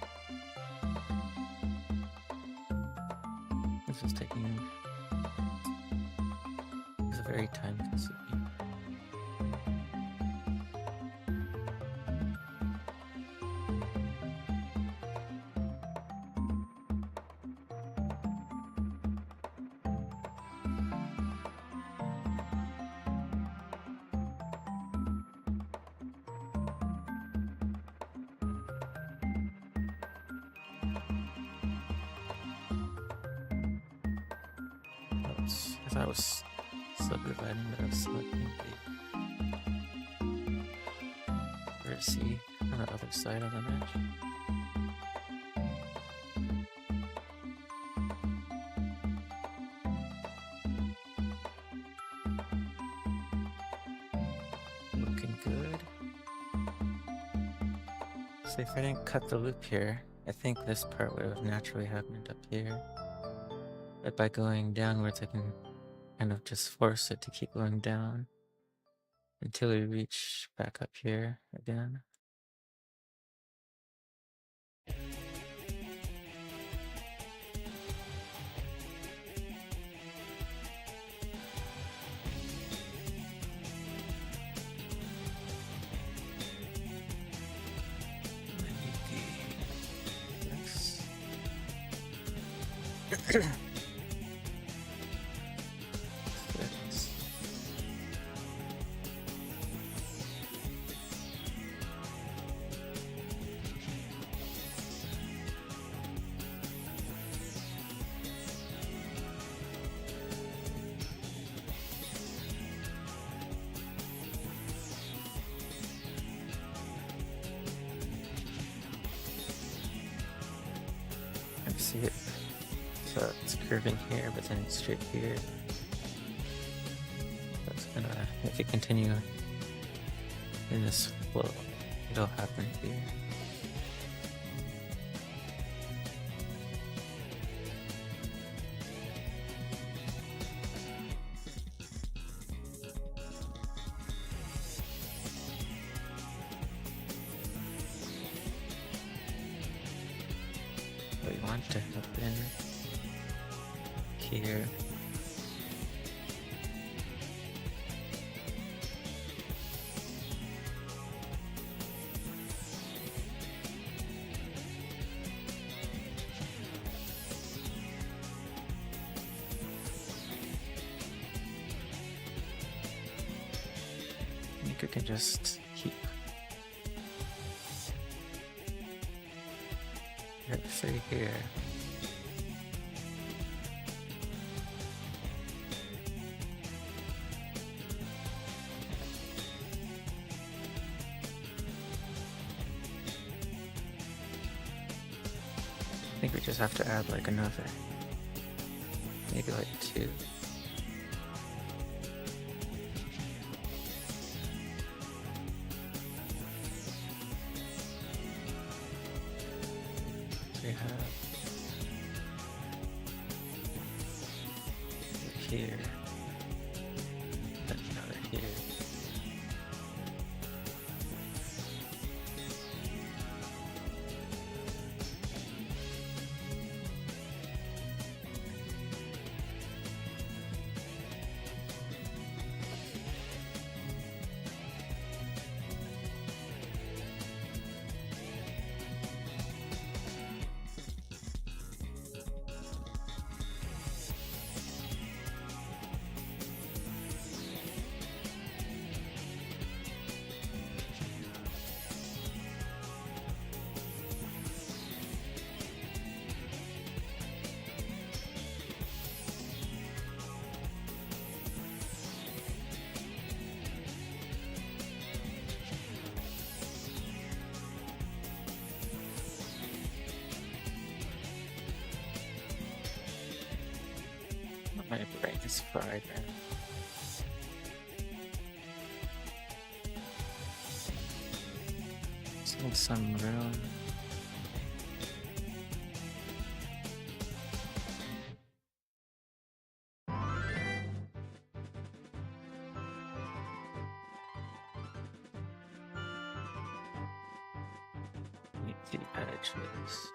This is taking... It's very time consuming. As I was subdividing, but I was selecting the vertice on the other side of the mesh. Looking good. So if I didn't cut the loop here, I think this part would have naturally happened up here. But by going downwards, I can kind of just force it to keep going down until we reach back up here again. See it, so it's curving here, but then it's straight here. That's gonna, if you continue in this flow, it'll happen here. We want to happen here. I think we can just keep through here. I think we just have to add like another, maybe like 2. have here, another here. My brain is fried, man. Still some room. Need the edges.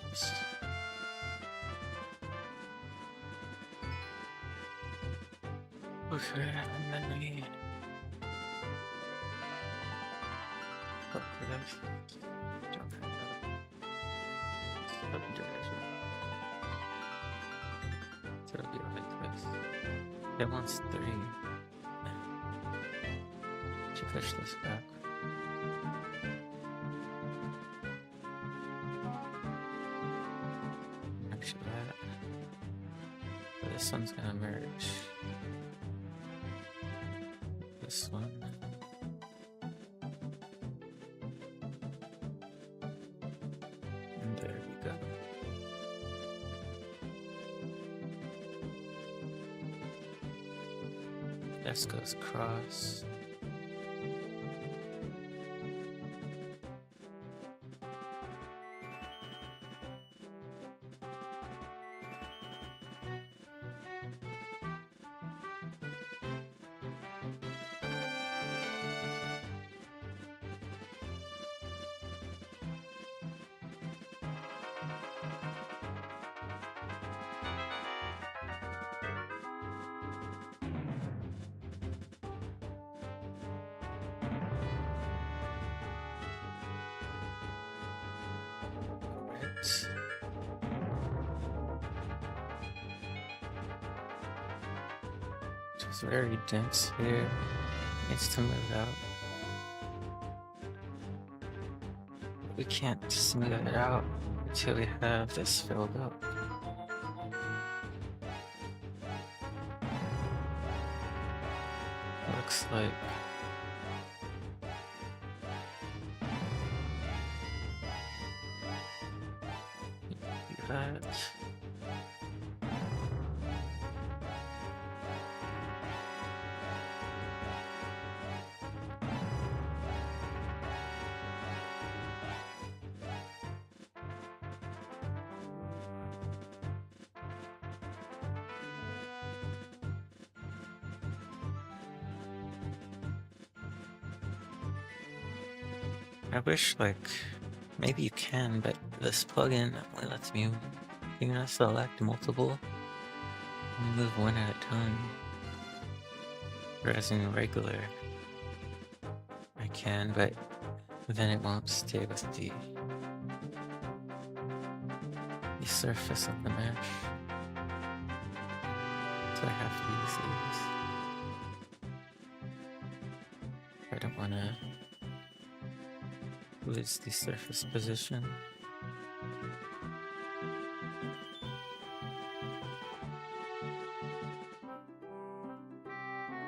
Oops. Okay, and then we go for this. Jump into it. Subdivision. So it'll be like this. It wants 3. Should push this back. Actually, this one's gonna merge. This one. And there we go. This goes across. It's very dense here. Needs to move out. We can't smooth it out until we have this filled up. Looks like that. I wish, like, maybe you can, but this plugin only lets me, you know, select multiple and move one at a time. Whereas in regular, I can, but then it won't stay with the surface of the mesh. So I have to use these. I don't want to lose the surface position.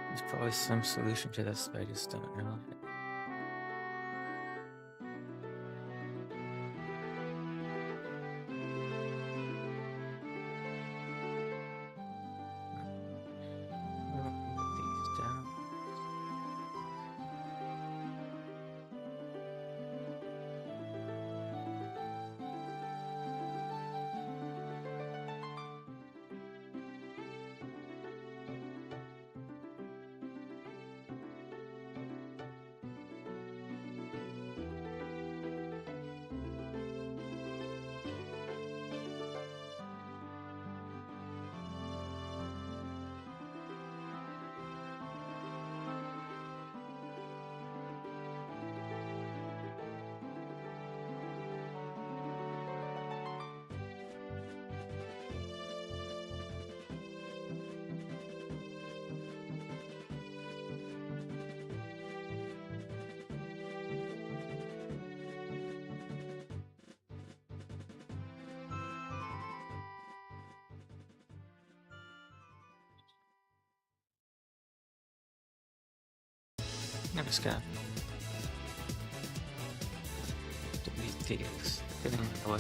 There's probably some solution to this, but I just don't know. I'm just gonna delete these, getting in the way.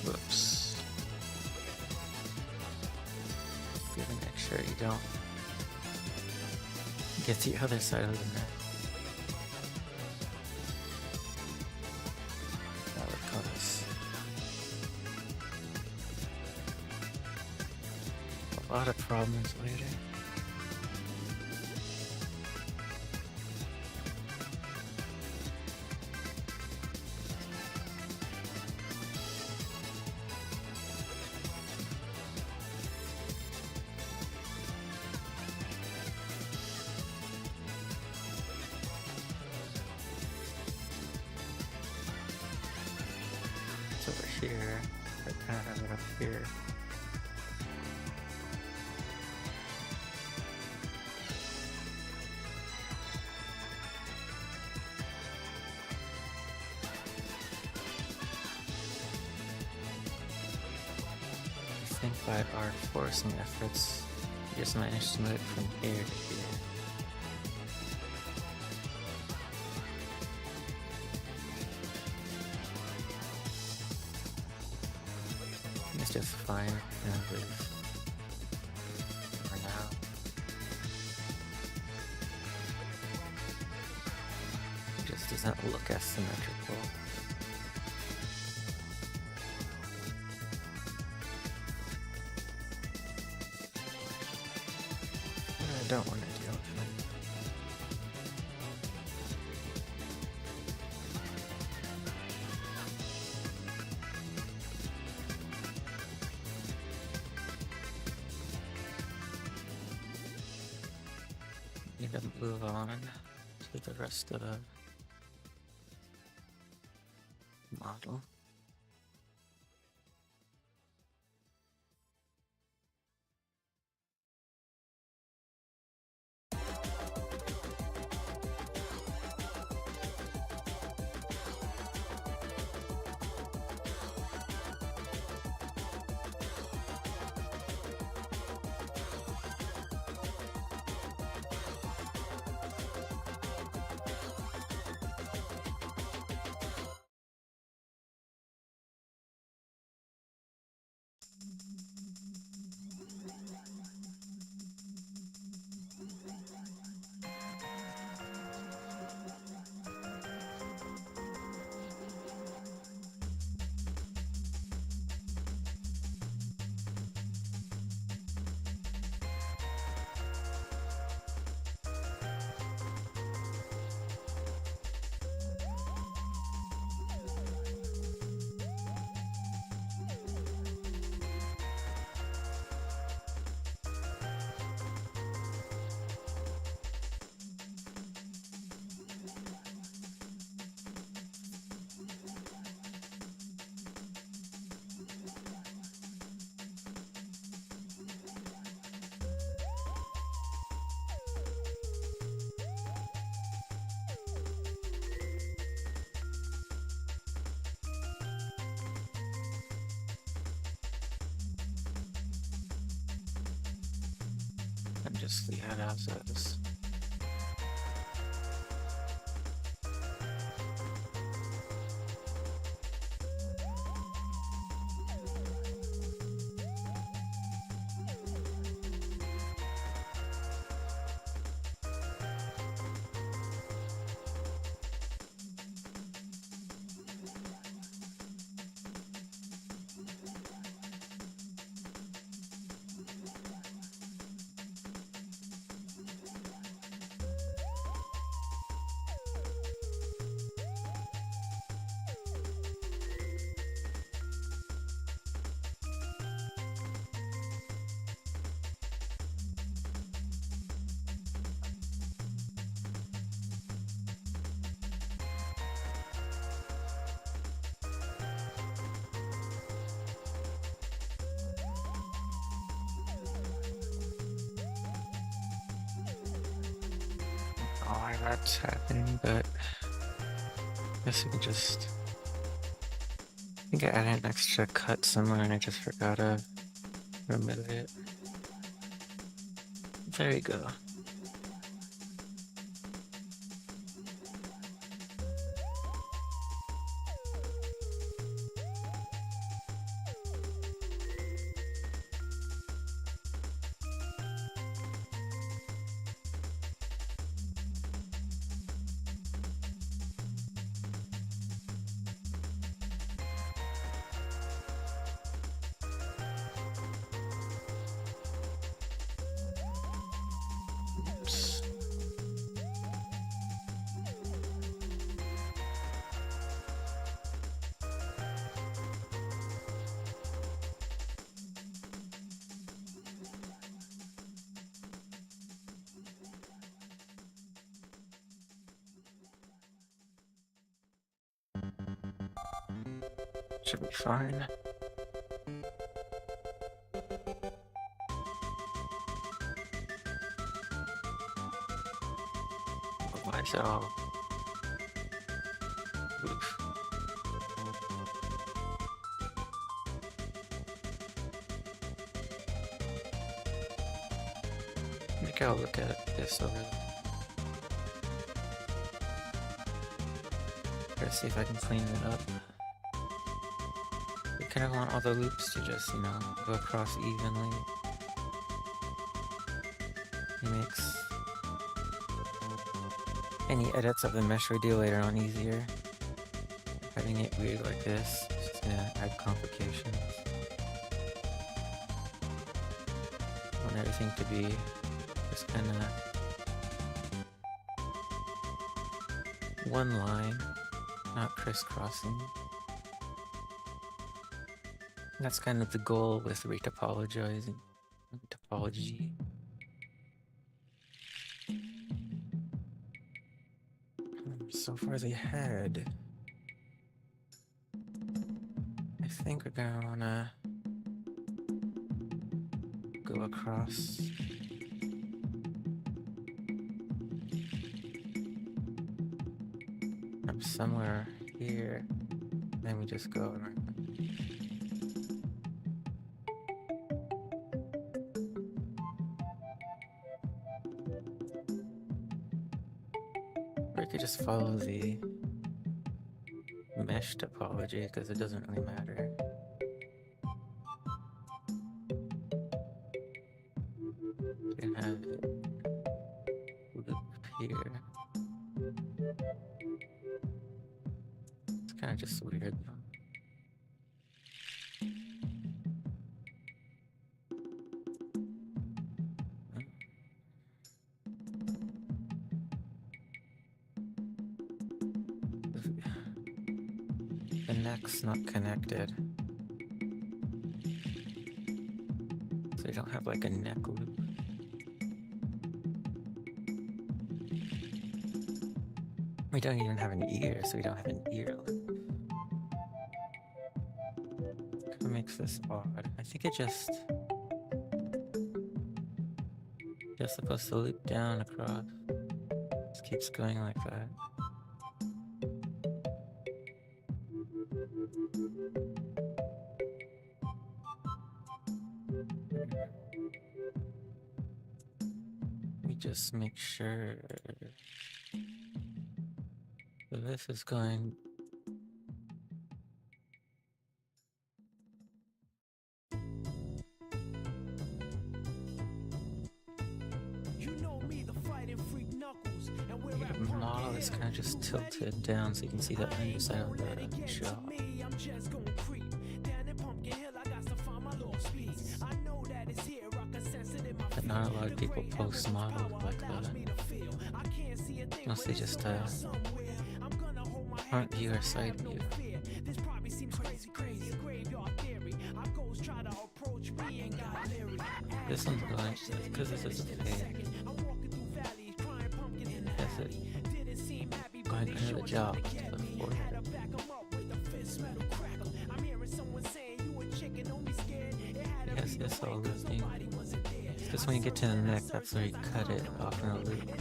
Whoops. Gotta make sure you don't get the other side of the net. That would cause a lot of problems later. It's over here. I kind of have it up here. I think by our forcing efforts, we just managed to move it from here to here. It's just fine as is for now. It just doesn't look as symmetrical. I don't want to deal with it. Need to move on to the rest of the model. And just leave it as is. why that's happening, but I guess we can just... I think I added an extra cut somewhere and I just forgot to remove it. There you go. Oops. Should be fine. Why so? Oof. I think I'll look at this over there. Try to see if I can clean it up. I kind of want all the loops to just, you know, go across evenly. It makes any edits of the mesh we do later on easier. Having it weird like this is just gonna add complications. I want everything to be just kind of one line, not crisscrossing. That's kind of the goal with retopologizing. Topology. So far ahead. I think we're gonna wanna go across. From somewhere here, then we just go around. Or you could just follow the mesh topology because it doesn't really matter. You can have it loop here. It's kind of just weird though. The neck's not connected. So you don't have like a neck loop. We don't even have an ear, so we don't have an ear loop. What makes this odd? I think it just supposed to loop down across. Just keeps going like that. Let me just make sure that this is going. The model is kind of just tilted down so you can see the underside of the jaw. But not a lot of people post models like that. Mostly just front view or side view. This one's going because this is a fade. That's it. Going under the jaw to the forehead. Yes, this all looping. Because when you get to the neck, that's where you cut it off in a loop.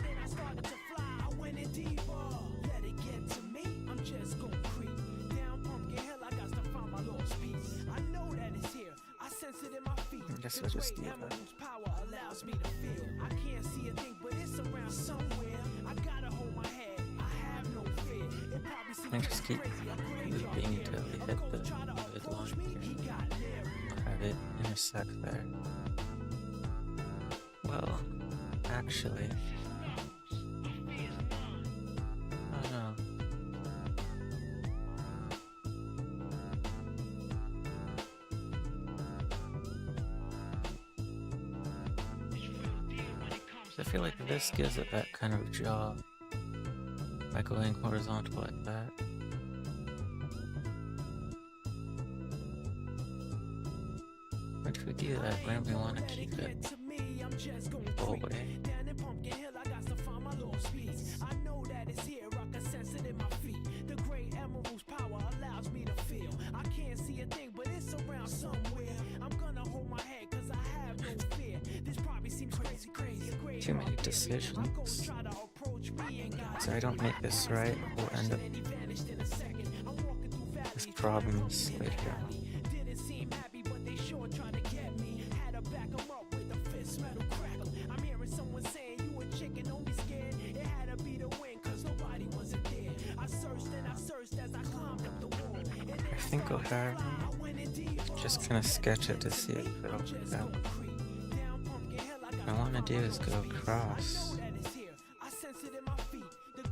guess we'll just do that. I just keep looping until we hit the mid line here. I'll have it intersect there. Well, actually, oh no. I feel like this gives it that kind of jaw by going horizontal like that. But if we do that, where do we want to keep it? Full way. Too many decisions. So I don't make this right, we'll end up with problems later. I think I'll have just kind of sketch it to see if it'll work out. What I want to do is go across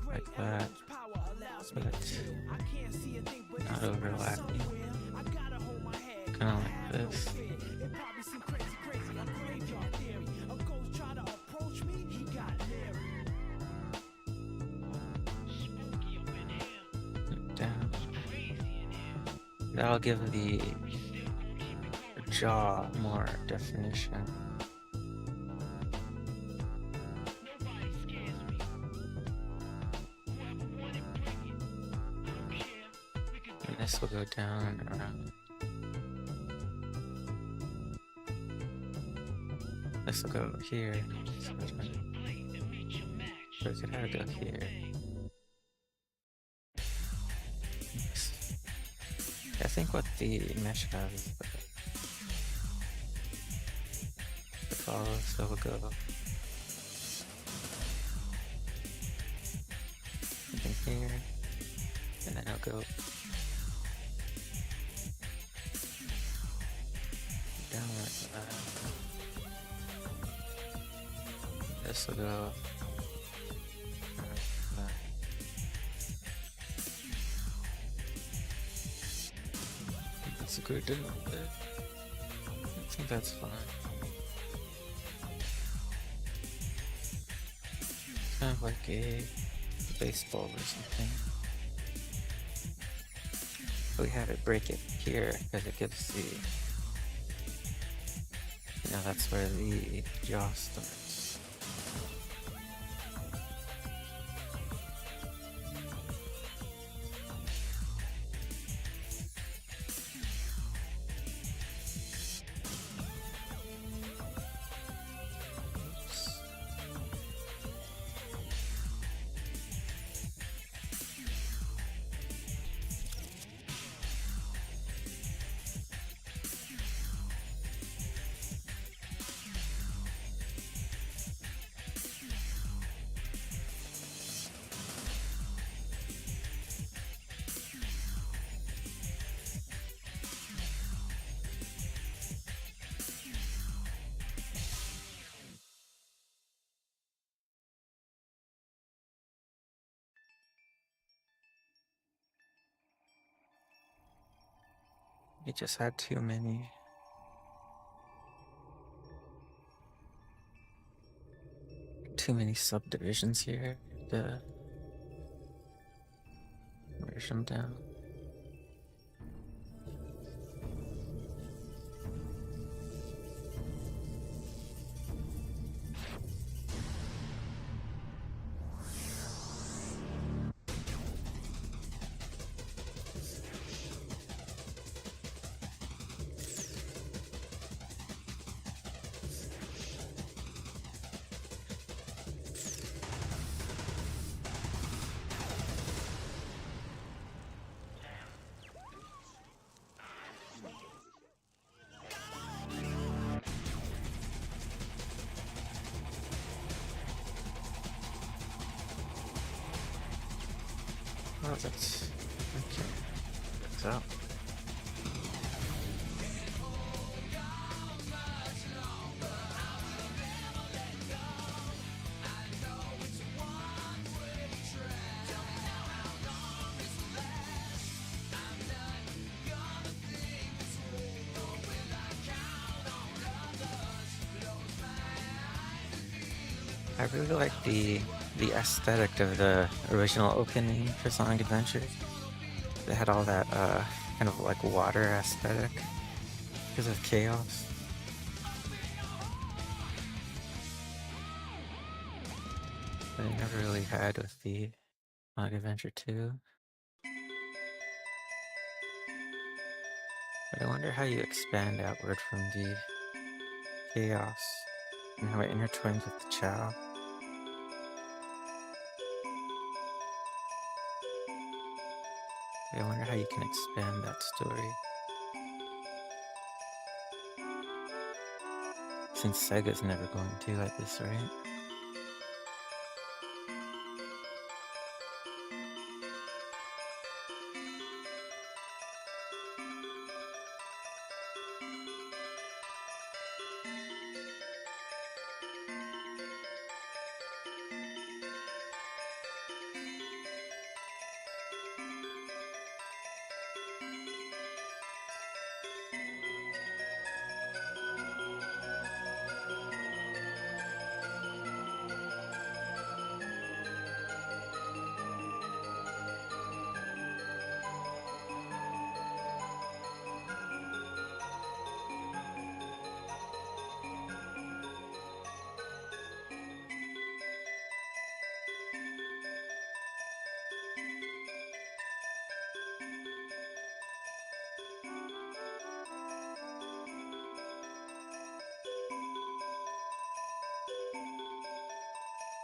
like that, but not overlapping, kind of like this. Down. That'll give the jaw more definition. This will go down and around. This will go here. So we could have it go here. I think what the mesh has is the follow, so we'll go something here, and then I'll go down like that. This will go like that. Let's go down there. I think that's fine. Kind of like a baseball or something. We have it break it here because it gives the, you know, that's where the jaw starts. It just had too many subdivisions here to merge them down. Oh, that's okay. So. I really like the aesthetic of the original opening for Sonic Adventure. They had all that kind of like water aesthetic because of chaos. That I never really had with the Sonic Adventure 2. But I wonder how you expand outward from the chaos and how it intertwines with the Chow. I wonder how you can expand that story. Since Sega's never going to at this rate.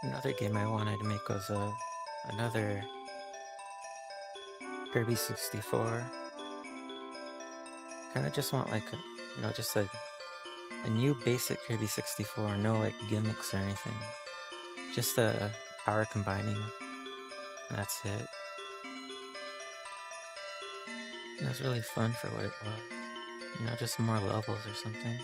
Another game I wanted to make was another Kirby 64. Kinda just want like just a new basic Kirby 64, no like gimmicks or anything. Just a power combining, and that's it. It was really fun for what it was. Just more levels or something.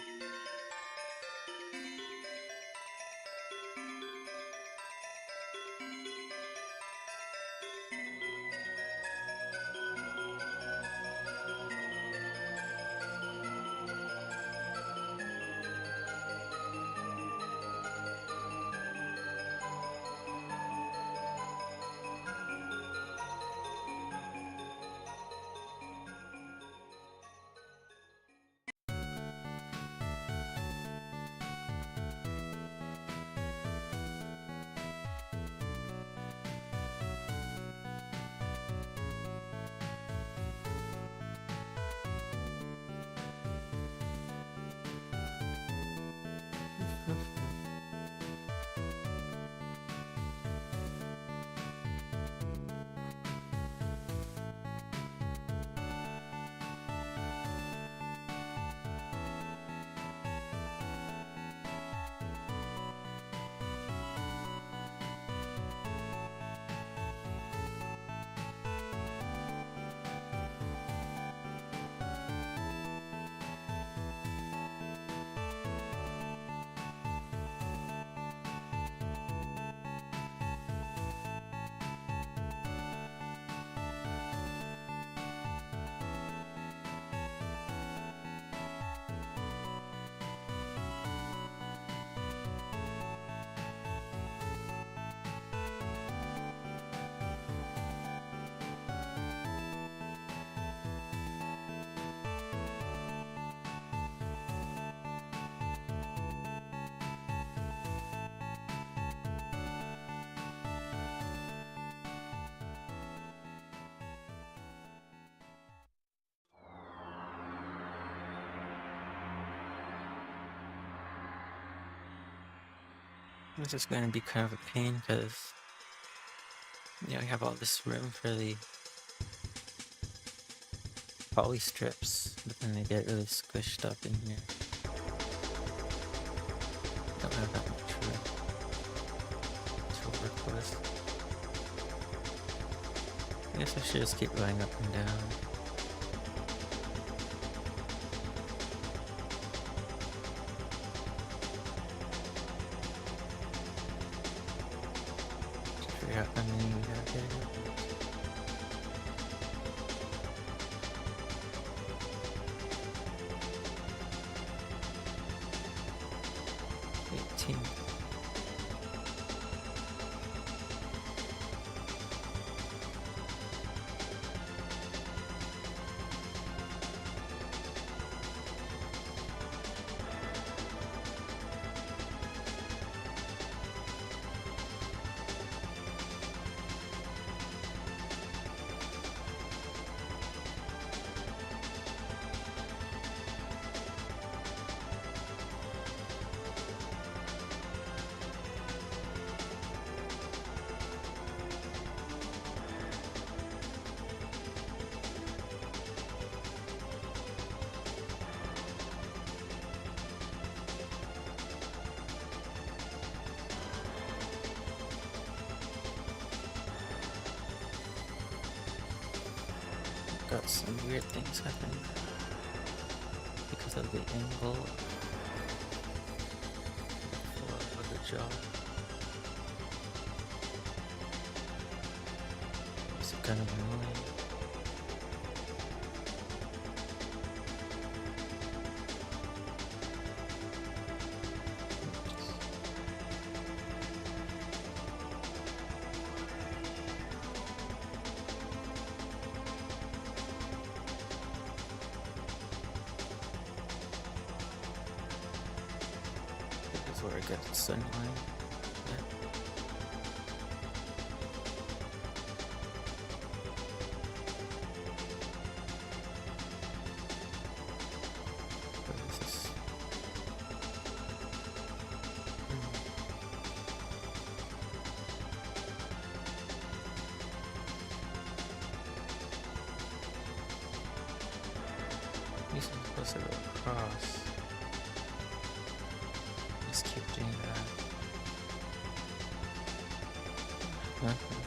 This is going to be kind of a pain because I have all this room for the poly strips, but then they get really squished up in here. Don't have that much room to work with. I guess I should just keep going up and down. Figure out how many we gotta get. 18. Got some weird things happen because of the angle of the jaw. It's kind of annoying. Where I get the sunlight. Yeah. What is this? These are supposed to go across. Just keep doing that. Nothing.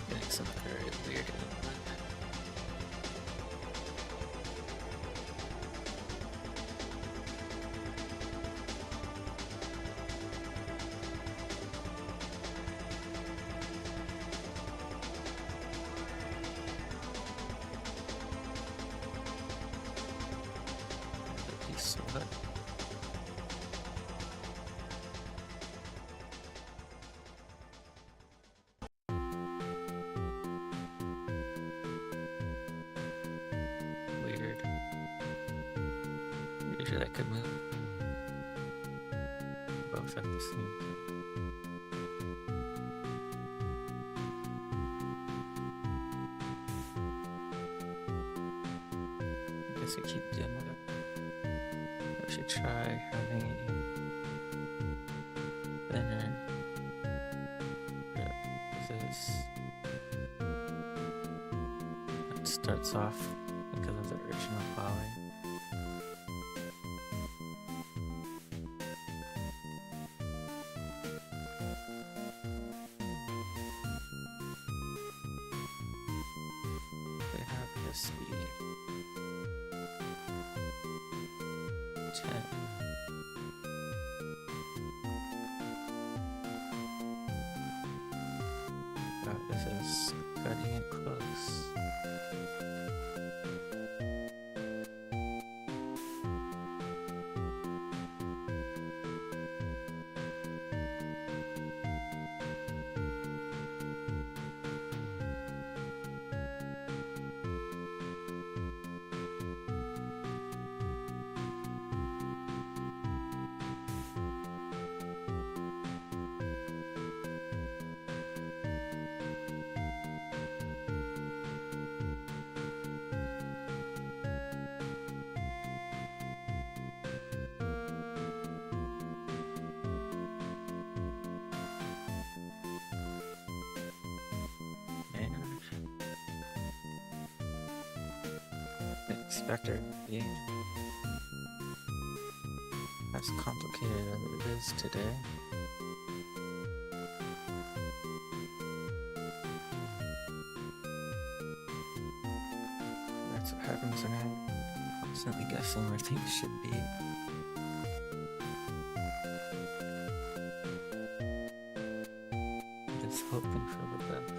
Getting some very weird element. Weird. Usually I could move both at the same time. I guess we keep doing it. We should try having it thinner. This it starts off because of the original poly. They have this speed 10. This is cutting it close. expect it to be as complicated as it is today. That's what happens when I'm constantly guessing where things should be. Just hoping for the best.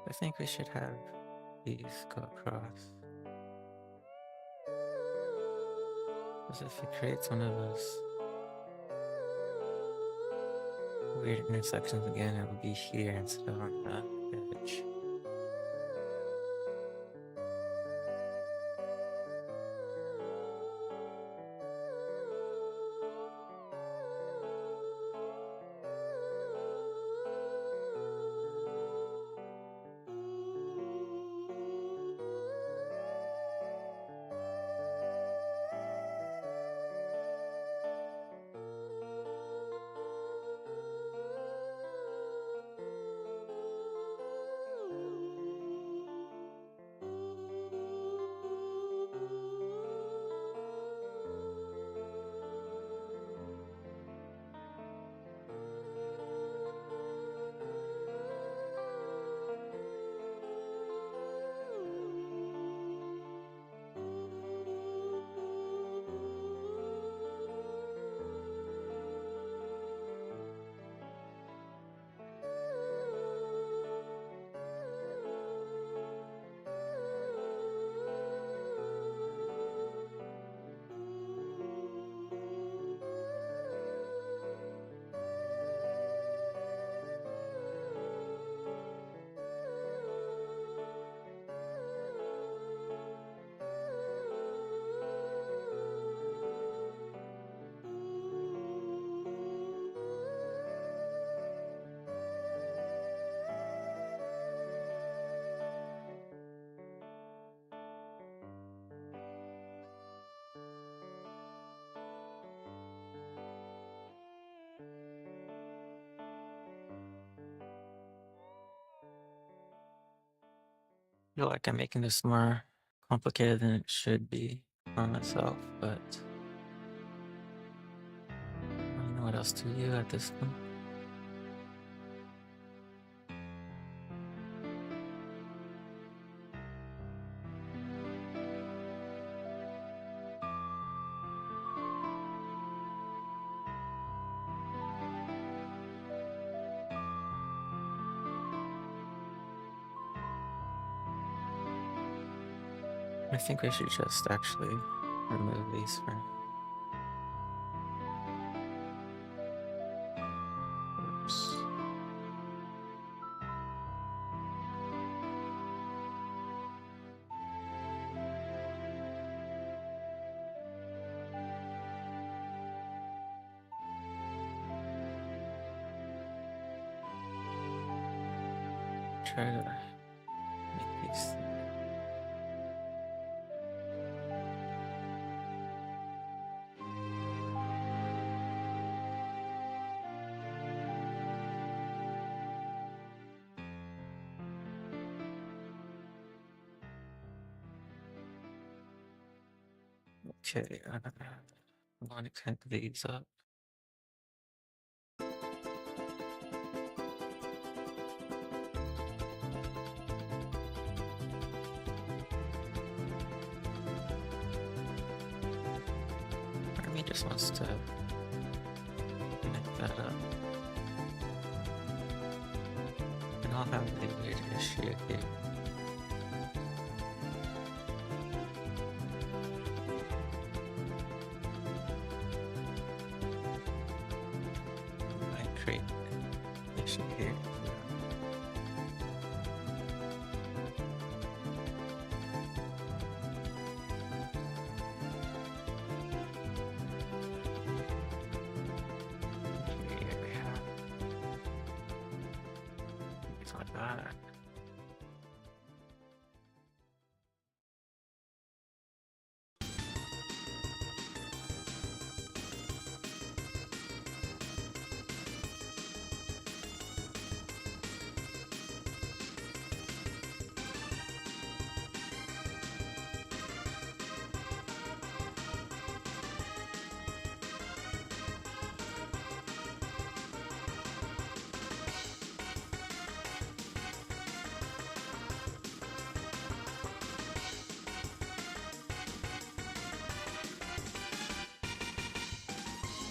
I think we should have these go across. Because if it creates one of those weird intersections again, it will be here instead of on the edge. I feel like I'm making this more complicated than it should be on itself, but I don't know what else to do at this point. I think we should just actually remove these for now. Oops. Try to make these. Okay, I want to connect these up. Part of me just wants to connect that up. And I'll have a weird issue here. Create an issue here. Here we have things like that.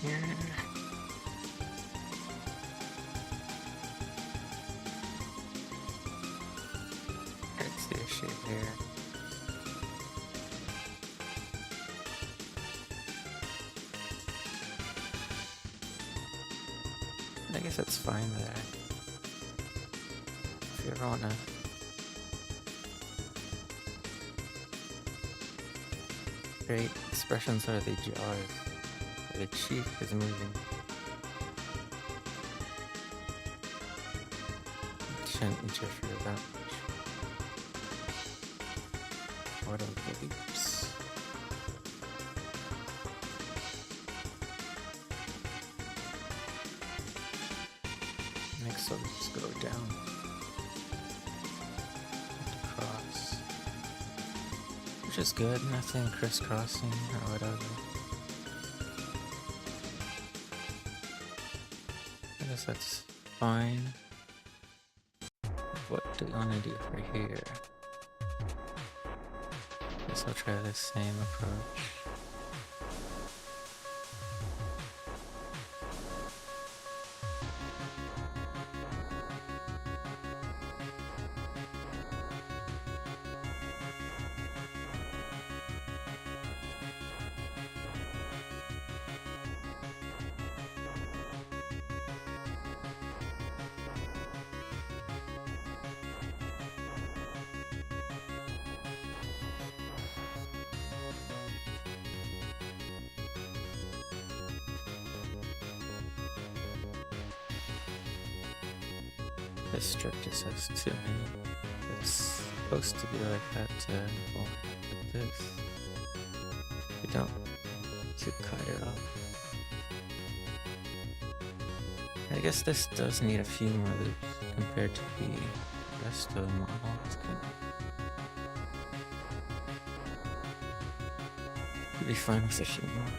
here. That's the issue here. I guess that's fine there. If you ever wanna create expressions where the jaws, where the cheek is moving. It shouldn't interfere that much. What are the loops? Next one, just go down. Across. Which is good, nothing crisscrossing or whatever. I guess that's fine. What do we want to do for here? Guess I'll try the same approach. This strip just has too many. It's supposed to be like that like this. You don't to cut it off. I guess this does need a few more loops compared to the rest of the model. It's It'd be fine with a few more.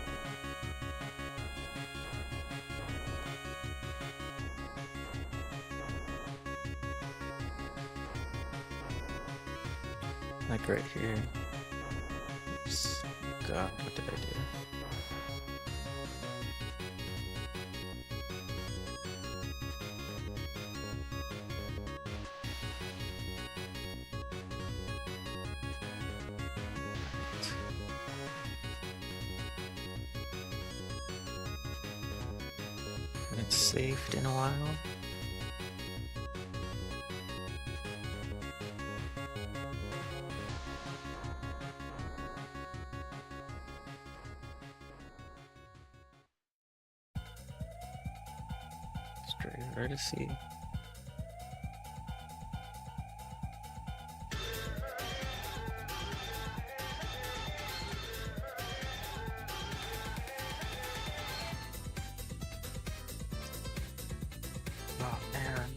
Like right here. Oops. God, what did I do? It's saved in a while. Straight to see. Oh man.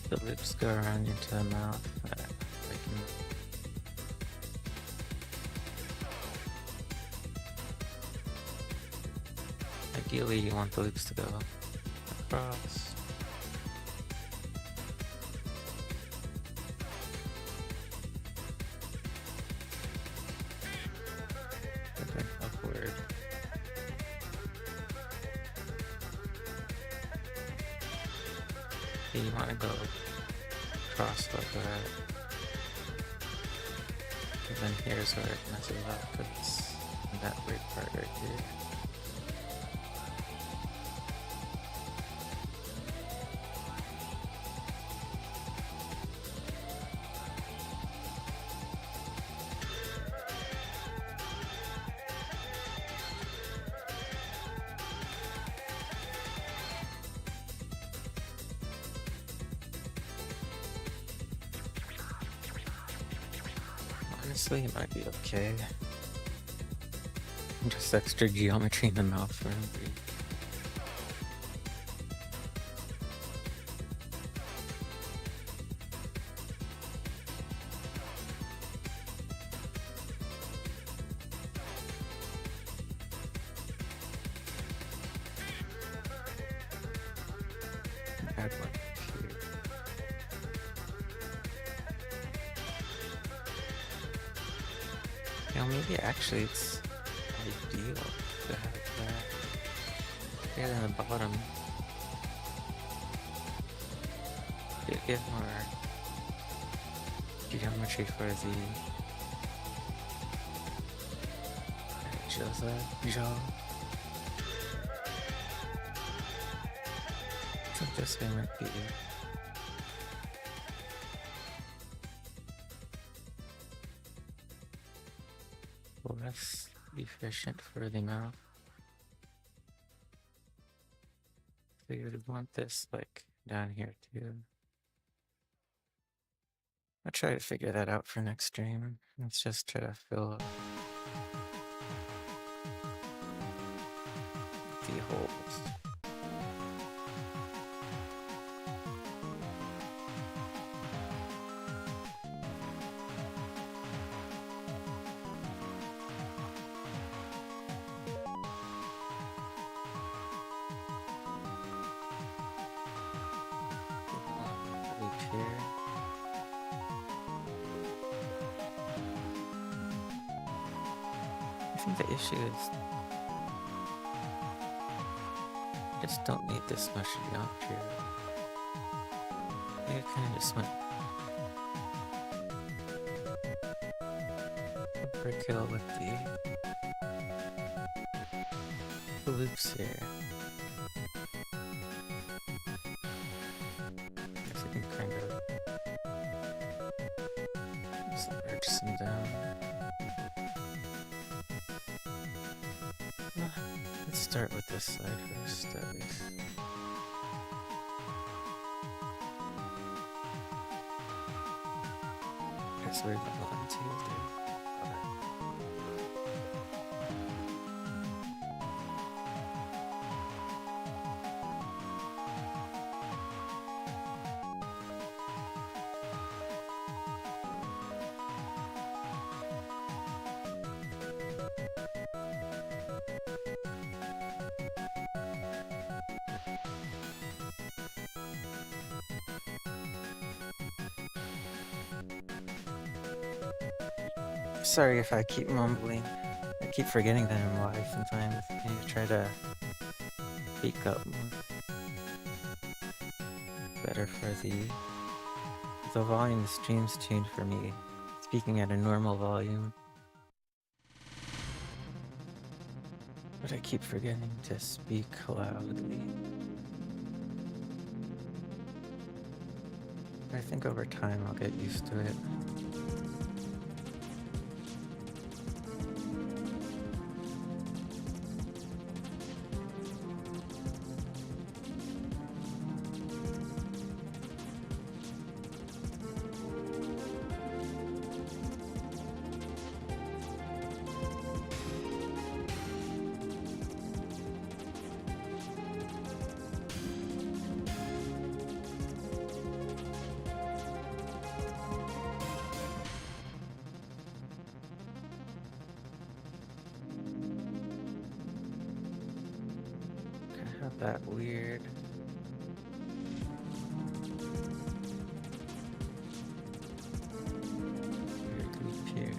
The lips go around into the mouth. Ideally, you want the loops to go across. Okay, upward. You want to go across like that. And then here's where it messes up because it's that weird part right here. Honestly, it might be okay. Just extra geometry in the mouth for him. Add one here. You know, maybe actually it's ideal to have that. Yeah, then the bottom. Give more geometry for the jaw. I think this way might be less efficient for the mouth. So you would want this like down here too. I'll try to figure that out for next stream. Let's just try to fill up the holes. I think the issue is I just don't need this much geometry. I think I kind of just went overkill with the loops here. I guess I can kind of just merge some down. Let's start with this side first, at least. That's where the bottom two is there. Sorry if I keep mumbling. I keep forgetting that I'm live sometimes. I need to try to speak up more. Better for the volume. The stream's tuned for me speaking at a normal volume. But I keep forgetting to speak loudly. I think over time I'll get used to it. That weird loop here.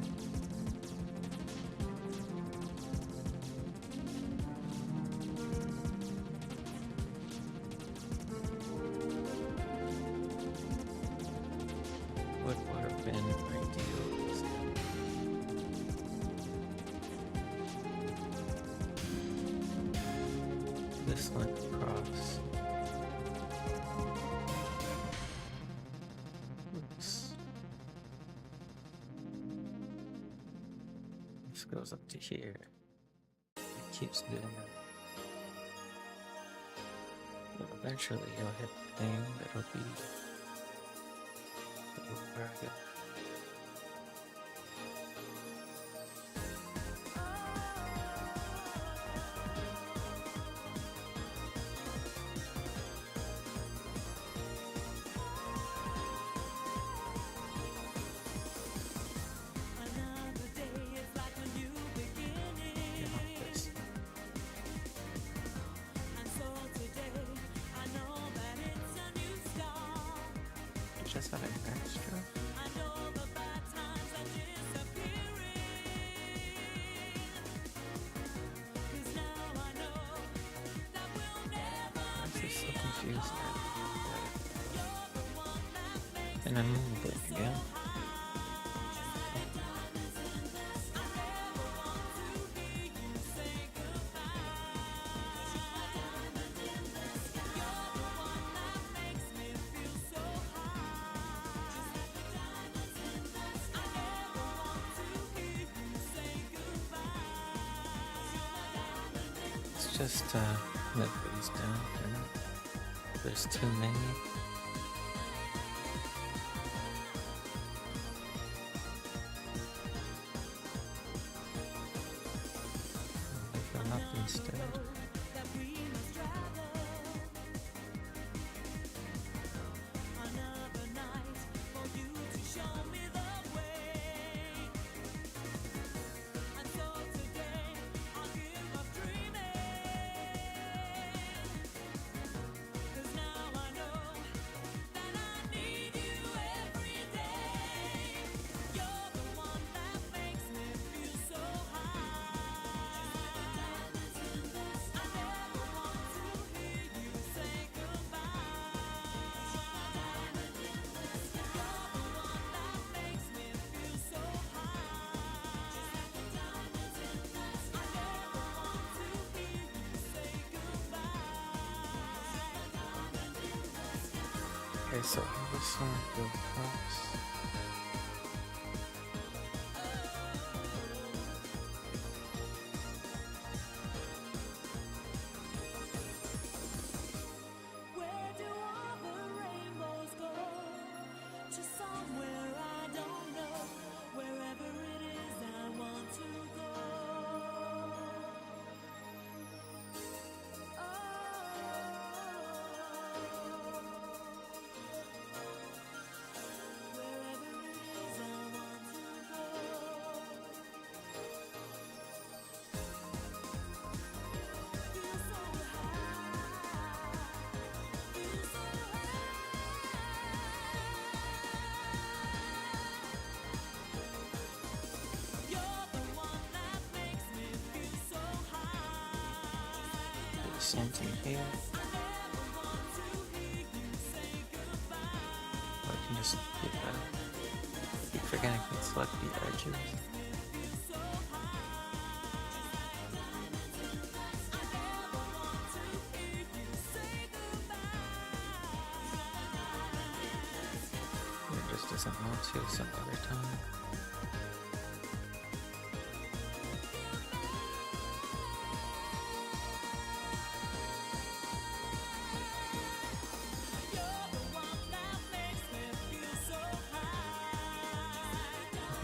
What would have been ideal? This one across. Oops. This goes up to here. It keeps doing that. But eventually you'll hit the thing that'll be where I go. Just have an extra. instead. And I'm moving, yeah. Let's just let these down for now. There's too many. Leave them up instead. Okay, so this one will cross. Something here. Or I can just keep forgetting I can select the edges. It just doesn't want to some other time.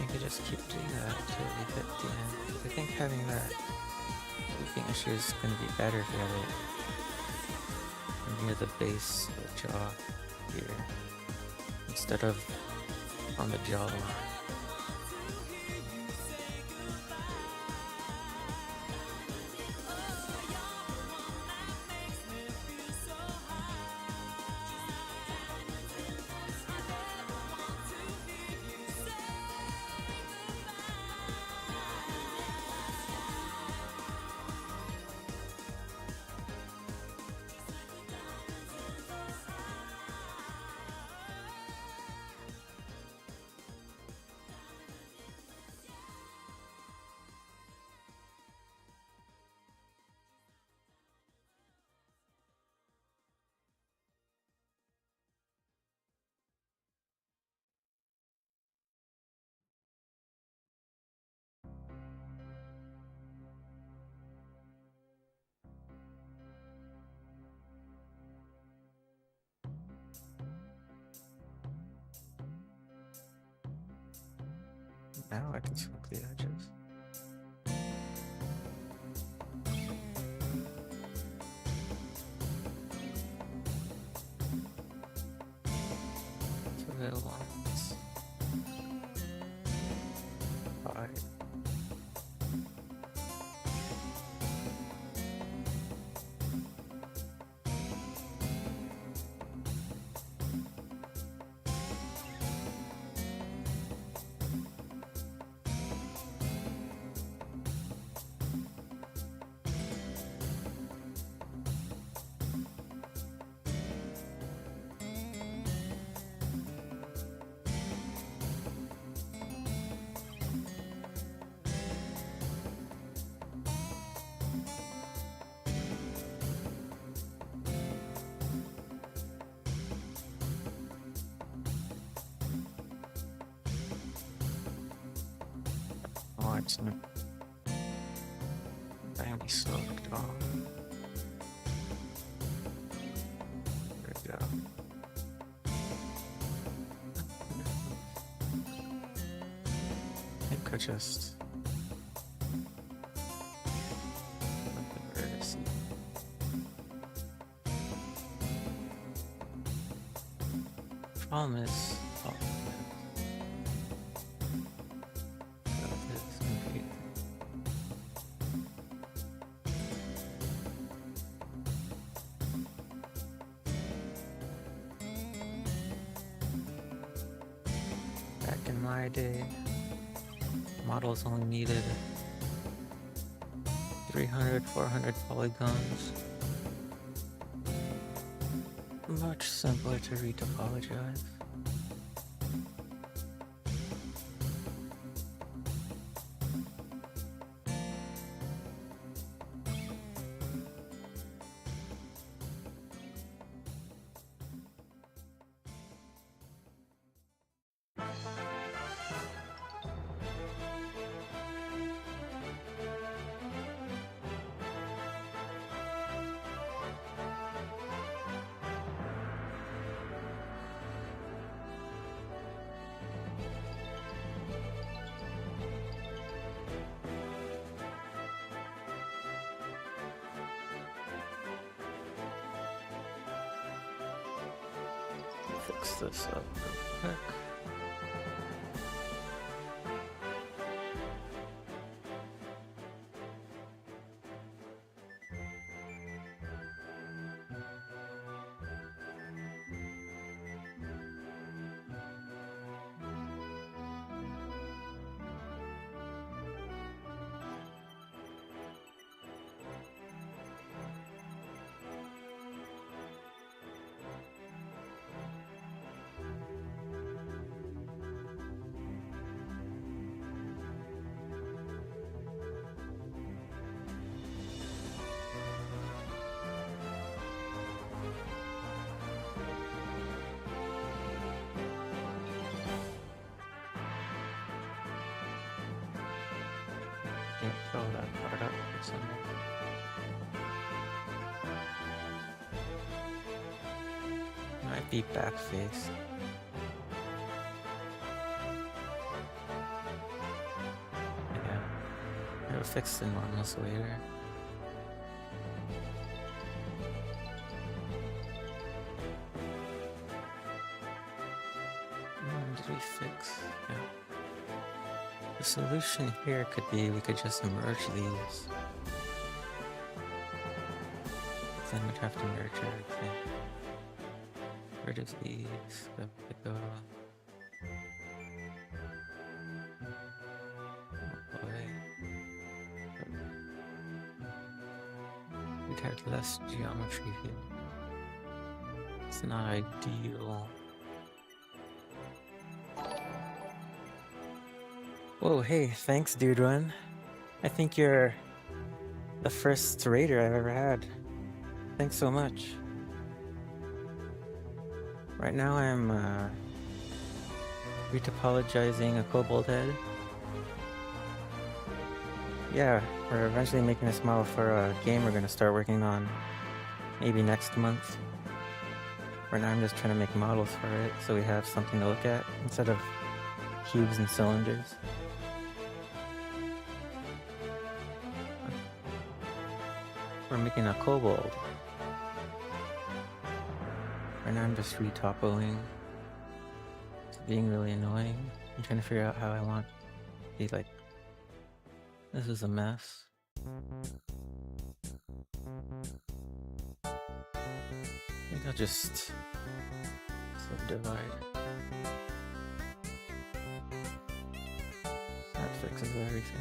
I could just keep doing that until we hit the end. I think having that leaking issue is going to be better if you have it near the base of the jaw here instead of on the jawline. Now I can select the edges. So the lines. 5. it's not gonna be slow at all. There we go. I think I just problem is, oh, back in my day, models only needed 300, 400 polygons. Much simpler to retopologize. Fix this up real quick. Can't fill that part up for some reason. Might be back face. Yeah, it'll fix the normals later. Did we fix? Yeah. The solution here could be we could just merge these. Then we'd have to merge everything. Where does these have to go? Oh boy. We'd have less geometry here. It's not ideal. Whoa, hey, thanks, Dude Run. I think you're the first raider I've ever had. Thanks so much. Right now I'm retopologizing a Kobold head. Yeah, we're eventually making this model for a game we're gonna start working on maybe next month. Right now I'm just trying to make models for it so we have something to look at instead of cubes and cylinders. We're making a Kobold. Right now I'm just retopoing. It's being really annoying. I'm trying to figure out how I want to be like. This is a mess. I think I'll just subdivide. That fixes everything.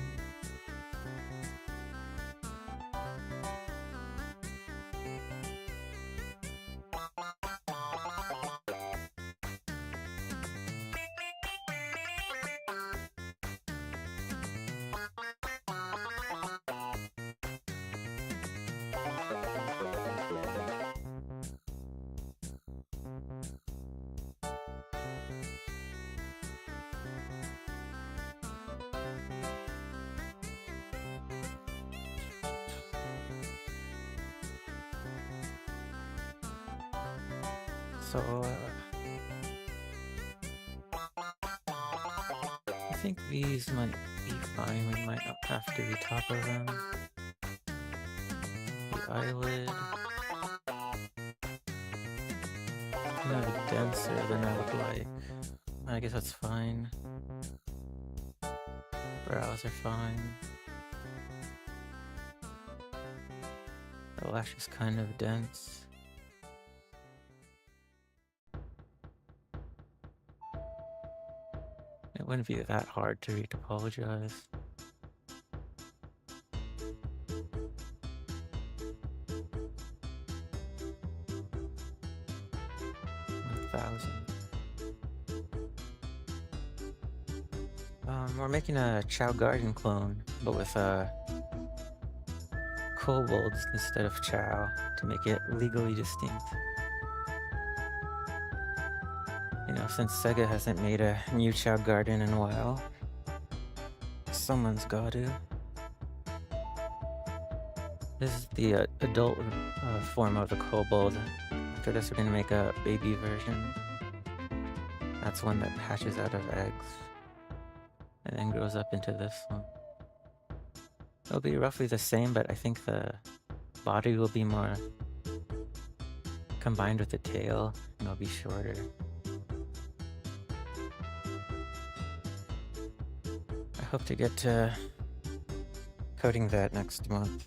So, I think these might be fine. We might not have to retopple them. The eyelid. Kind of denser than I would like. I guess that's fine. Brows are fine. The lash is kind of dense. It wouldn't be that hard to retopologize. 1,000. We're making a Chow Garden clone, but with kobolds instead of Chow to make it legally distinct. You know, since Sega hasn't made a new Chow Garden in a while, someone's gotta. This is the adult form of the kobold. After this, we're gonna make a baby version. That's one that hatches out of eggs and then grows up into this one. It'll be roughly the same, but I think the body will be more combined with the tail, and it'll be shorter. I hope to get to coding that next month.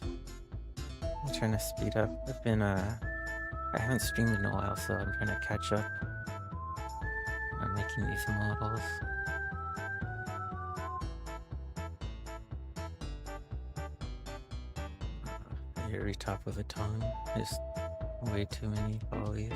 I'm trying to speed up. I've been, I haven't streamed in a while, so I'm trying to catch up on making these models. Here, retop with a tongue. Just way too many polys.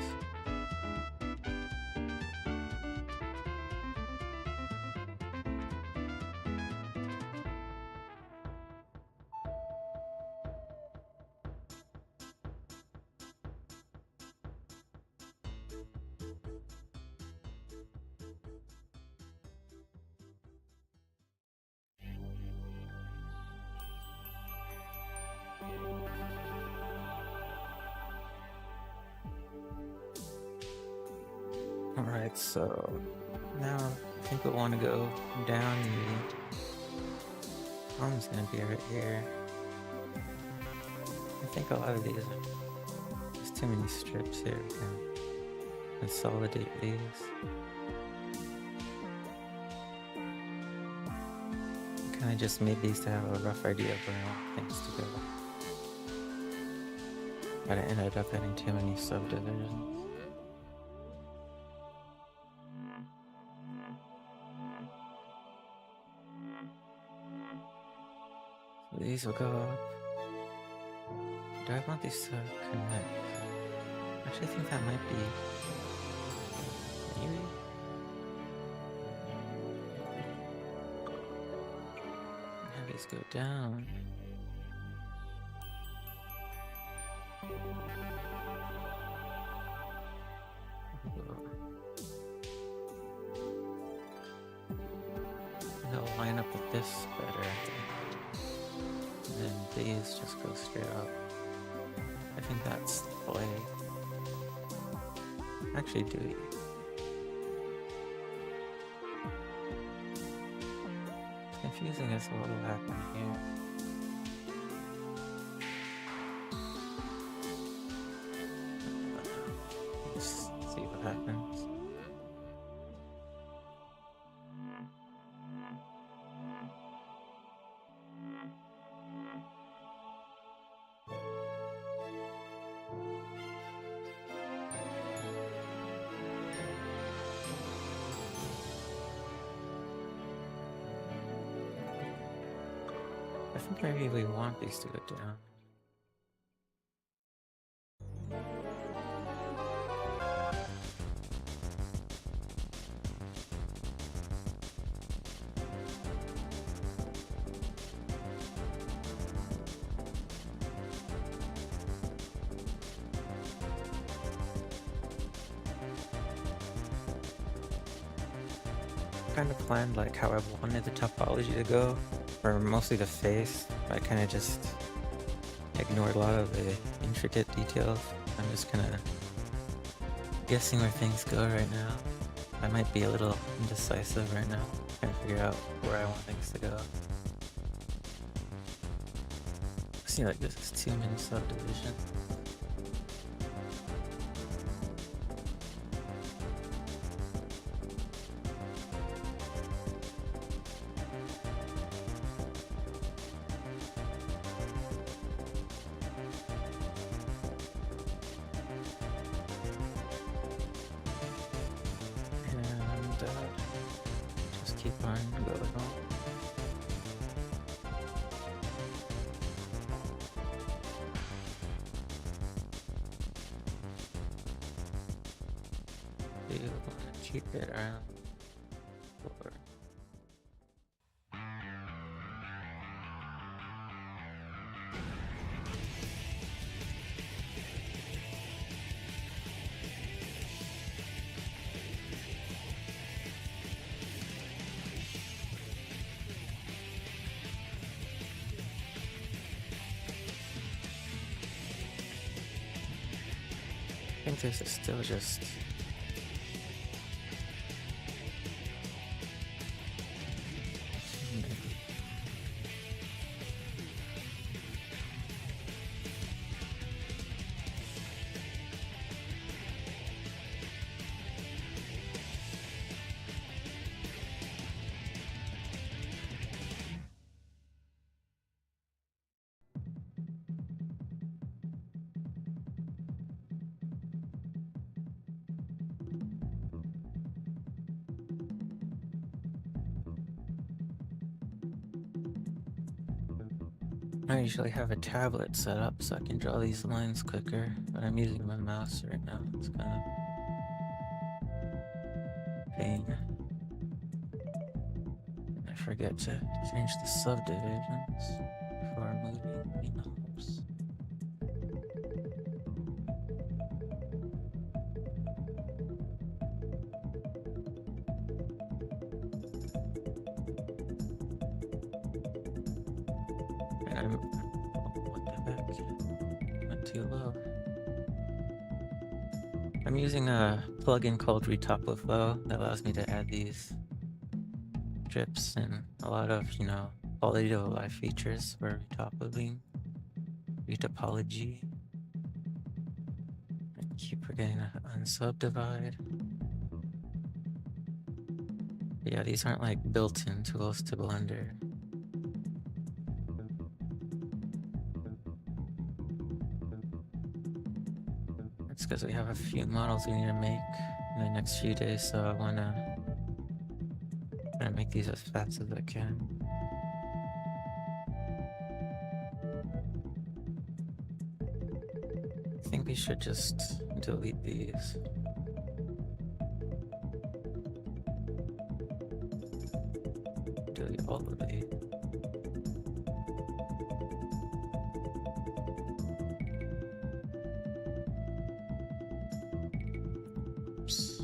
Alright, so now I think we'll want to go down. The arm's gonna be right here. I think a lot of these there's too many strips here. We can consolidate these. Kind of just made these to have a rough idea of where I want things to go. But I ended up having too many subdivisions. These will go up. Do I want these to connect? Actually, I think that might be... maybe? Have these go down. They'll line up with this better, I think. And these just go straight up. I think that's the play. Actually, do it. It's confusing as to what will happen here. Let's see what happens. I think maybe we want these to go down. Kind of planned like how I wanted the topology to go. For mostly the face, I kind of just ignored a lot of the intricate details. I'm just gonna guessing where things go right now. I might be a little indecisive right now, trying to figure out where I want things to go. I see like this is too many subdivisions. Just keep on going on. Do you want to keep it around? Or I think this is still just I usually have a tablet set up so I can draw these lines quicker, but I'm using my mouse right now. It's kind of pain. I forget to change the subdivisions before moving the knobs. And what the heck? Went too low. I'm using a plugin called Retopolizing that allows me to add these drips and a lot of, quality of life features for retopology. I keep forgetting to unsubdivide. But yeah, these aren't like built-in tools to Blender. It's because we have a few models we need to make in the next few days, so I want to make these as fast as I can. I think we should just delete these. Delete all of these. Oops.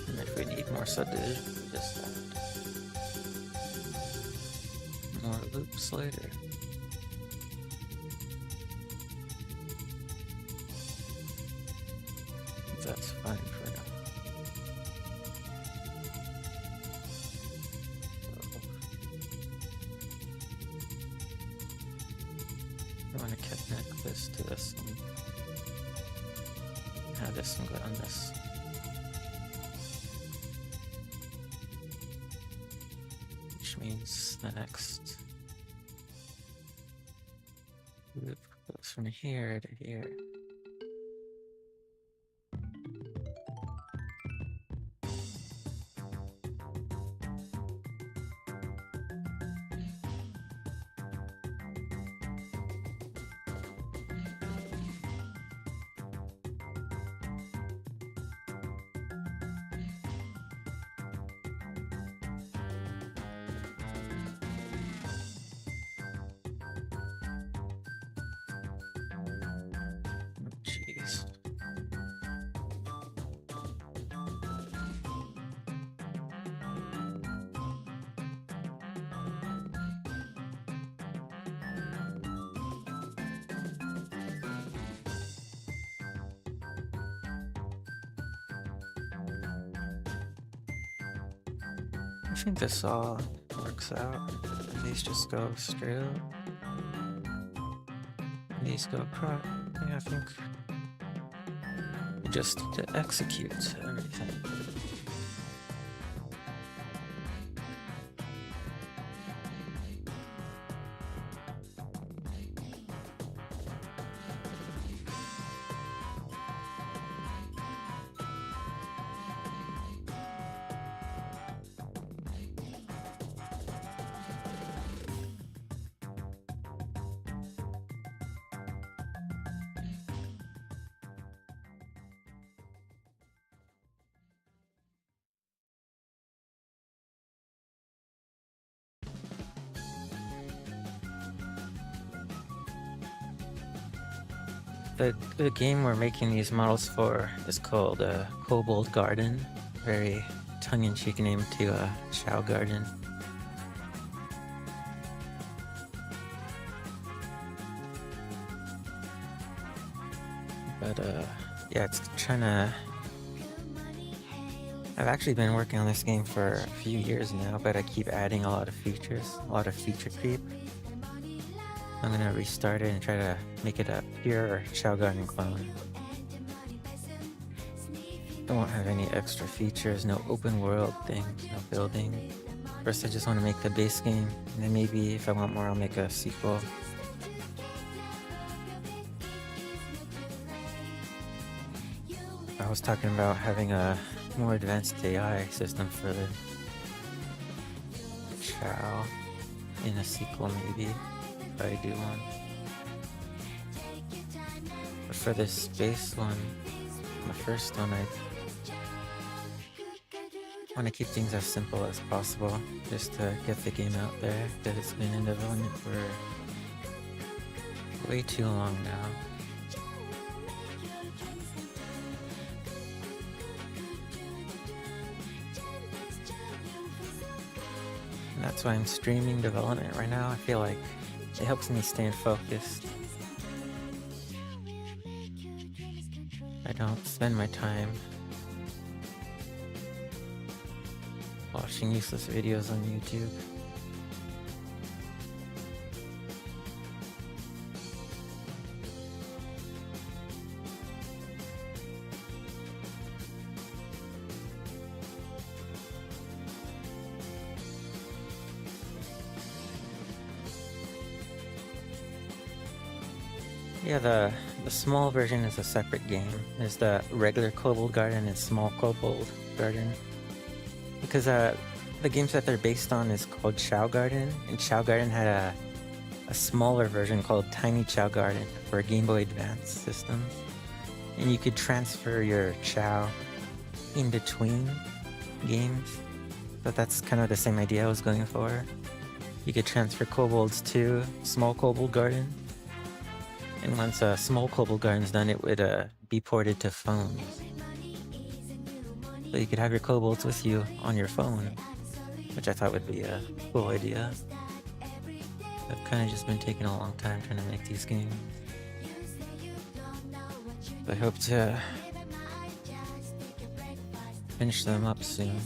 And if we need more subdivision, we just add more loops later. That's fine for now. I want to connect this to this one. Have this one go on this. Which means the next loop goes from here to here. think this all works out. And these just go straight up. And these go across. Yeah, I think we just need to execute everything. The game we're making these models for is called Kobold Garden. Very tongue-in-cheek name to Chow Garden. But yeah, it's trying to... I've actually been working on this game for a few years now, but I keep adding a lot of features, a lot of feature creep. I'm gonna restart it and try to make it a pure Chow Garden clone. I won't have any extra features, no open world things, no building. First I just want to make the base game, and then maybe if I want more I'll make a sequel. I was talking about having a more advanced AI system for the Chow in a sequel maybe. I do one. But for this base one, the first one, I want to keep things as simple as possible, just to get the game out there, because it's been in development for way too long now. And that's why I'm streaming development right now. I feel like it helps me stay focused. I don't spend my time watching useless videos on YouTube. Yeah, the small version is a separate game. There's the regular Kobold Garden and small Kobold Garden. Because the games that they're based on is called Chow Garden, and Chow Garden had a smaller version called Tiny Chow Garden for Game Boy Advance systems. And you could transfer your Chow in between games. But that's kind of the same idea I was going for. You could transfer Kobolds to small Kobold Garden. And once Small Kobold Garden's done, it would be ported to phones. So you could have your kobolds with you on your phone, which I thought would be a cool idea. I've kind of just been taking a long time trying to make these games. I hope to finish them up soon.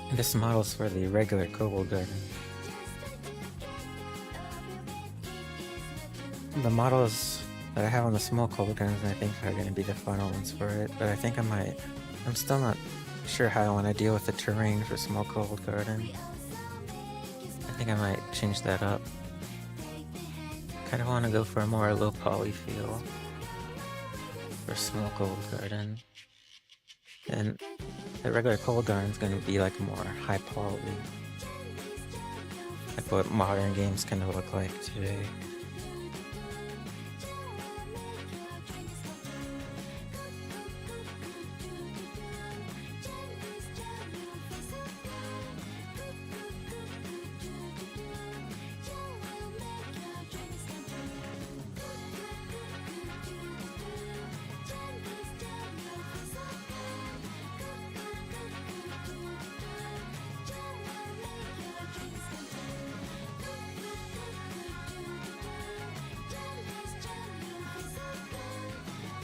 And this model's for the regular Kobold Garden. The models that I have on the small Kobold Gardens, I think, are going to be the final ones for it, but I think I'm still not sure how I want to deal with the terrain for small Kobold Garden. I think I might change that up. Kind of want to go for a more low poly feel for small Kobold Garden. And the regular Kobold Garden is going to be like more high poly. Like what modern games kind of look like today.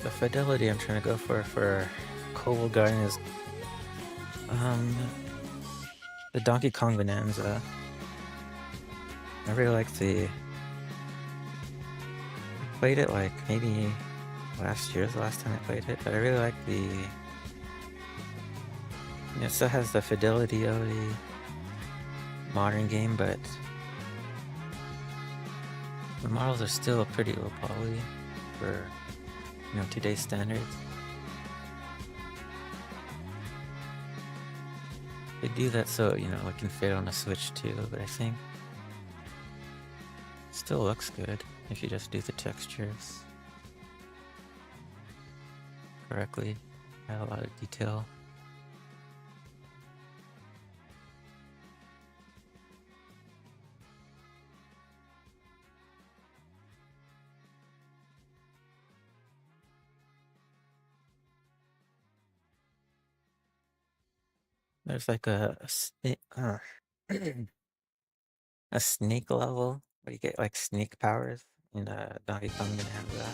The fidelity I'm trying to go for Kobold Garden is the Donkey Kong Bonanza. I really like the... I played it like maybe last year's the last time I played it, but I really like the... It still has the fidelity of the modern game, but the models are still pretty low poly for, today's standards. They do that so, it can fit on a Switch too, but I think it still looks good if you just do the textures correctly. Have a lot of detail. There's like a snake level where you get like snake powers in Donkey Kong Bonanza.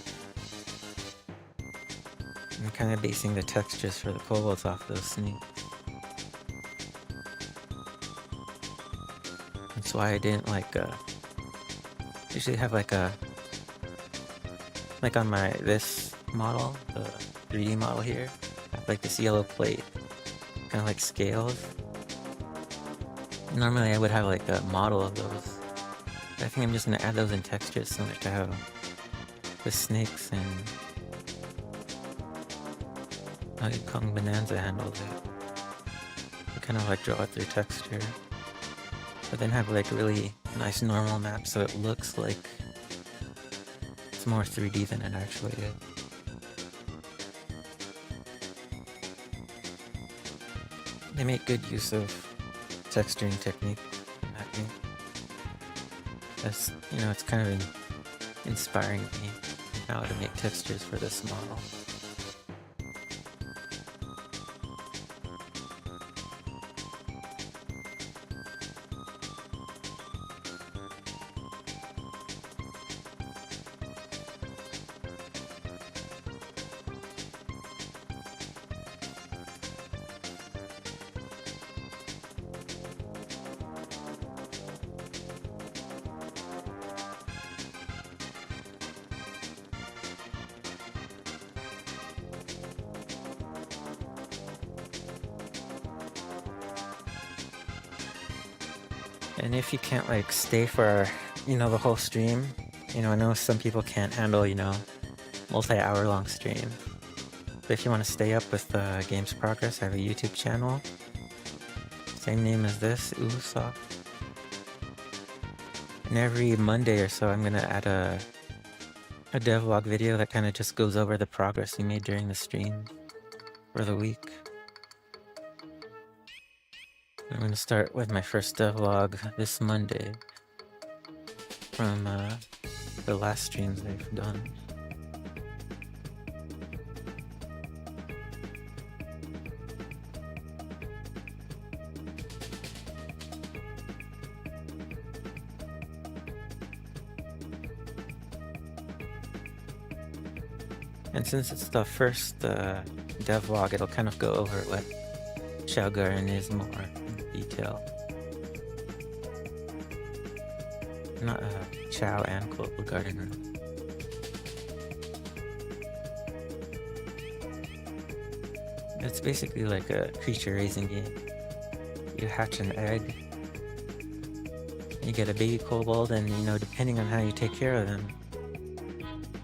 I'm kind of basing the textures for the kobolds off those snakes. That's why I didn't usually have like on this model, the 3D model here, I have like this yellow plate, kind of like scales. Normally I would have like a model of those. But I think I'm just gonna add those in textures similar to how the snakes and Donkey Kong Bonanza handles it. I kind of like draw it through texture, but then have like really nice normal map so it looks like it's more 3D than it actually is. They make good use of texturing technique in that game. That's, it's kind of inspiring me how to make textures for this model. And if you can't like stay for, the whole stream, I know some people can't handle, multi-hour long stream. But if you want to stay up with the game's progress, I have a YouTube channel. Same name as this, Usoft. And every Monday or so, I'm gonna add a devlog video that kind of just goes over the progress we made during the stream for the week. I'm going to start with my first devlog this Monday from the last streams they've done. And since it's the first devlog, it'll kind of go over what Chao Garden is more in detail. Not Chao and Kobold Garden. It's basically like a creature raising game. You hatch an egg, you get a baby kobold, and depending on how you take care of them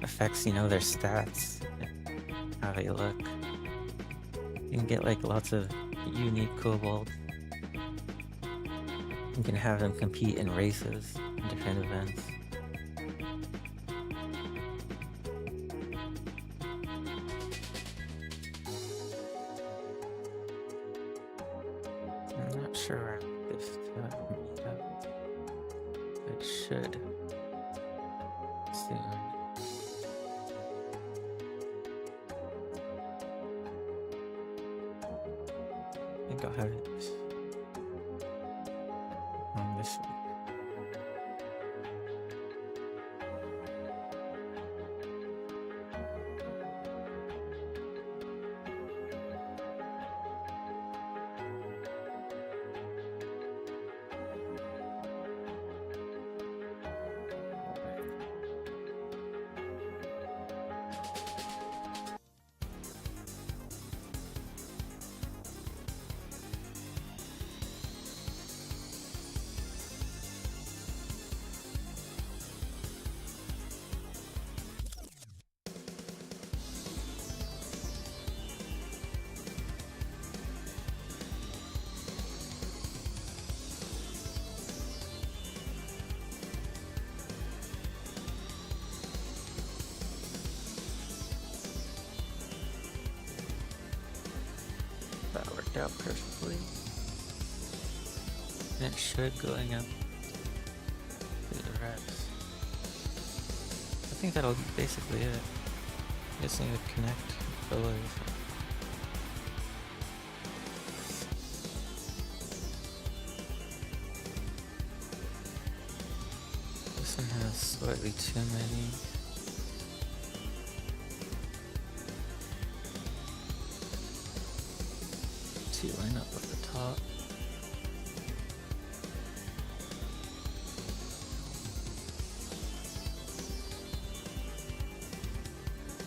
affects their stats, how they look. You can get like lots of unique kobolds. You can have them compete in races and different events. I'm not sure if it should soon. I think I'll have it on this week. worked out perfectly. And it should going up to the rest. I think that'll be basically it. Just need to connect pillars. This one has slightly too many. To line up with the top.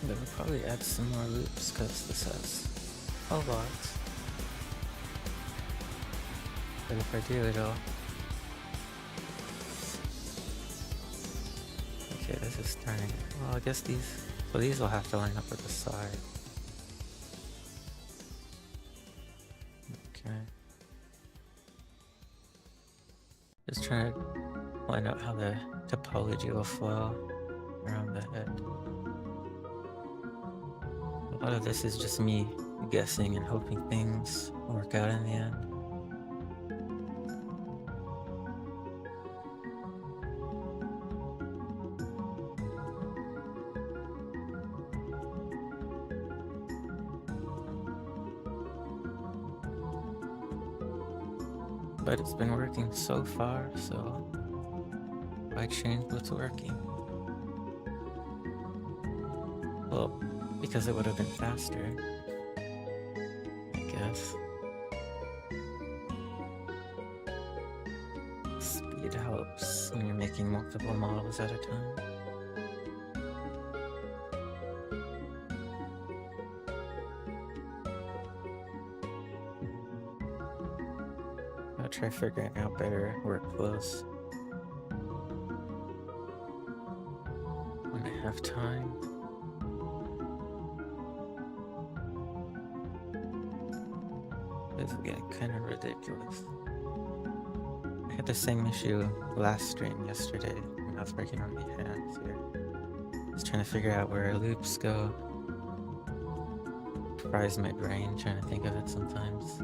Then we'll probably add some more loops because this has a lot. But if I do, it'll... Okay, this is turning. Well, I guess these... Well, these will have to line up with the side. Okay. Just trying to line out how the topology will flow around the head. A lot of this is just me guessing and hoping things work out in the end. But it's been working so far, so why change what's working? Well, because it would have been faster, I guess. Speed helps when you're making multiple models at a time. I'll try figuring out better workflows when I have time. This is getting kind of ridiculous. I had the same issue last stream yesterday when I was working on the hands here. I was trying to figure out where loops go. It fries my brain trying to think of it sometimes.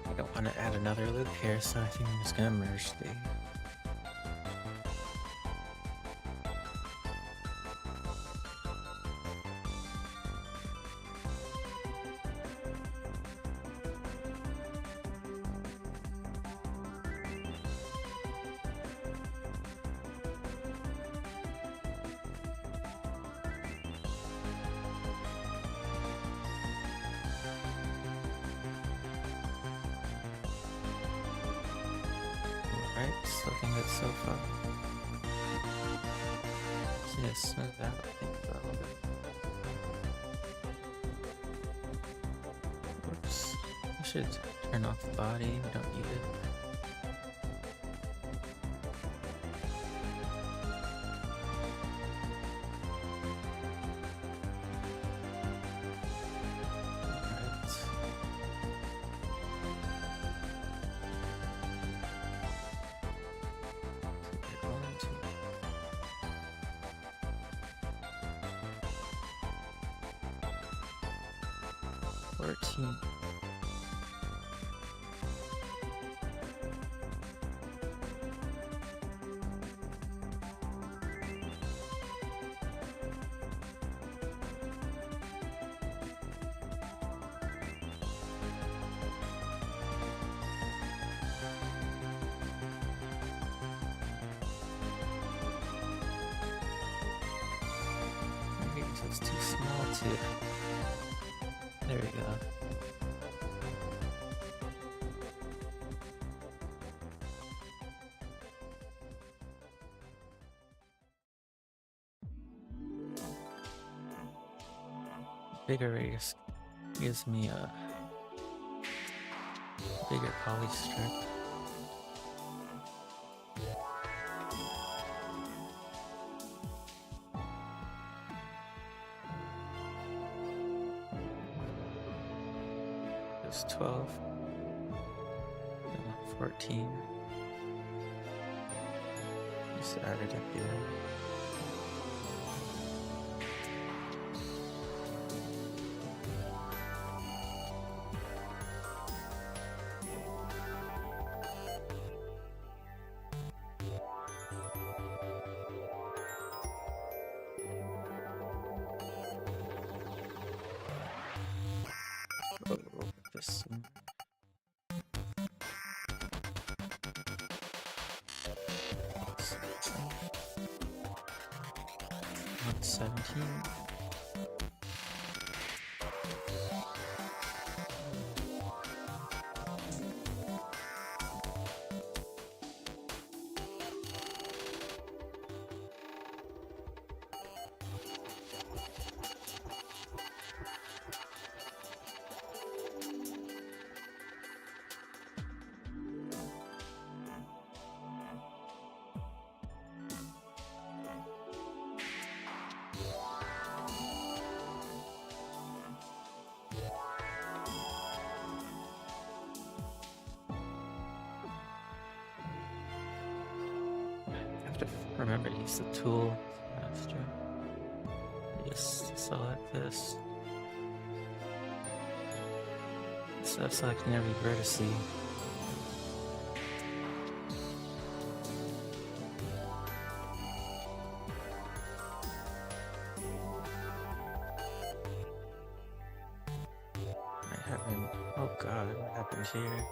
I don't want to add another loop here, so I think I'm just going to merge the... Alright, it's looking good so far. Just need to smooth out, I think, for a little bit. Whoops. I should turn off the body, we don't need it. Alright. 14. It's too small too. There we go. Bigger radius gives me a bigger poly strip. It's 12, 14. Just add it up here. This one. 117. Remember to use the tool faster. Just select this. So selecting every vertex. Oh god, what happened here?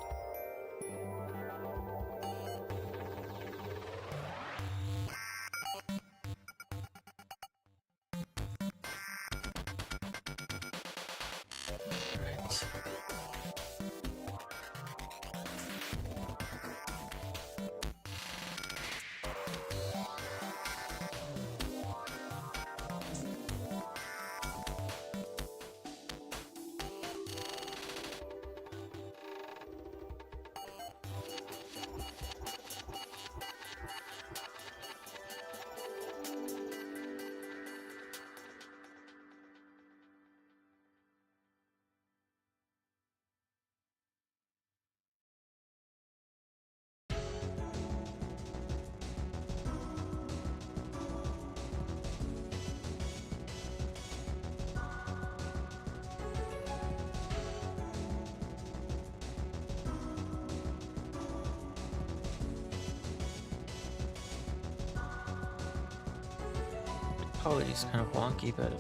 Quality is kind of wonky, but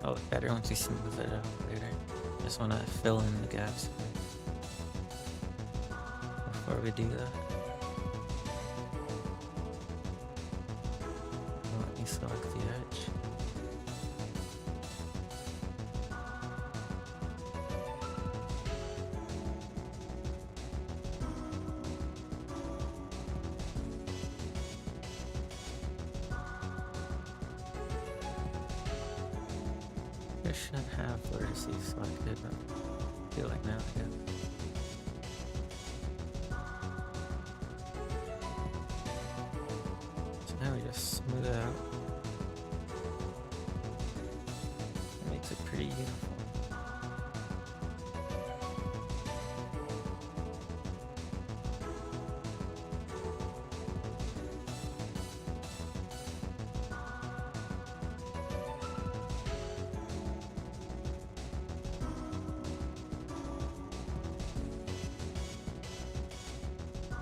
I'll look better once we smooth it out later. Just want to fill in the gaps before we do that. Let me select the edge. I shouldn't have vertices selected, but I feel like now I do. So now we just smooth it out. It makes it pretty uniform.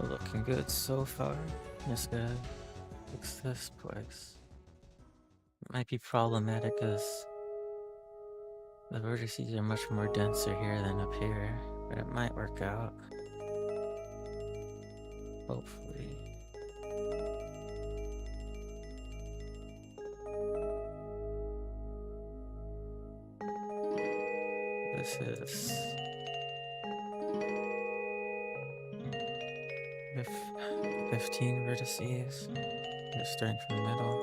Looking good so far. Just gotta fix this place. It might be problematic because the vertices are much more denser here than up here, but it might work out. Hopefully. this is 15 vertices. Just starting from the middle.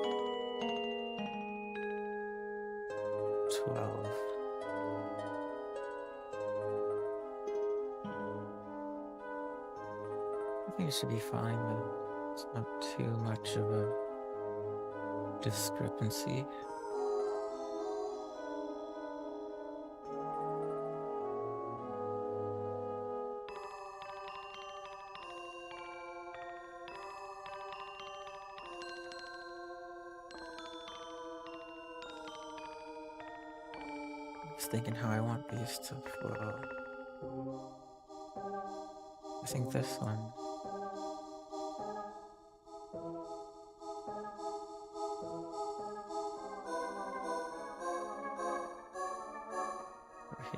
12. I think it should be fine, but it's not too much of a discrepancy. Just thinking how I want these to flow. I think this one.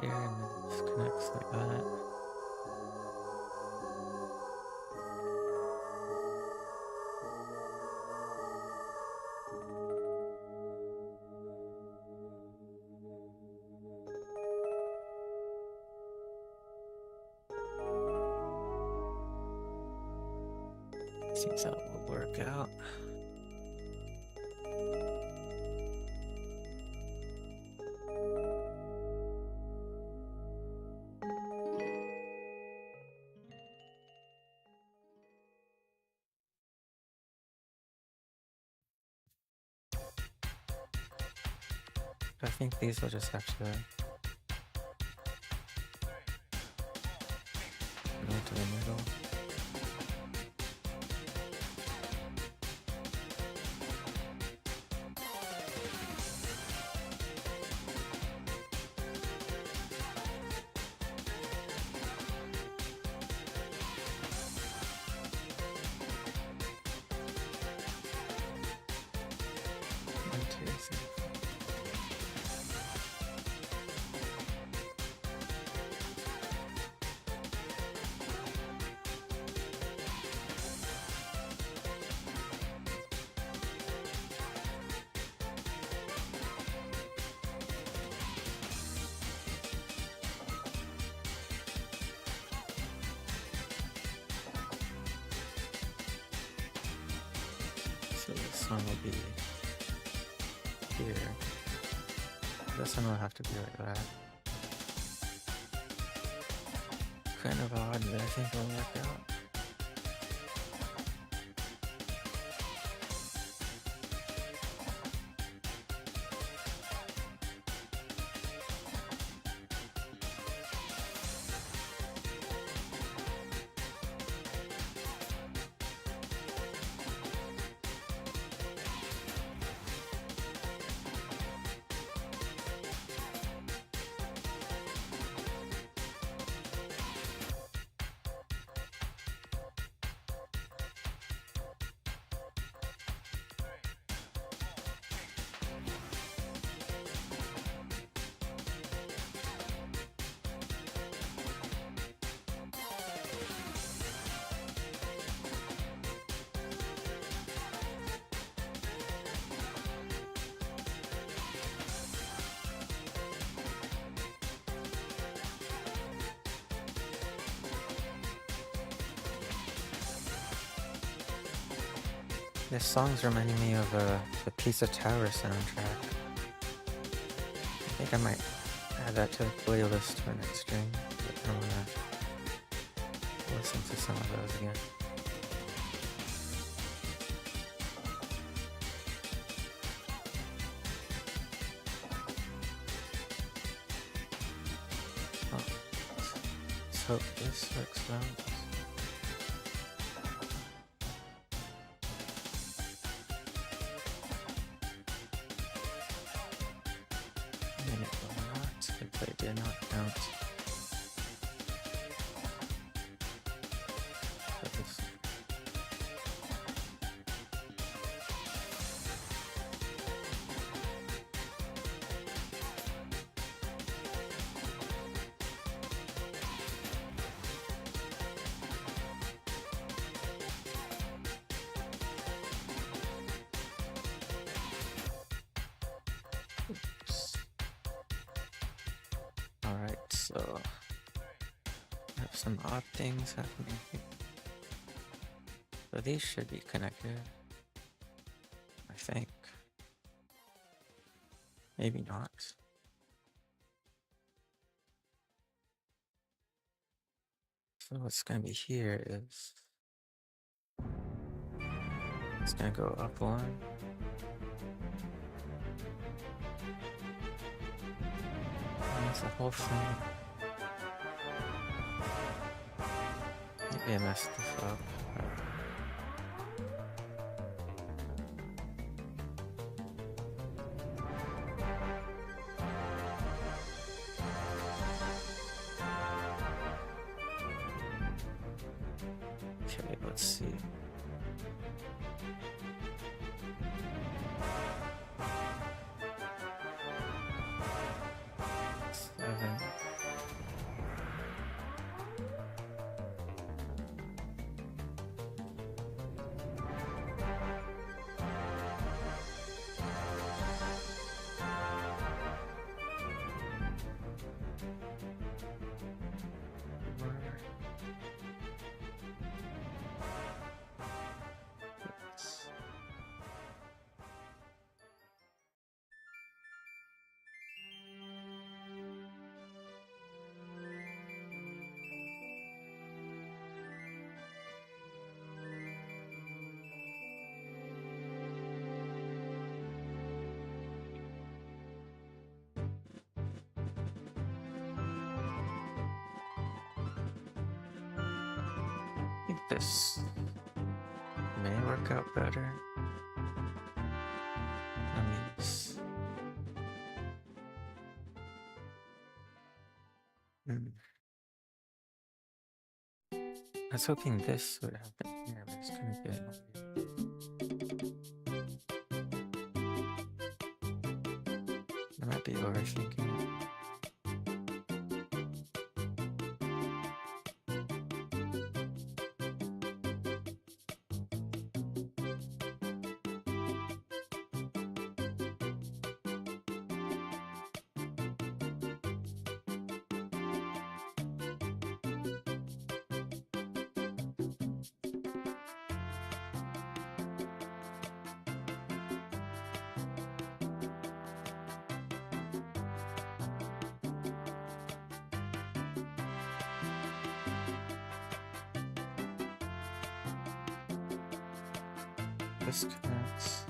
Here, and then this connects like that. Seems that will work out. I think these will just have to go to the middle. One, two, three. So this one will be here. This one will have to be like that. Kind of odd, but I think it'll work out. This song's reminding me of the Pizza Tower soundtrack. I think I might add that to the playlist for next stream. I want to listen to some of those again. Oh, let's hope this works well. It did not count. But this. Oops. All right. So I have some odd things happening here. So these should be connected, I think. Maybe not. So what's gonna be here is it's gonna go up one. And that's the whole thing. Maybe I messed this up. Okay, let's see. Seven. I think this may work out better. I mean, I was hoping this would happen here, but it's gonna get weird. I might be overthinking it. This connects.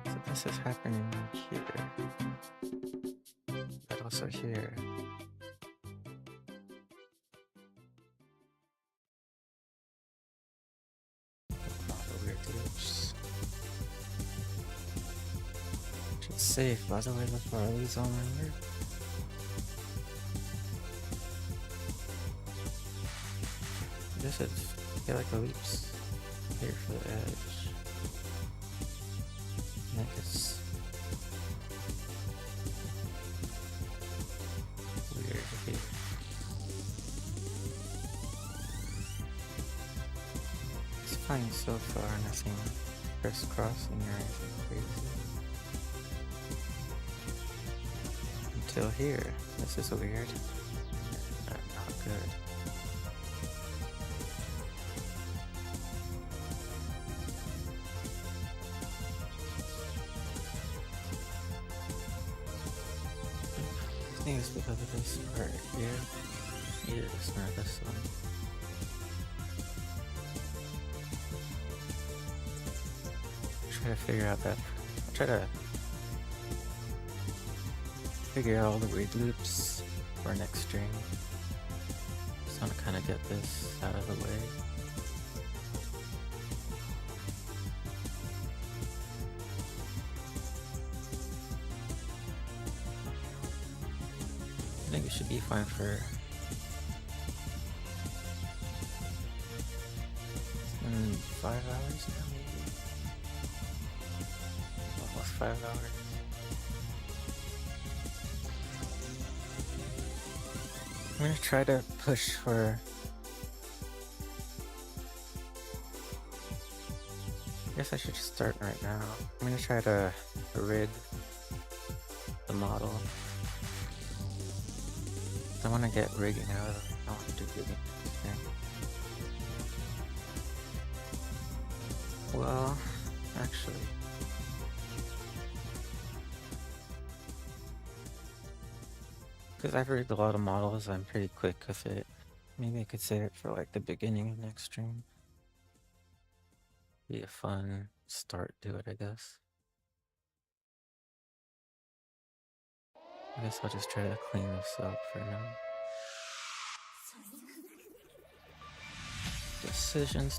So this is happening here, but also here. All the weird loops. Should save, by the way, before I lose all my work. This is, I feel like the leaps here for the edge. I think it's weird here. It's fine so far, nothing crisscrossing or anything crazy. Until here, this is weird. Not good. I think it's because of this part here. Either this one or this one. Try to figure out that. I'll try to figure out all the weird loops for next stream. Just want to kind of get this out of the way. I think it should be fine for 5 hours now, maybe. Almost 5 hours. I'm gonna try to push for guess I should just start right now. I'm gonna try to rig the model. I want to get rigging out of it. I want to do rigging. Okay. Well, actually, because I've rigged a lot of models, I'm pretty quick with it. Maybe I could save it for like the beginning of next stream. Be a fun start to it, I guess. I guess I'll just try to clean this up for now. Decisions.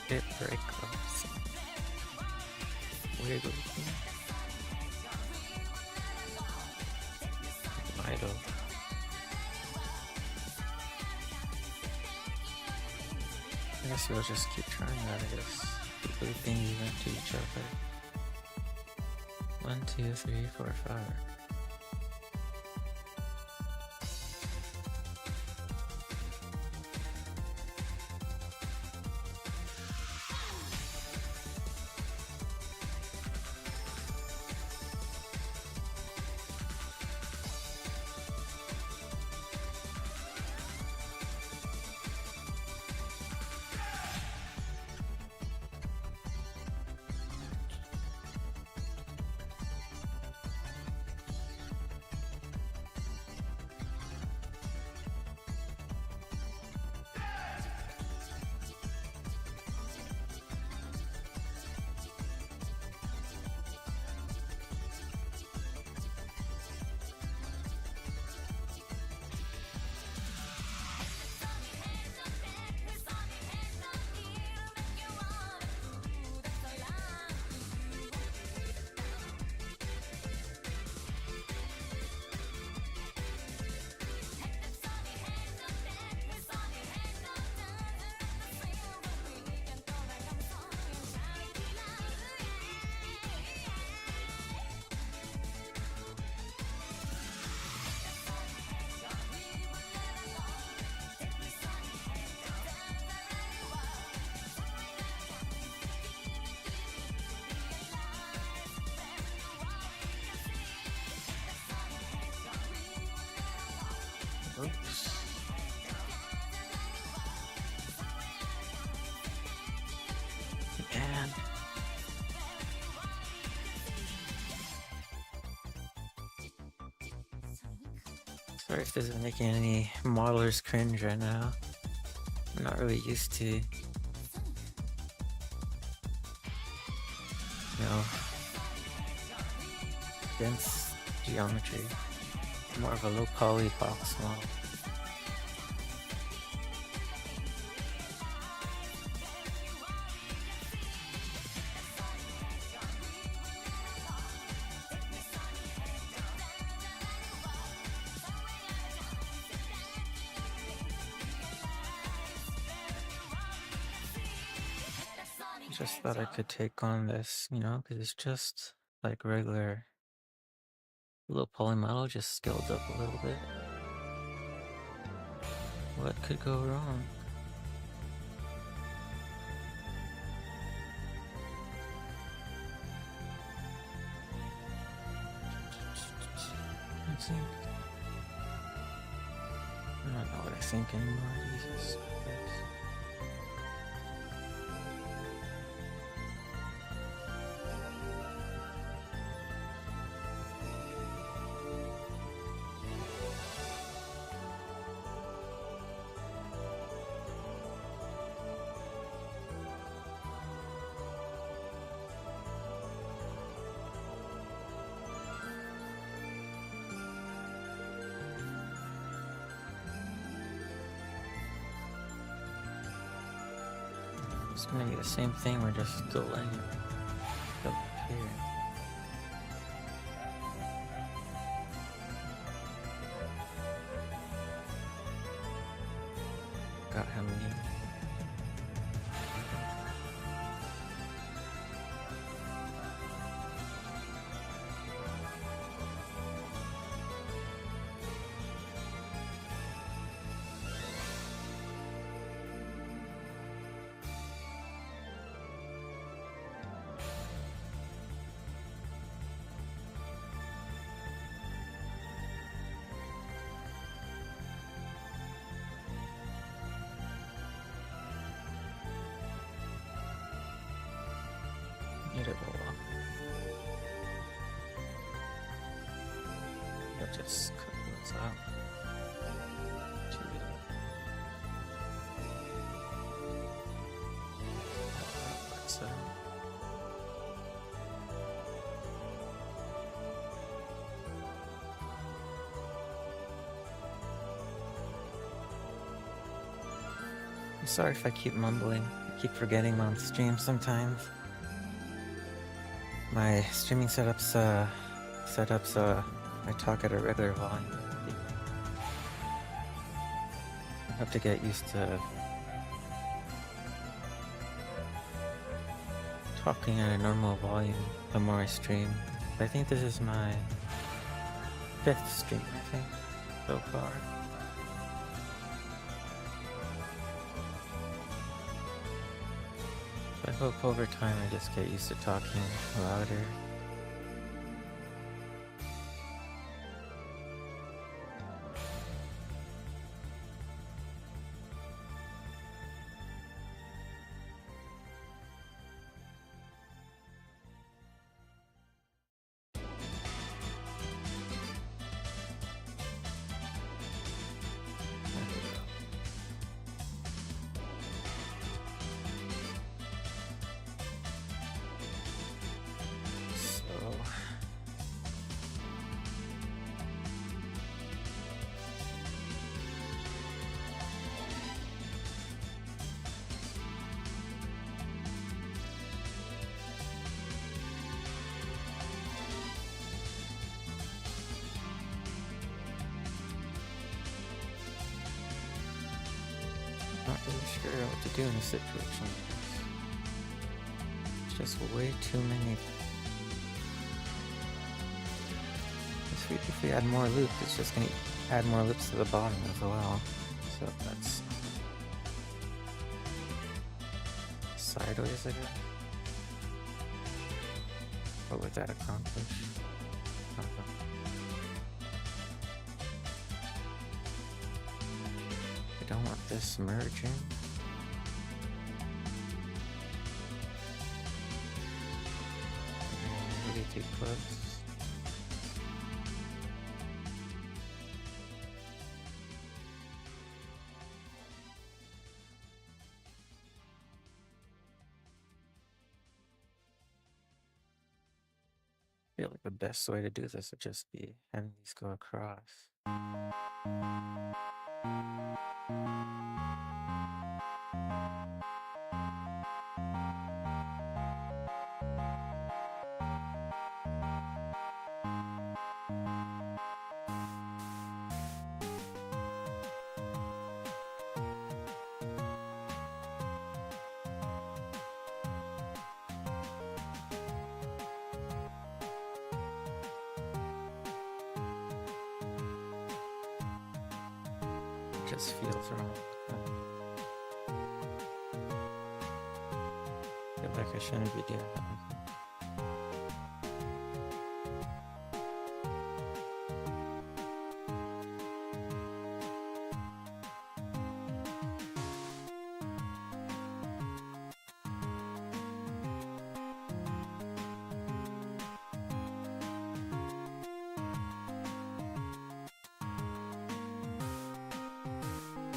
Get very close. Wiggle. Idle. I guess we'll just keep trying that, I guess. Keep looping even to each other. 1, 2, 3, 4, 5. Oops. Man. Sorry if this is making any modelers cringe right now. I'm not really used to, you know, dense geometry. More of a low poly box model. Just thought I could take on this, you know, because it's just like regular little polymetal, just scaled up a little bit. What could go wrong? I think I don't know what I think anymore. Jesus Christ. It's gonna be the same thing, we're just still laying it up here. Got how many? Need it all up. You'll just cut those out. I'm sorry if I keep mumbling. I keep forgetting I'm on stream sometimes. My streaming setups I talk at a regular volume. I have to get used to talking at a normal volume the more I stream. I think this is my 5th stream, I think, so far. I hope over time I just get used to talking louder. Not really sure what to do in a situation like this. It's just way too many. If we add more loops, it's just going to add more loops to the bottom as well. So that's sideways, I guess. What would that accomplish? I don't want this merging. Really too close. I feel like the best way to do this would just be having these go across. just feels wrong. I feel like I shouldn't be doing that.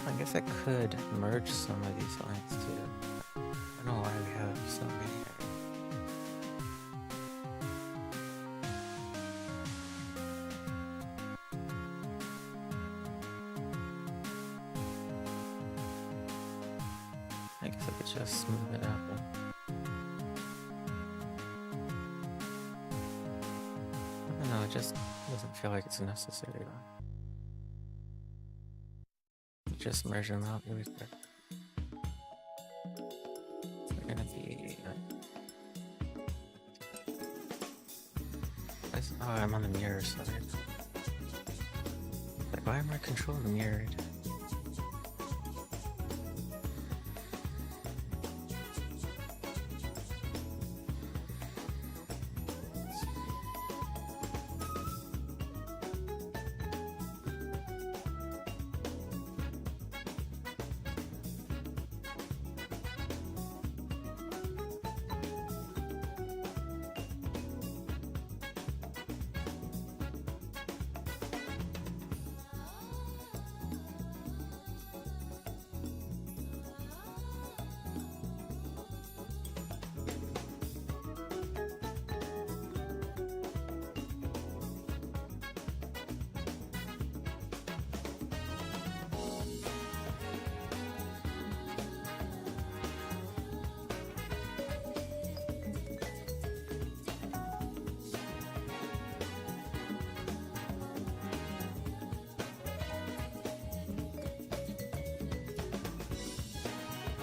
I guess I could merge some of these lines too. I don't know why we have so many. I guess I could just smooth it out. I don't know, it just doesn't feel like it's necessary though. Just merge them out really quick. They're gonna be. Oh, I'm on the mirror side. Like, why am I controlling mirrored?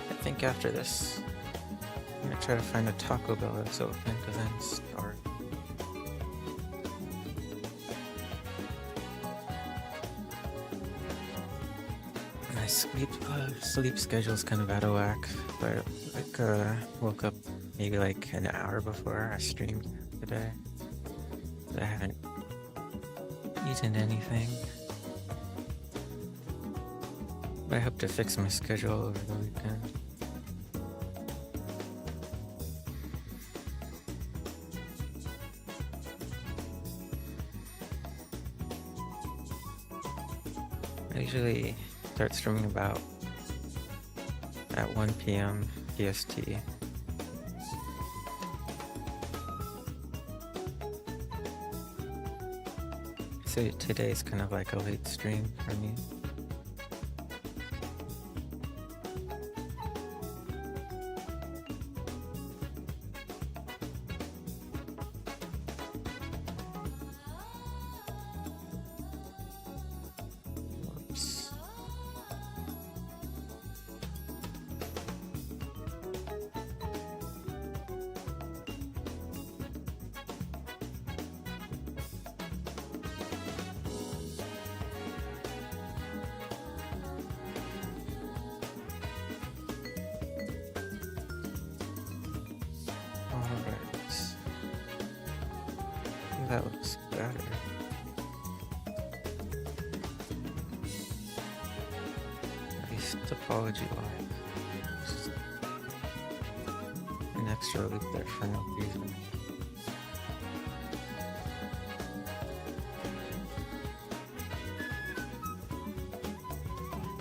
I think after this, I'm gonna try to find a Taco Bell that's open to then start. My sleep schedule's kind of out of whack, but woke up maybe like an hour before I streamed today. I haven't eaten anything. But I hope to fix my schedule over the weekend. I usually start streaming about at 1 p.m. PST. So today's kind of like a late stream for me. That looks better. Retopology live. An extra loop there for no reason.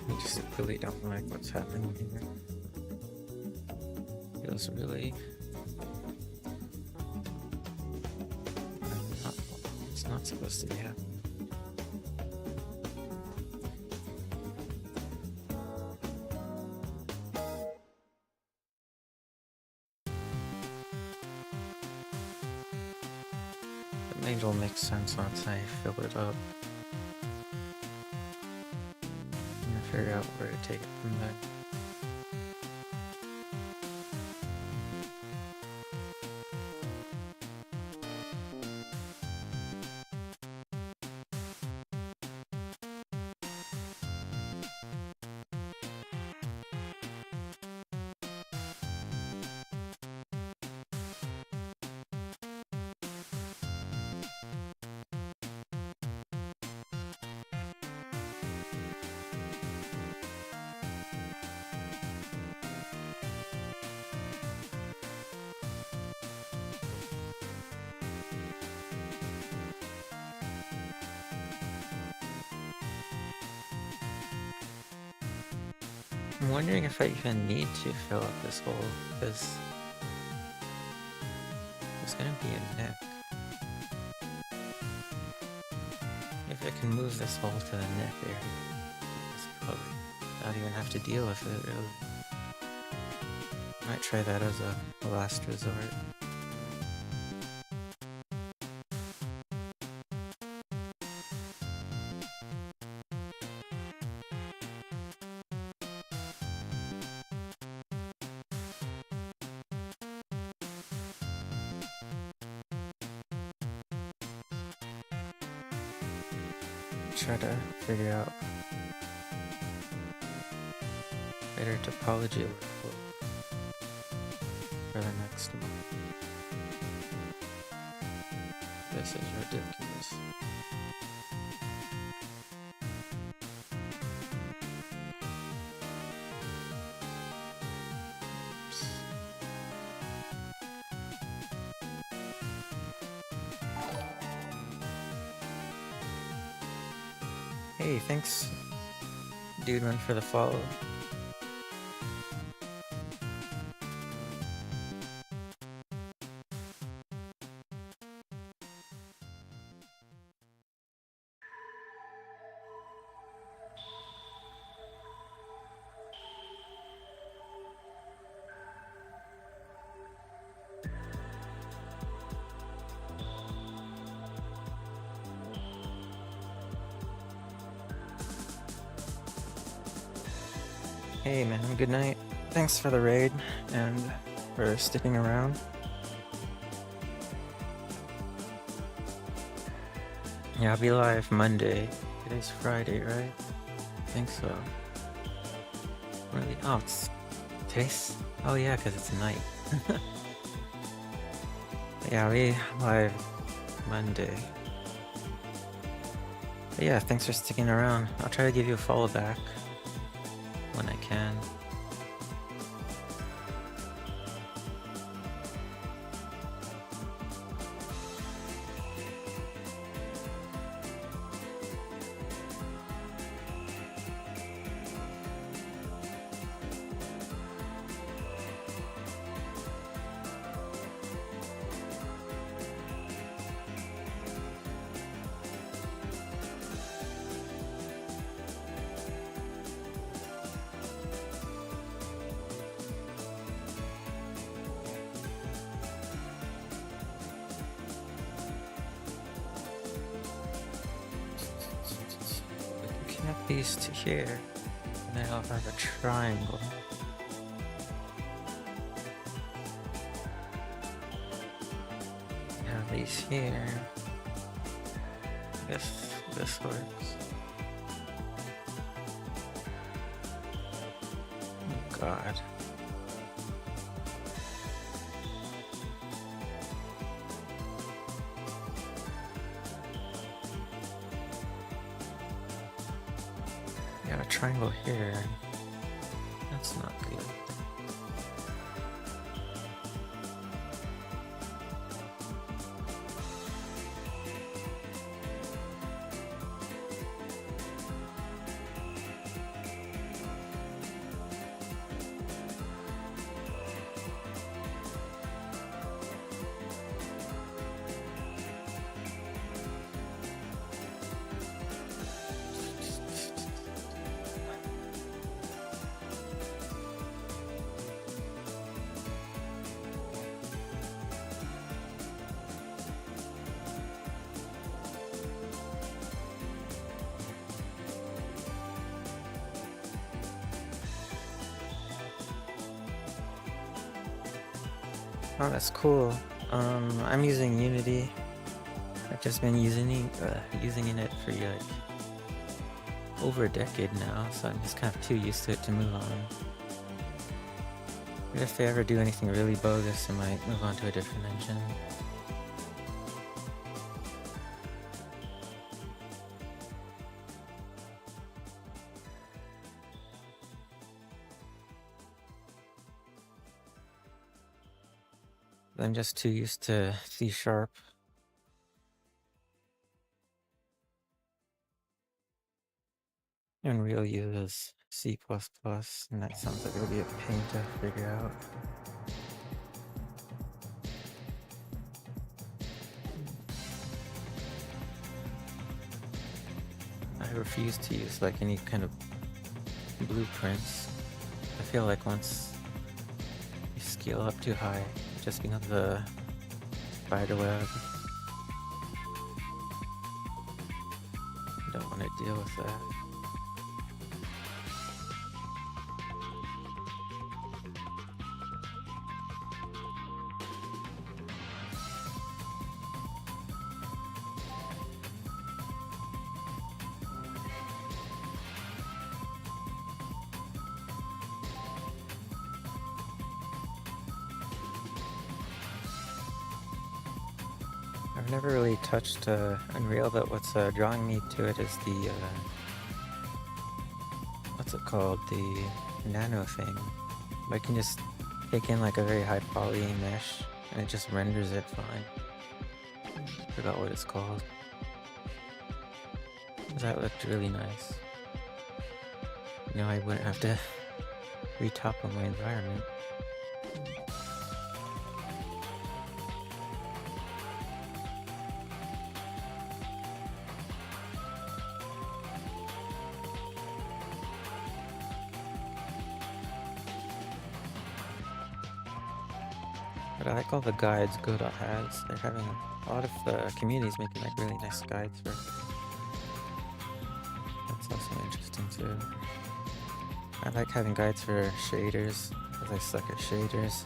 I just really don't like what's happening here. Feels really not supposed to be happening. But maybe it'll make sense once I fill it up. I'm gonna figure out where to take it from there. I'm wondering if I even need to fill up this hole, because there's gonna be a neck. If I can move this hole to the neck area, it's probably not even have to deal with it, really. Might try that as a last resort. Try to figure out better topology for the next one. This is ridiculous. Oops. Hey, thanks, Dude Run, for the follow. Hey man, good night. Thanks for the raid and for sticking around. Yeah, I'll be live Monday. Today's Friday, right? I think so. Really? Oh, it's today's. Oh yeah, because it's night. Yeah, I'll be live Monday. But yeah, thanks for sticking around. I'll try to give you a follow back when I can. Connect these to here, and then I'll have a triangle. Have these here. I guess this works. Oh god. Got a triangle here. That's not good. Oh, that's cool. I'm using Unity. I've just been using it for like over a decade now, so I'm just kind of too used to it to move on. But if I ever do anything really bogus, I might move on to a different engine. I'm just too used to C#. Unreal uses C++, and that sounds like it'll be a pain to figure out. I refuse to use like any kind of blueprints. I feel like once you scale up too high, it just becomes a spider web. I don't want to deal with that. I've never really touched Unreal, but what's drawing me to it is the, what's it called? The nano thing. I can just take in like a very high poly mesh and it just renders it fine. Forgot what it's called. That looked really nice. You know, I wouldn't have to retopple my environment. But I like all the guides Godot has. They're having a lot of communities making like really nice guides for it. That's also interesting too. I like having guides for shaders, because I suck at shaders.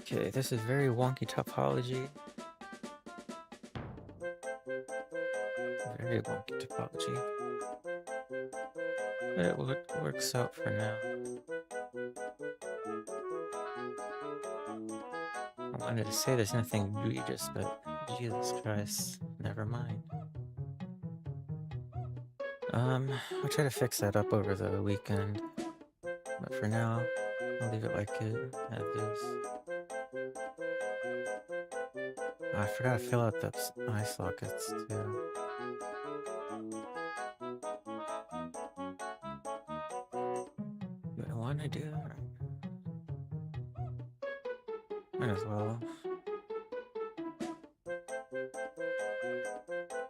Okay, this is very wonky topology. Very wonky topology. But it works out for now. I wanted to say there's nothing egregious, but Jesus Christ, never mind. I'll try to fix that up over the weekend. But for now, I'll leave it like it is. Oh, I forgot to fill out the eye sockets too. Do I want to do that? Might as well.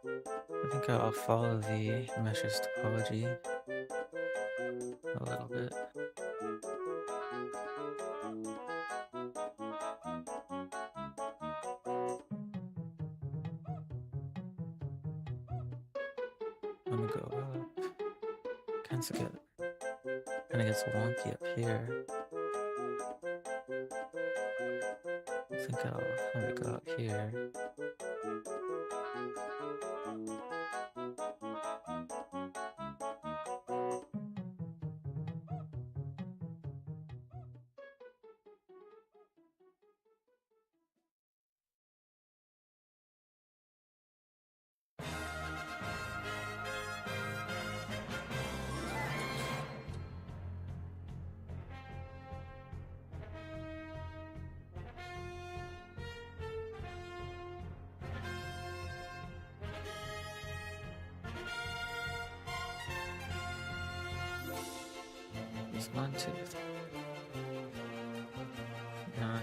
I think I'll follow the meshes topology a little bit. I'm gonna go up. Kinda gets wonky up here. I think I'll have it go out here. It's 1, 2, 3, 9.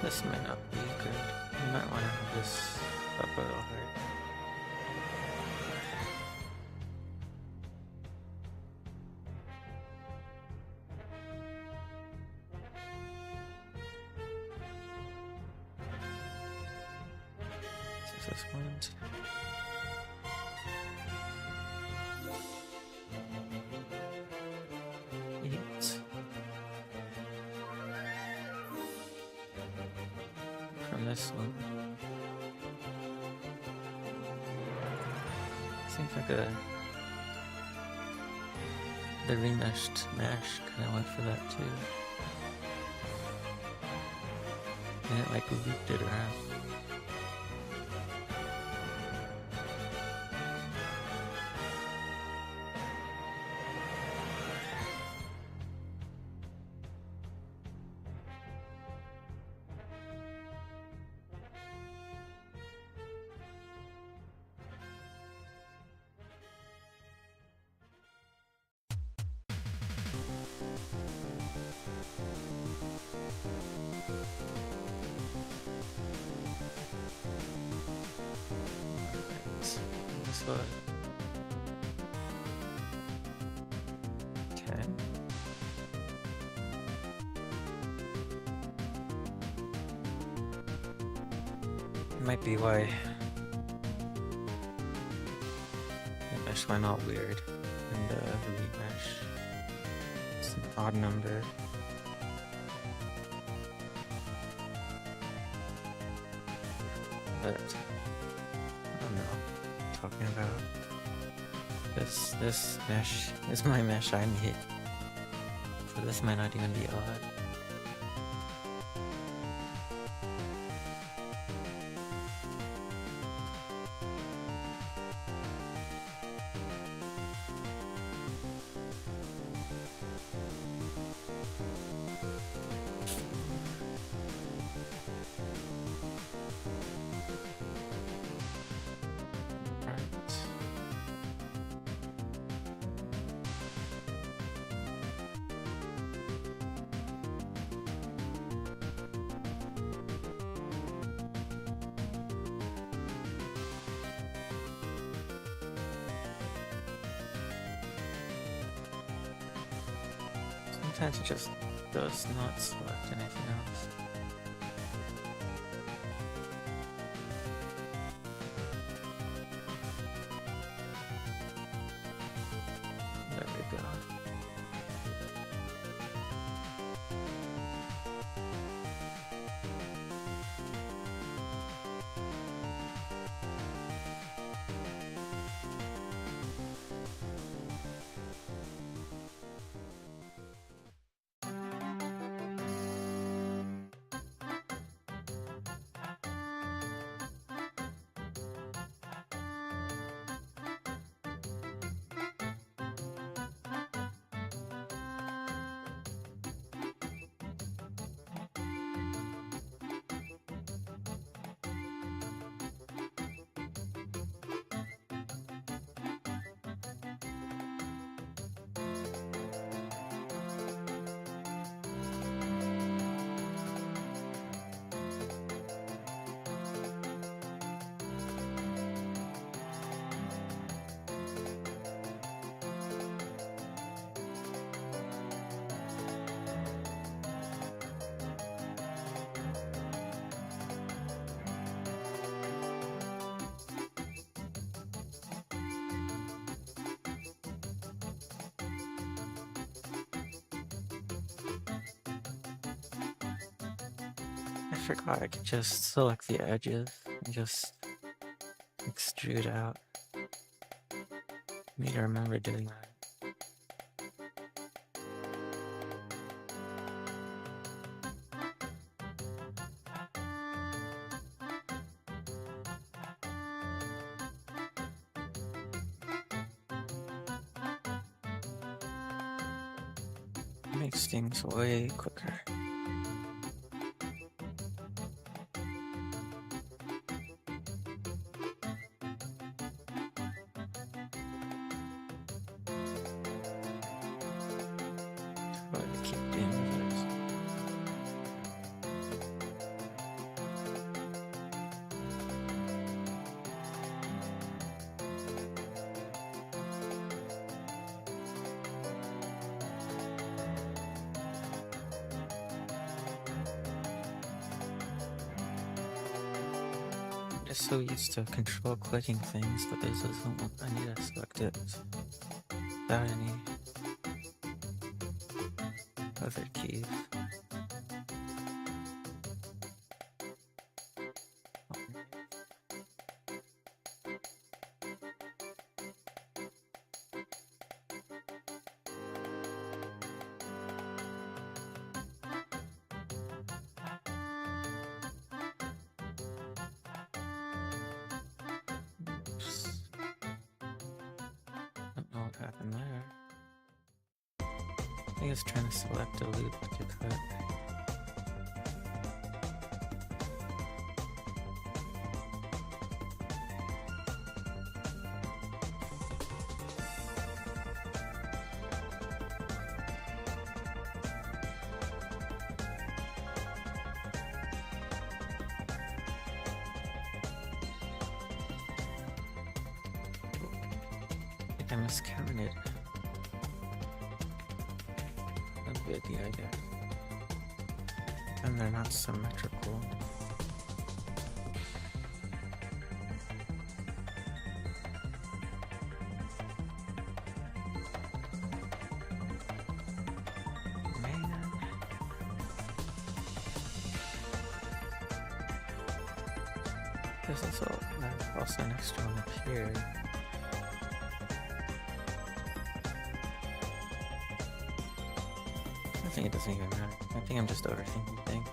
This might not be good. You might want to have this up a little higher. This one. this one. Seems like the remeshed mesh kind of went for that too. And it like looped it around. This one. 10. It might be why the mesh went all weird and the remesh. It's an odd number. But I don't know what I'm talking about. This mesh is my mesh I need. So this might not even be odd. Sometimes it just does not select anything else. There we go. I forgot I could just select the edges and just extrude out. Need to remember doing that. Makes things way quicker. Keep doing this. I'm just so used to control clicking things, but this isn't. I need to select it without any other keys. happened there? I think it's trying to select a loop to cut. I miscounted a bit, I guess. And they're not symmetrical. Man. There's also an extra one up here. I think it doesn't even matter. I think I'm just overthinking things.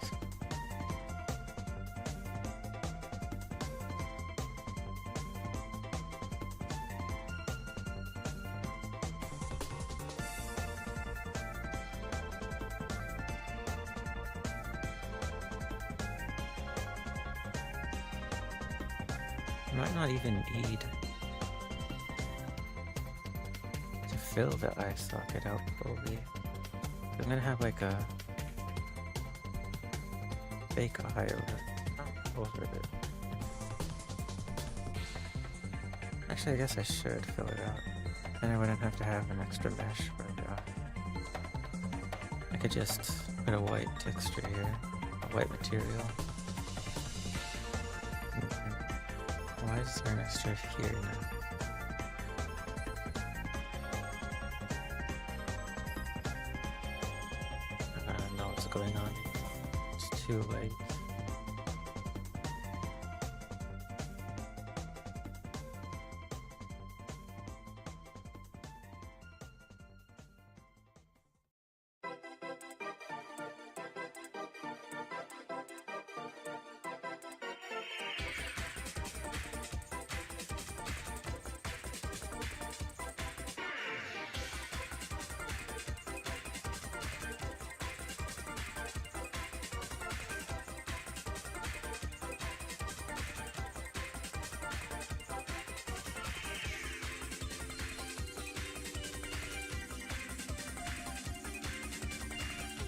I might not even need to fill the eye socket out fully. I'm gonna have like a fake eye over it. Actually, I guess I should fill it out. Then I wouldn't have to have an extra mesh for the eye. I could just put a white texture here, a white material. Why is there an extra here now? Going on. It's too late.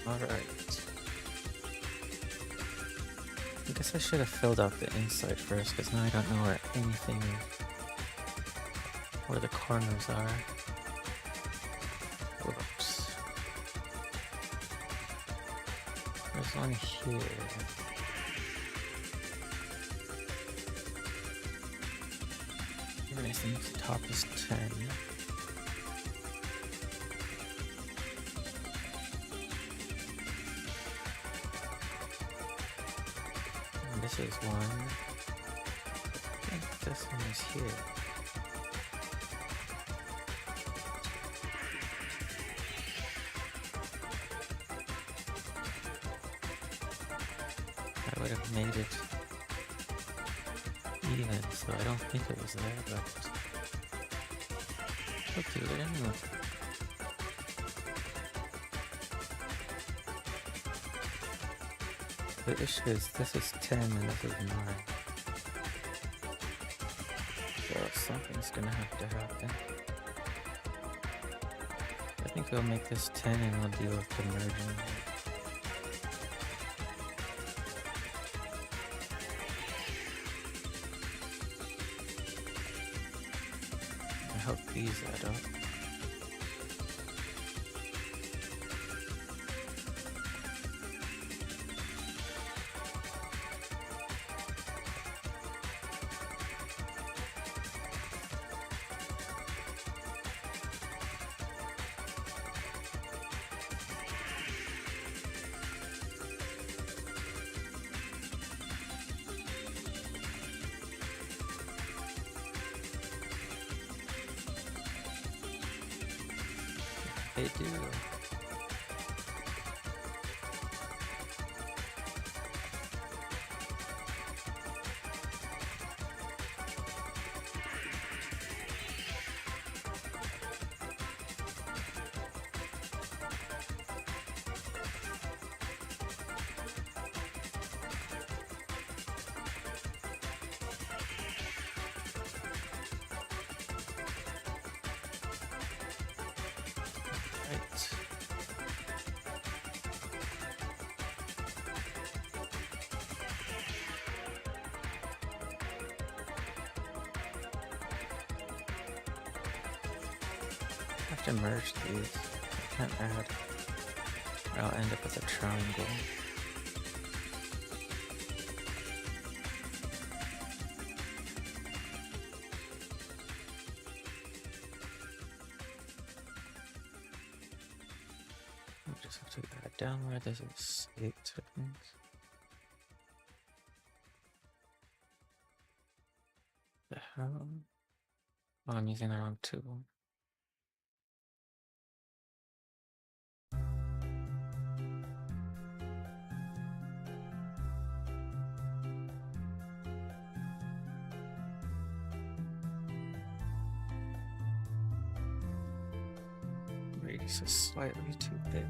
Alright. I guess I should have filled out the inside first, because now I don't know where the corners are. Whoops. There's one here. And I think the top is 10. This is one. I think this one is here. I would have made it even, so I don't think it was there, but let's do it anyway. The issue is this is 10 and this is 9. So something's gonna have to happen. I think we'll make this 10 and we'll deal with the merging. I hope these add up. They do. Right. I have to merge these. I can't add, or I'll end up with a triangle. I just have to add down where there's a 8 seconds. The hell? Oh, I'm using the wrong tool. Radius is slightly too big.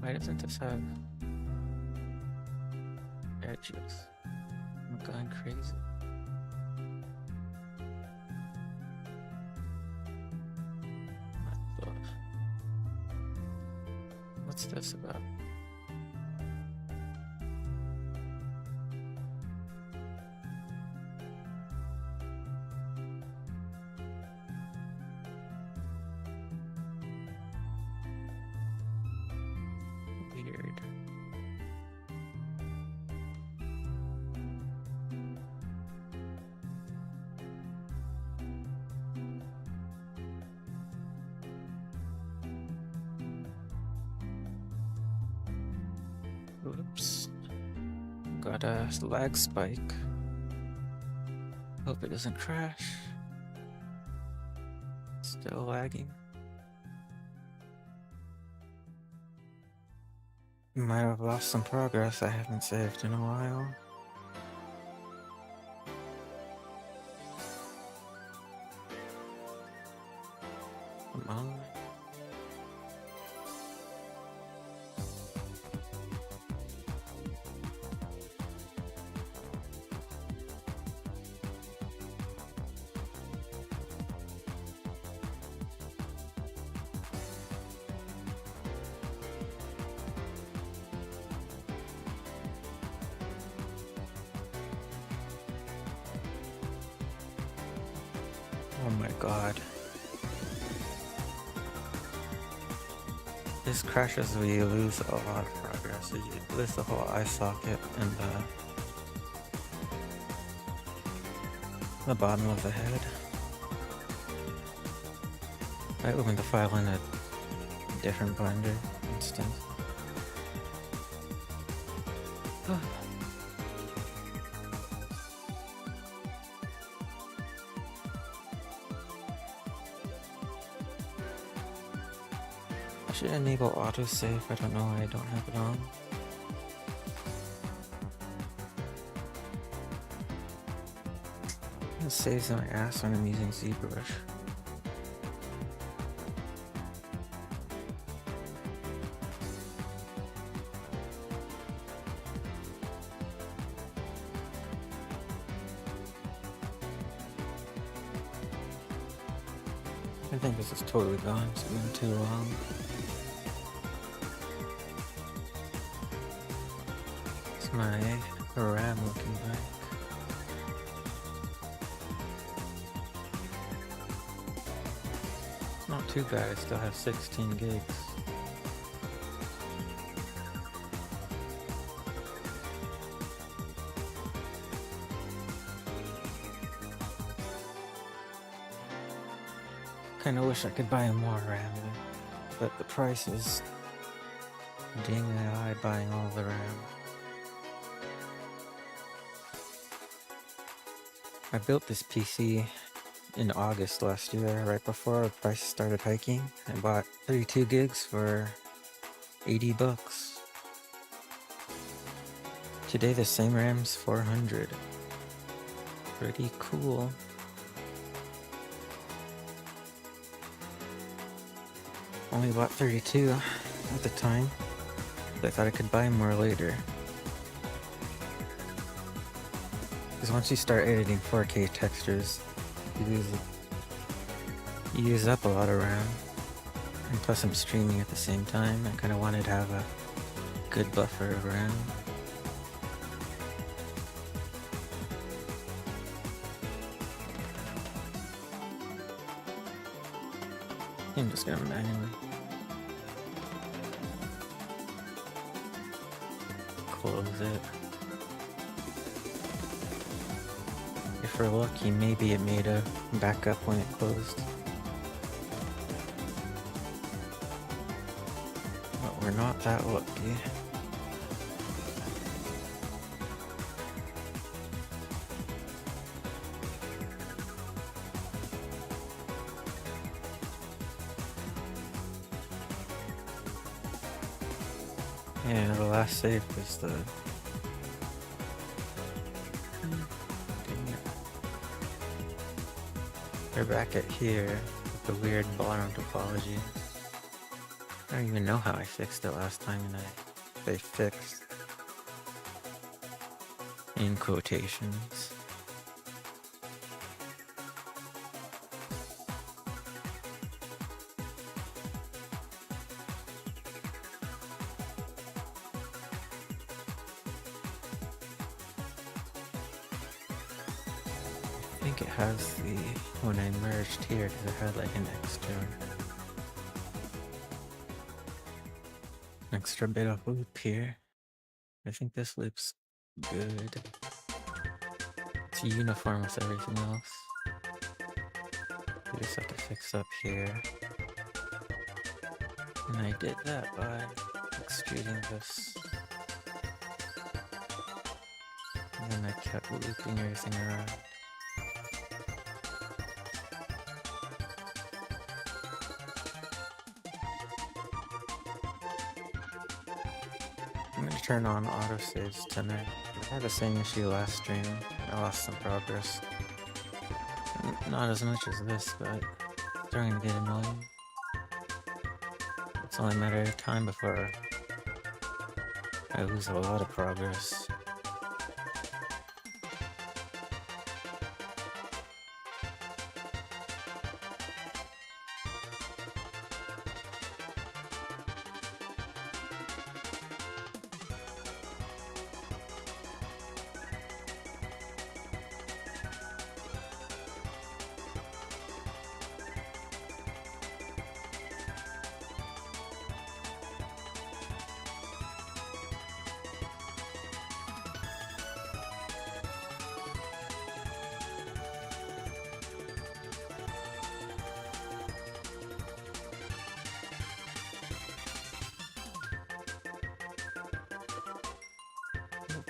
Why doesn't this have edges? I'm going crazy. What the? What's this about? Weird. Oops. Got a lag spike. Hope it doesn't crash. Still lagging. Might have lost some progress I haven't saved in a while. Come on. Oh my god. This crashes, we lose a lot of progress. You lose the whole eye socket and the bottom of the head. I opened the file in a different Blender instance. I should enable autosave. I don't know why I don't have it on. It saves my ass when I'm using ZBrush. I think this is totally gone. It's been too long. It's my RAM looking back. It's not too bad. I still have 16 gigs. Kinda wish I could buy more RAM, but the price is dang AI buying all the RAM. I built this PC in August last year, right before the price started hiking. I bought 32 gigs for 80 bucks. Today the same RAM's 400. Pretty cool. Only bought 32 at the time, but I thought I could buy more later. Because once you start editing 4K textures, you use up a lot of RAM. And plus I'm streaming at the same time. I kind of wanted to have a good buffer of RAM. I'm just gonna manually close it. If we're lucky, maybe it made a backup when it closed. But we're not that lucky. Yeah, the last save was the... We're back at here with the weird bottom topology. I don't even know how I fixed it last time, and they fixed in quotations. I think it has the, when I merged here, because it had like an extra bit of loop here. I think this loop's good. It's uniform with everything else. We just have to fix up here. And I did that by extruding this. And then I kept looping everything around. I'm gonna turn on autosaves tonight. I had the same issue last stream. I lost some progress. Not as much as this, but it's starting to get annoying. It's only a matter of time before I lose a lot of progress.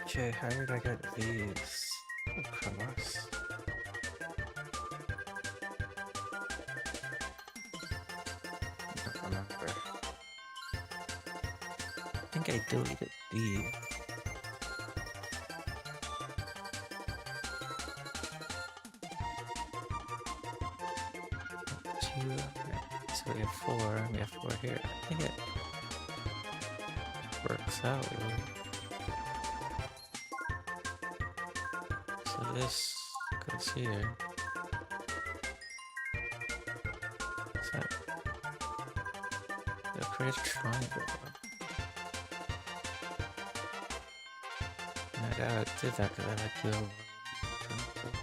Okay, how did I get these across? I don't remember. I think I deleted these. Two, okay. So we have four. We have four here. I think it works out really. So this goes here. So it'll create a triangle. And I did that because I like to avoid triangles.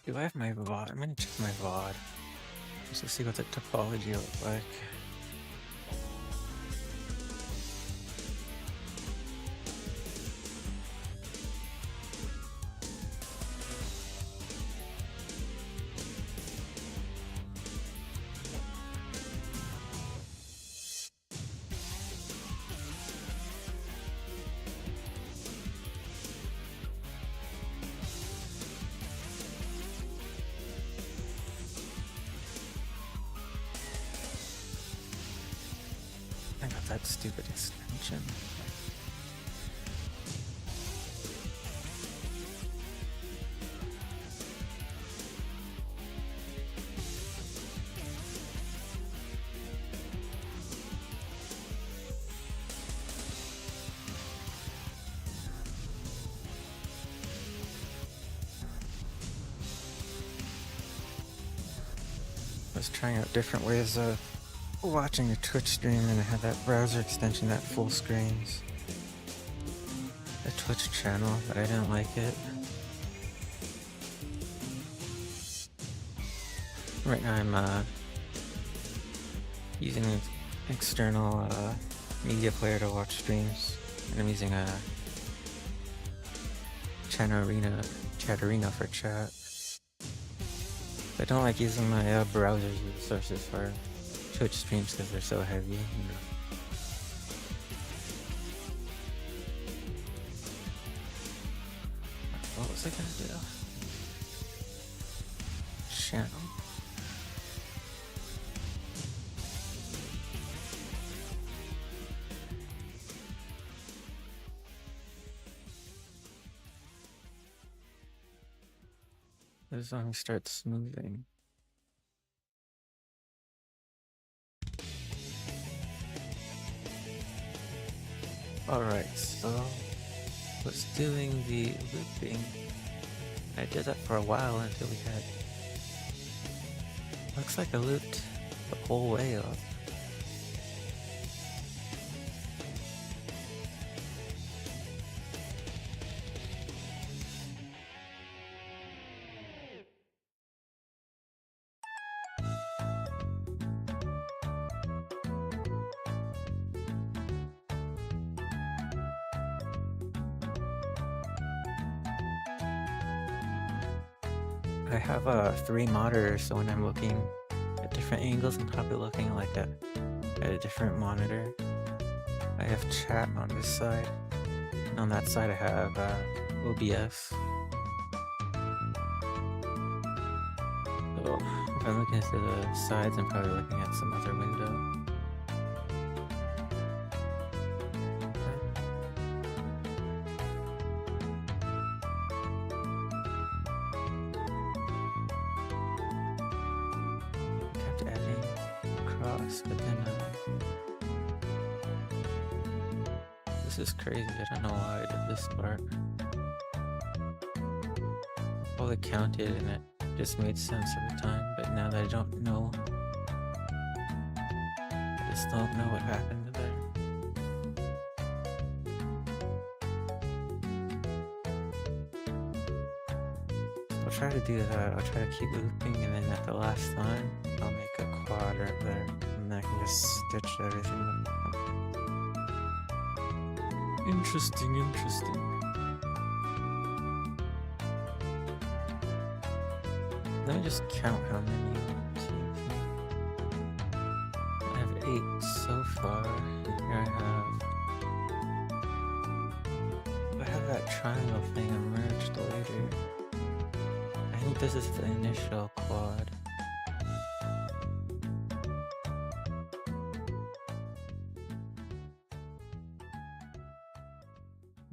Do I have my VOD? I'm gonna check my VOD just to see what the topology looks like. I got that stupid extension. I was trying out different ways of watching a Twitch stream, and I had that browser extension that full screens the Twitch channel, but I didn't like it. Right now I'm using an external media player to watch streams, and I'm using a Chatterina for chat. I don't like using my browser sources for Twitch streams because they're so heavy. You know. What was I gonna do? Channel. This song starts smoothing. Alright, so was doing the looping. I did that for a while until we had. Looks like I looped the whole way up. I have 3 monitors, so when I'm looking at different angles, I'm probably looking like at a different monitor. I have chat on this side, and on that side I have OBS. So if I'm looking at the sides, I'm probably looking at some other window. But then this is crazy. I don't know why I did this part. All it counted and it just made sense at the time, but now that I don't know, I just don't know what happened there. So I'll try to do that. I'll try to keep looping, and then at the last time I'll make a quadrant there. And I can just stitch everything up. Interesting. Let me just count how many I have 8 so far. Here I have that triangle thing emerged later. I think this is the initial quad.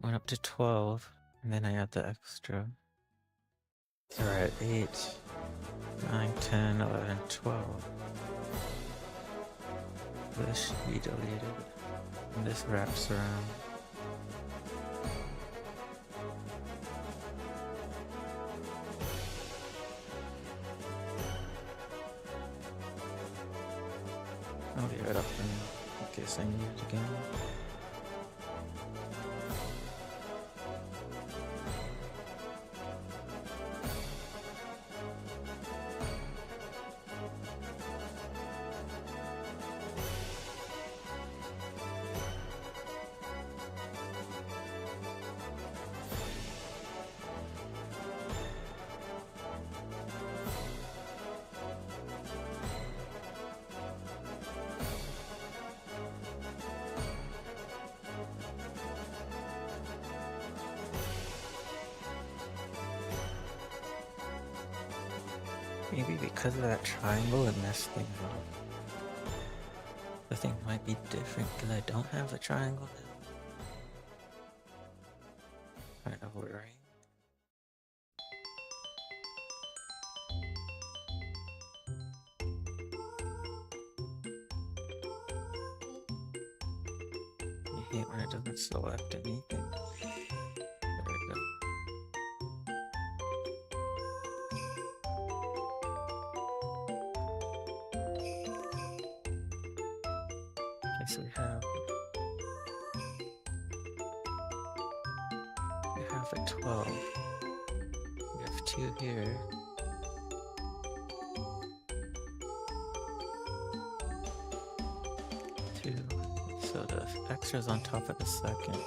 Went up to 12, and then I add the extra. So we're at 8, 9, 10, 11, 12. This should be deleted, and this wraps around. I'll leave it up in case I need it again. Maybe because of that triangle it messed things up. The thing might be different because I don't have the triangle now. Kind of worrying. I hate when it doesn't select anything. There we go. Okay, so we have a 12. We have 2 here. So the extra's on top of the second.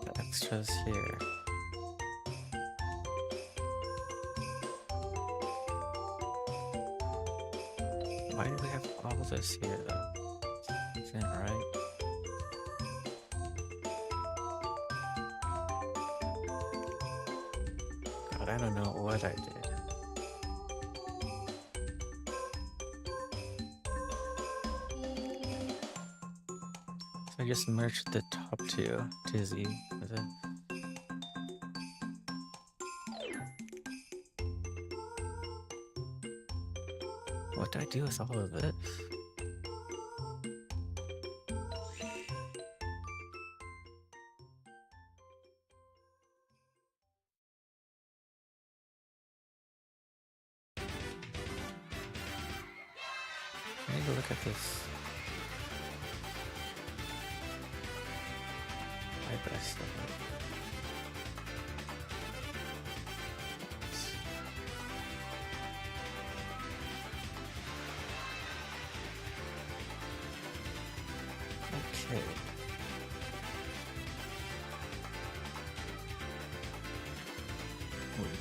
The extra's here. Why do we have all this here though? Isn't right? God, I don't know what I did. So I just merged the top two to Z with it. What do I do with all of this? Maybe look at this. I best of it. Okay. Wait.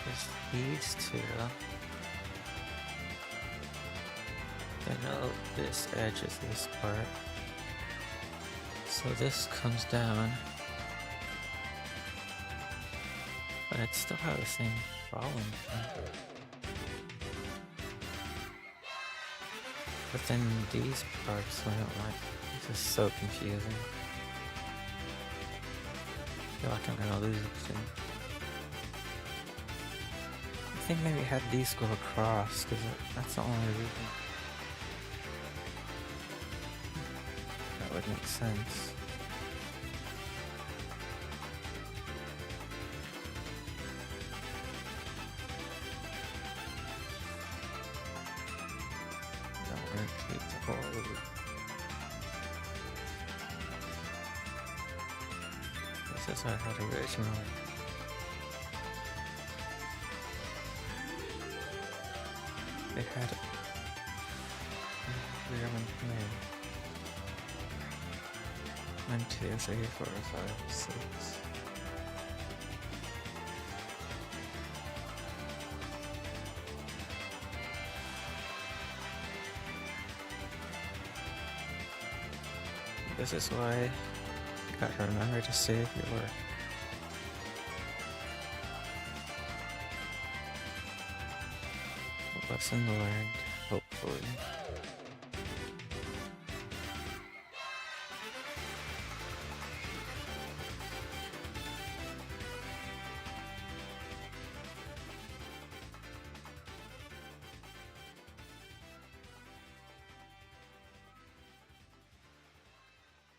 There's these two. I know this edge is this part. So this comes down. But I'd still have the same problem. But then these parts I don't like. This is so confusing. I feel like I'm gonna lose it soon. I think maybe have these go across, because that's the only reason. That would make sense. Don't rotate the whole loop. This is what I had originally. They had it. We haven't played. 1, 2, 3, 4, 5, 6. This is why you gotta remember to save your work. Lesson learned, hopefully.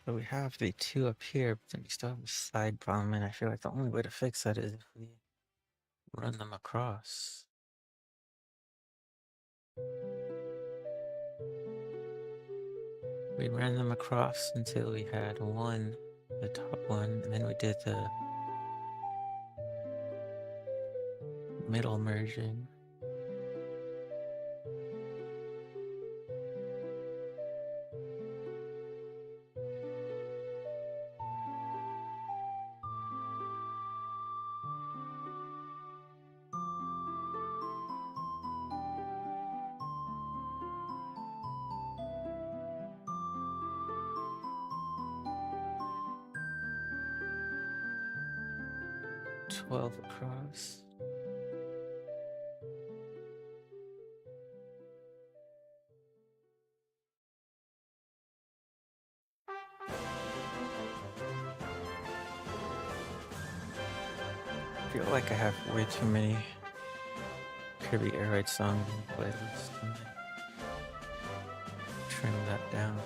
So we have the 2 up here, but then we still have a side problem, and I feel like the only way to fix that is if we run them across. We ran them across until we had one, the top one, and then we did the middle merging. Twelve across. I feel like I have way too many Kirby Air Raid songs in the playlist. And trim that down.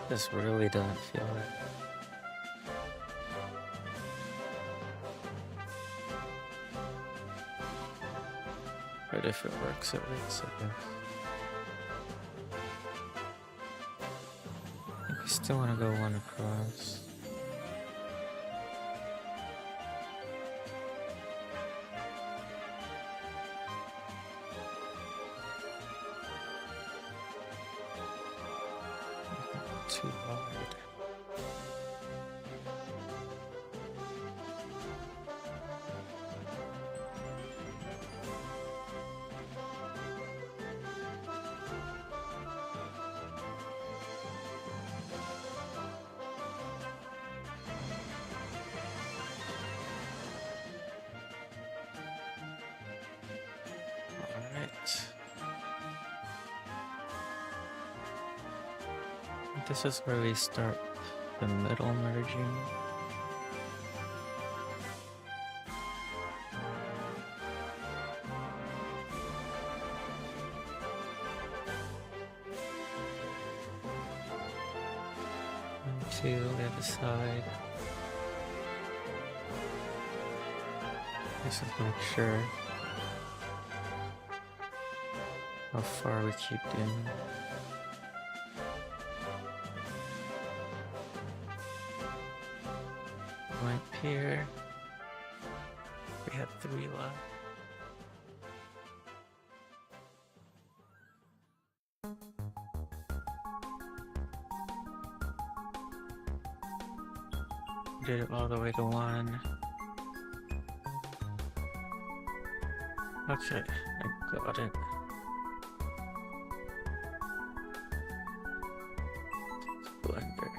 This really doesn't feel right. But if it works, it works, I guess. I think we still want to go one across. Too hard. This is where we start the middle merging. One, two, the other side. This is make sure how far we keep doing. Here we have 3 left. Did it all the way to 1. Okay, I got it. Blender.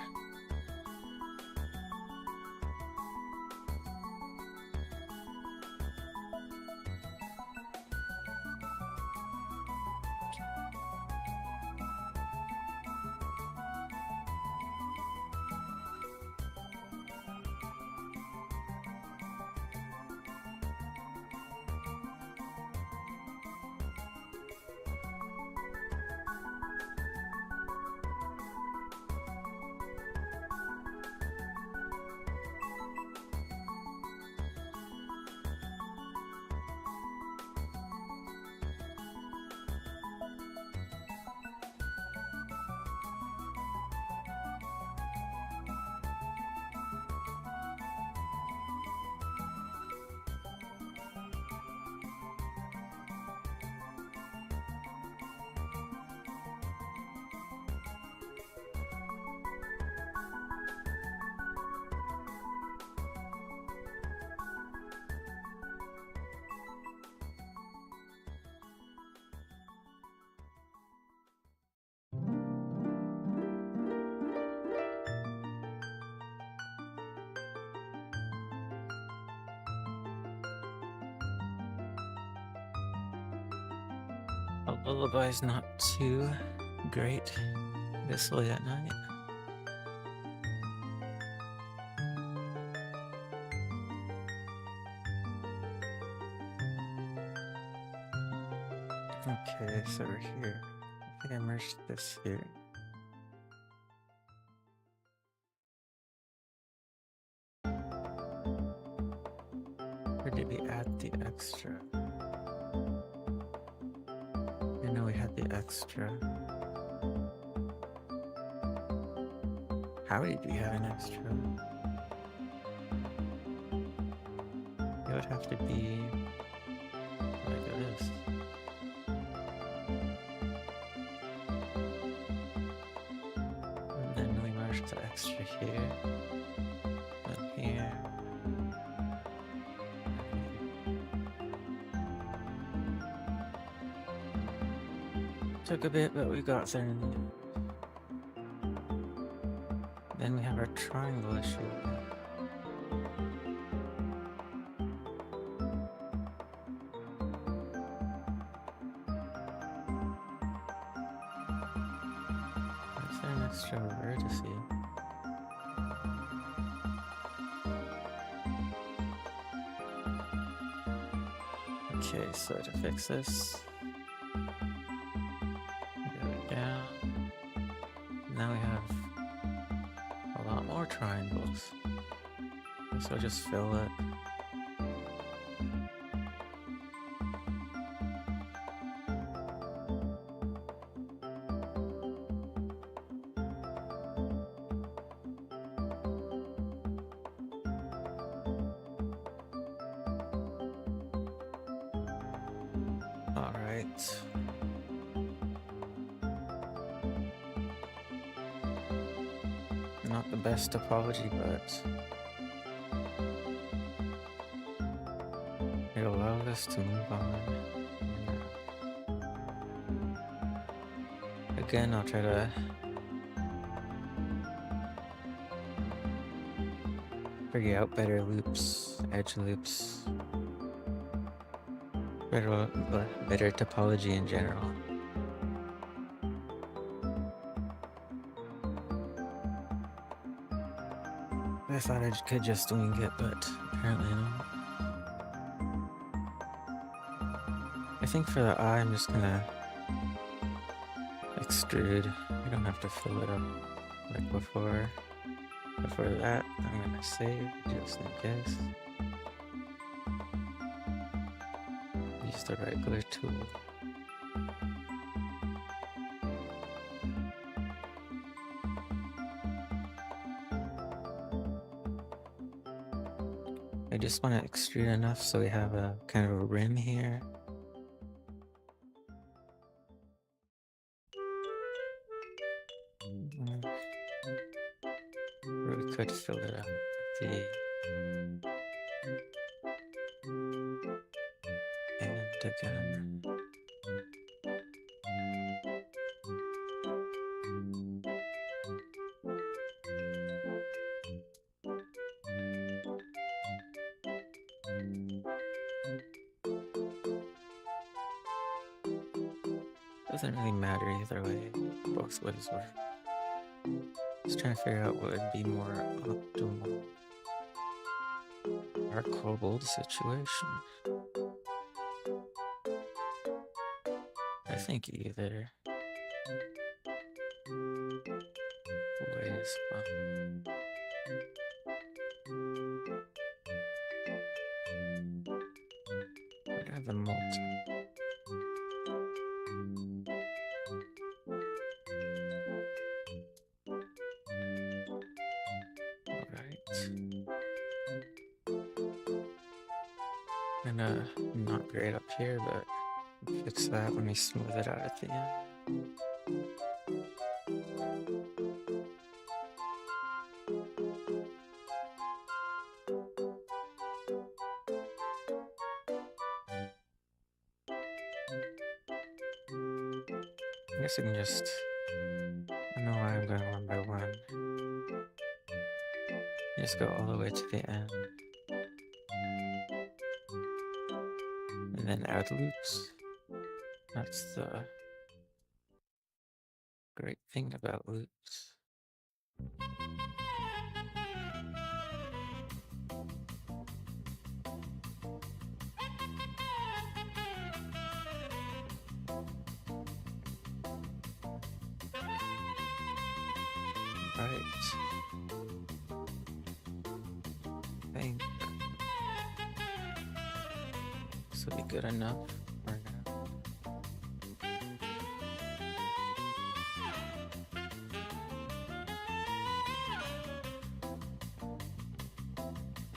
A lullaby's not too great this late at night. Okay, so we're here. I think I merged this here. Or did we add the extra? I know we had the extra. How did we have an extra? It would have to be like this. And then we merged the extra here. Then here. Took a bit, but we got there in the end. Then we have our triangle issue. Is there an extra vertex? Okay, so to fix this, go down. Now we have a lot more triangles. So just fill it. All right. Not the best topology, but it allowed us to move on. Again, I'll try to figure out better loops, edge loops, better topology in general. I thought I could just wing it, but apparently not. I think for the eye, I'm just gonna extrude. I don't have to fill it up like before. Before that, I'm gonna save just in case. Use the regular tool. I just want to extrude enough so we have a kind of a rim here. Or we could fill it up with the and again. Doesn't really matter either way, both ways work. Just trying to figure out what would be more optimal. Our Kobold situation. I think either way is fine. I'd have the multi. Not great up here, but fix that when we smooth it out at the end. I guess we can just, I don't know why I'm going one by one. Just go all the way to the end. And then add loops. That's the great thing about loops. Right. I think this will be good enough for now.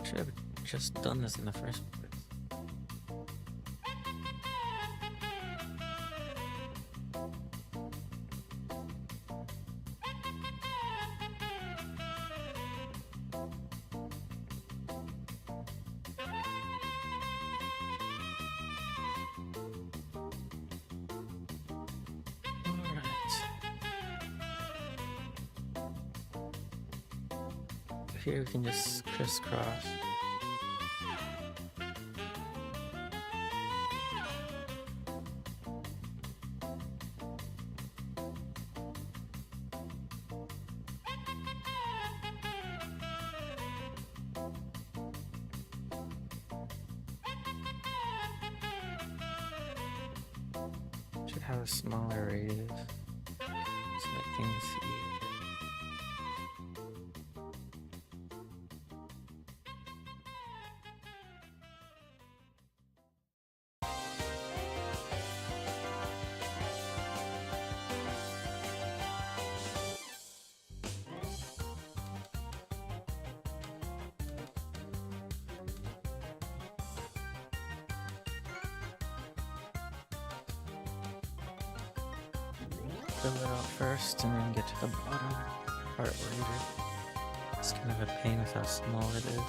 Should have just done this in the first place. Here we can just crisscross. Should have a smaller radius to make things easier. Fill it out first and then get to the bottom part later. It's kind of a pain with how small it is.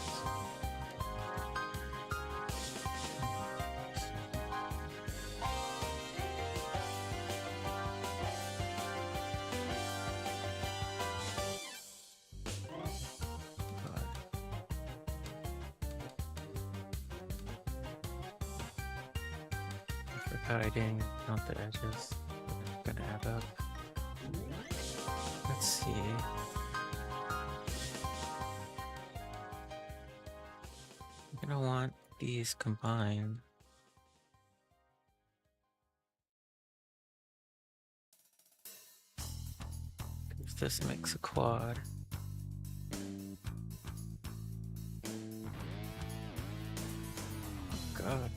I forgot I didn't count the edges. They're gonna add up. Let's see. I'm gonna want these combined. If this makes a quad. God.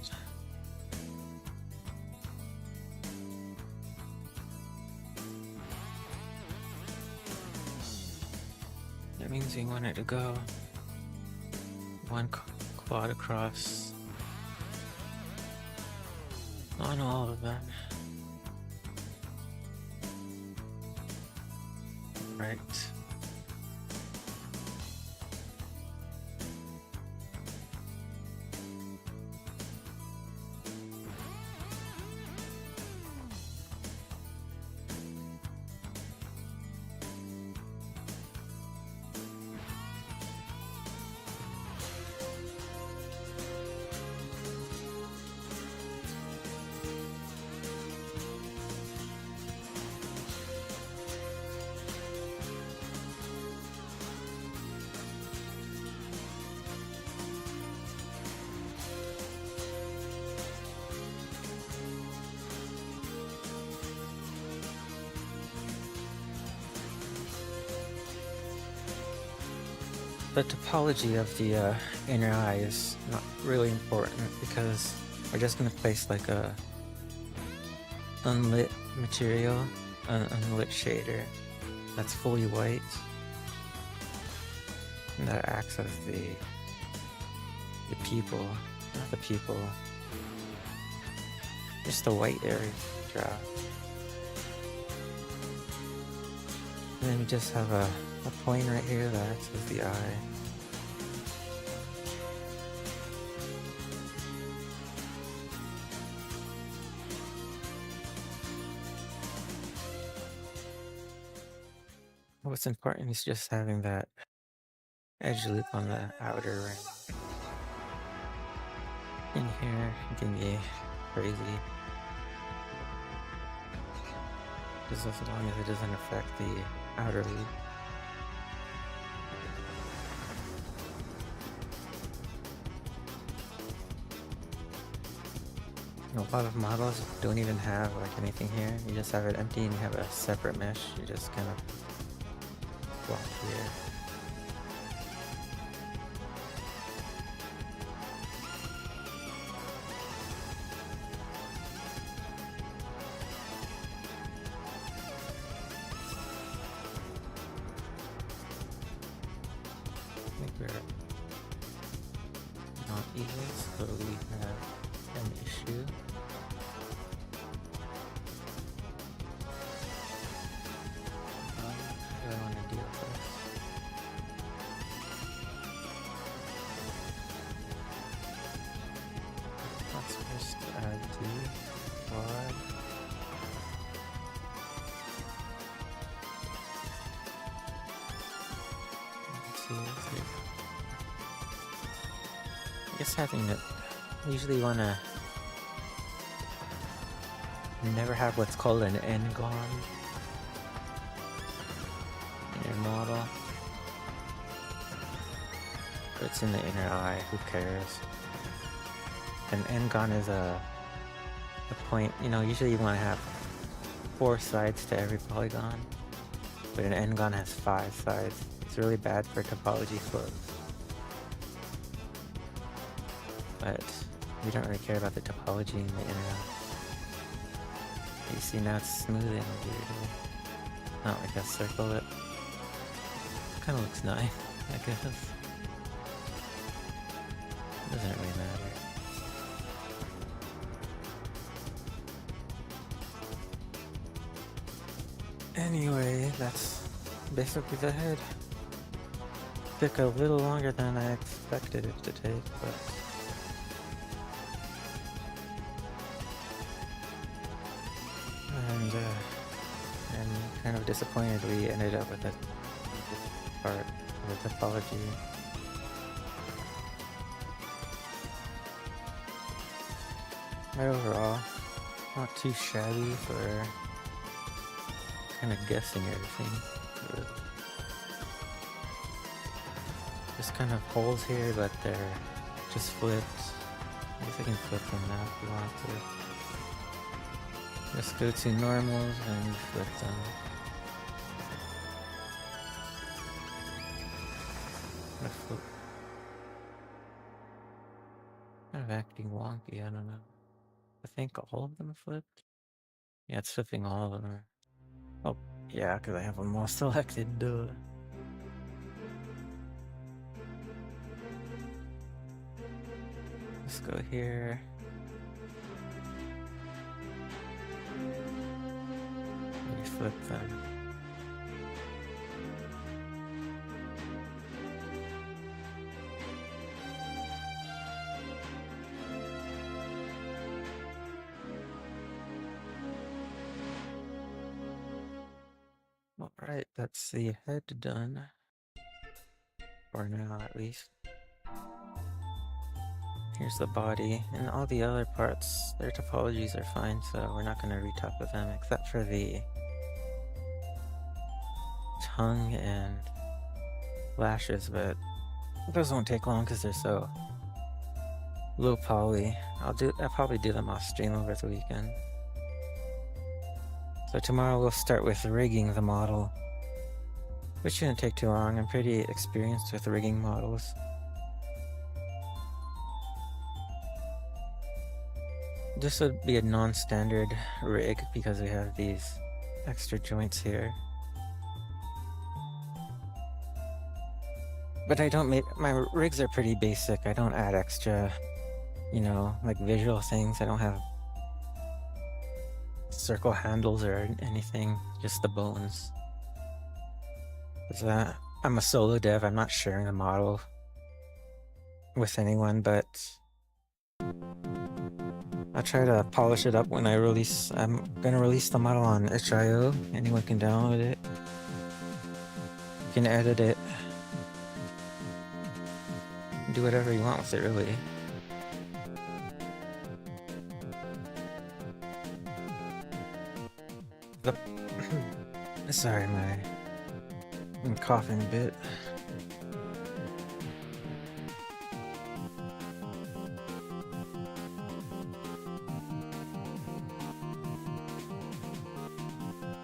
That means we want it to go one quad across on all of them. Right. The topology of the inner eye is not really important because we're just going to place like a unlit material, an unlit shader that's fully white, and that acts as the pupil, not the pupil, just the white area drop. And then we just have a point right here that acts as the eye. What's important is just having that edge loop on the outer ring. In here, it can be crazy. Just as long as it doesn't affect the outer loop. A lot of models don't even have like anything here. You just have it empty and you have a separate mesh. You just kind of block here. I think we're not even, so we have an issue. How do I want to deal with this? Let's first add the quad. Let's see. I guess having it, usually you want to never have what's called an n-gon in your model. But it's in the inner eye, who cares? An n-gon is a point, you know, usually you want to have 4 sides to every polygon, but an n-gon has 5 sides. It's really bad for topology flows. But we don't really care about the topology in the inner eye. You see now it's smoothing weirdly. Not like a circle, it kind of looks nice, I guess. Doesn't really matter. Anyway, that's basically the head. Took a little longer than I expected it to take, but I'm kind of disappointed we ended up with this part of the topology. But overall, not too shabby for kind of guessing everything. Just kind of holes here, but they're just flipped. I guess I can flip them now if you want to. Just go to normals and flip them. Flip. Kind of acting wonky, I don't know. I think all of them are flipped. Yeah, it's flipping all of them. Oh, yeah, because I have them all selected, duh. Let's go here. Flip them. Alright, that's the head done. For now, at least. Here's the body, and all the other parts, their topologies are fine, so we're not going to retop with them, except for the tongue and lashes, but those won't take long because they're so low poly. I'll probably do them off stream over the weekend. So tomorrow we'll start with rigging the model, which shouldn't take too long. I'm pretty experienced with rigging models. This would be a non-standard rig because we have these extra joints here. But I don't make, my rigs are pretty basic. I don't add extra, you know, like visual things. I don't have circle handles or anything, just the bones. Because I'm a solo dev, I'm not sharing a model with anyone, but I'll try to polish it up when I release. I'm gonna release the model on itch.io. Anyone can download it. You can edit it. Do whatever you want with it, really. the sorry, I'm coughing a bit.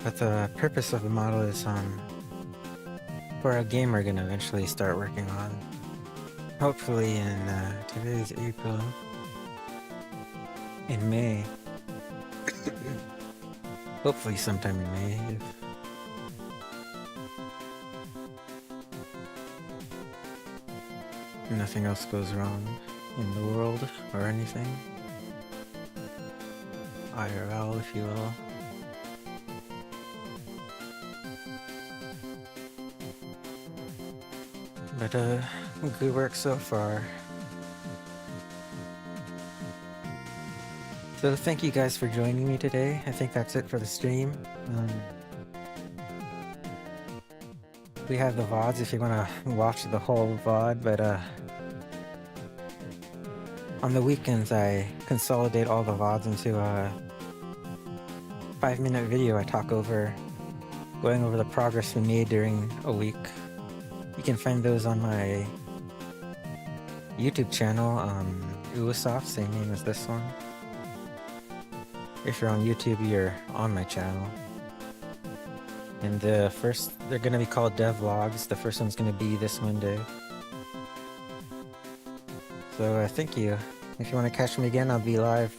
But the purpose of the model is for a game we're gonna eventually start working on. Hopefully in today's April. In May. Hopefully sometime in May if nothing else goes wrong in the world or anything. IRL, if you will. But good work so far. So thank you guys for joining me today. I think that's it for the stream. We have the VODs if you want to watch the whole VOD, but on the weekends I consolidate all the VODs into a 5-minute video. I talk going over the progress we made during a week. You can find those on my YouTube channel, Ubisoft, same name as this one. If you're on YouTube, you're on my channel. And they're gonna be called devlogs. The first one's gonna be this Monday. So thank you. If you want to catch me again, I'll be live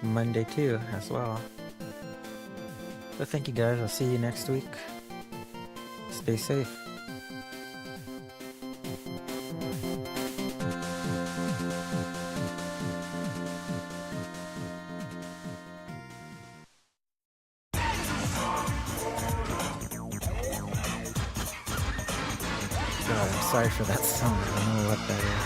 Monday too, as well. So thank you guys, I'll see you next week. Stay safe. God, I'm sorry for that song. I don't know what that is.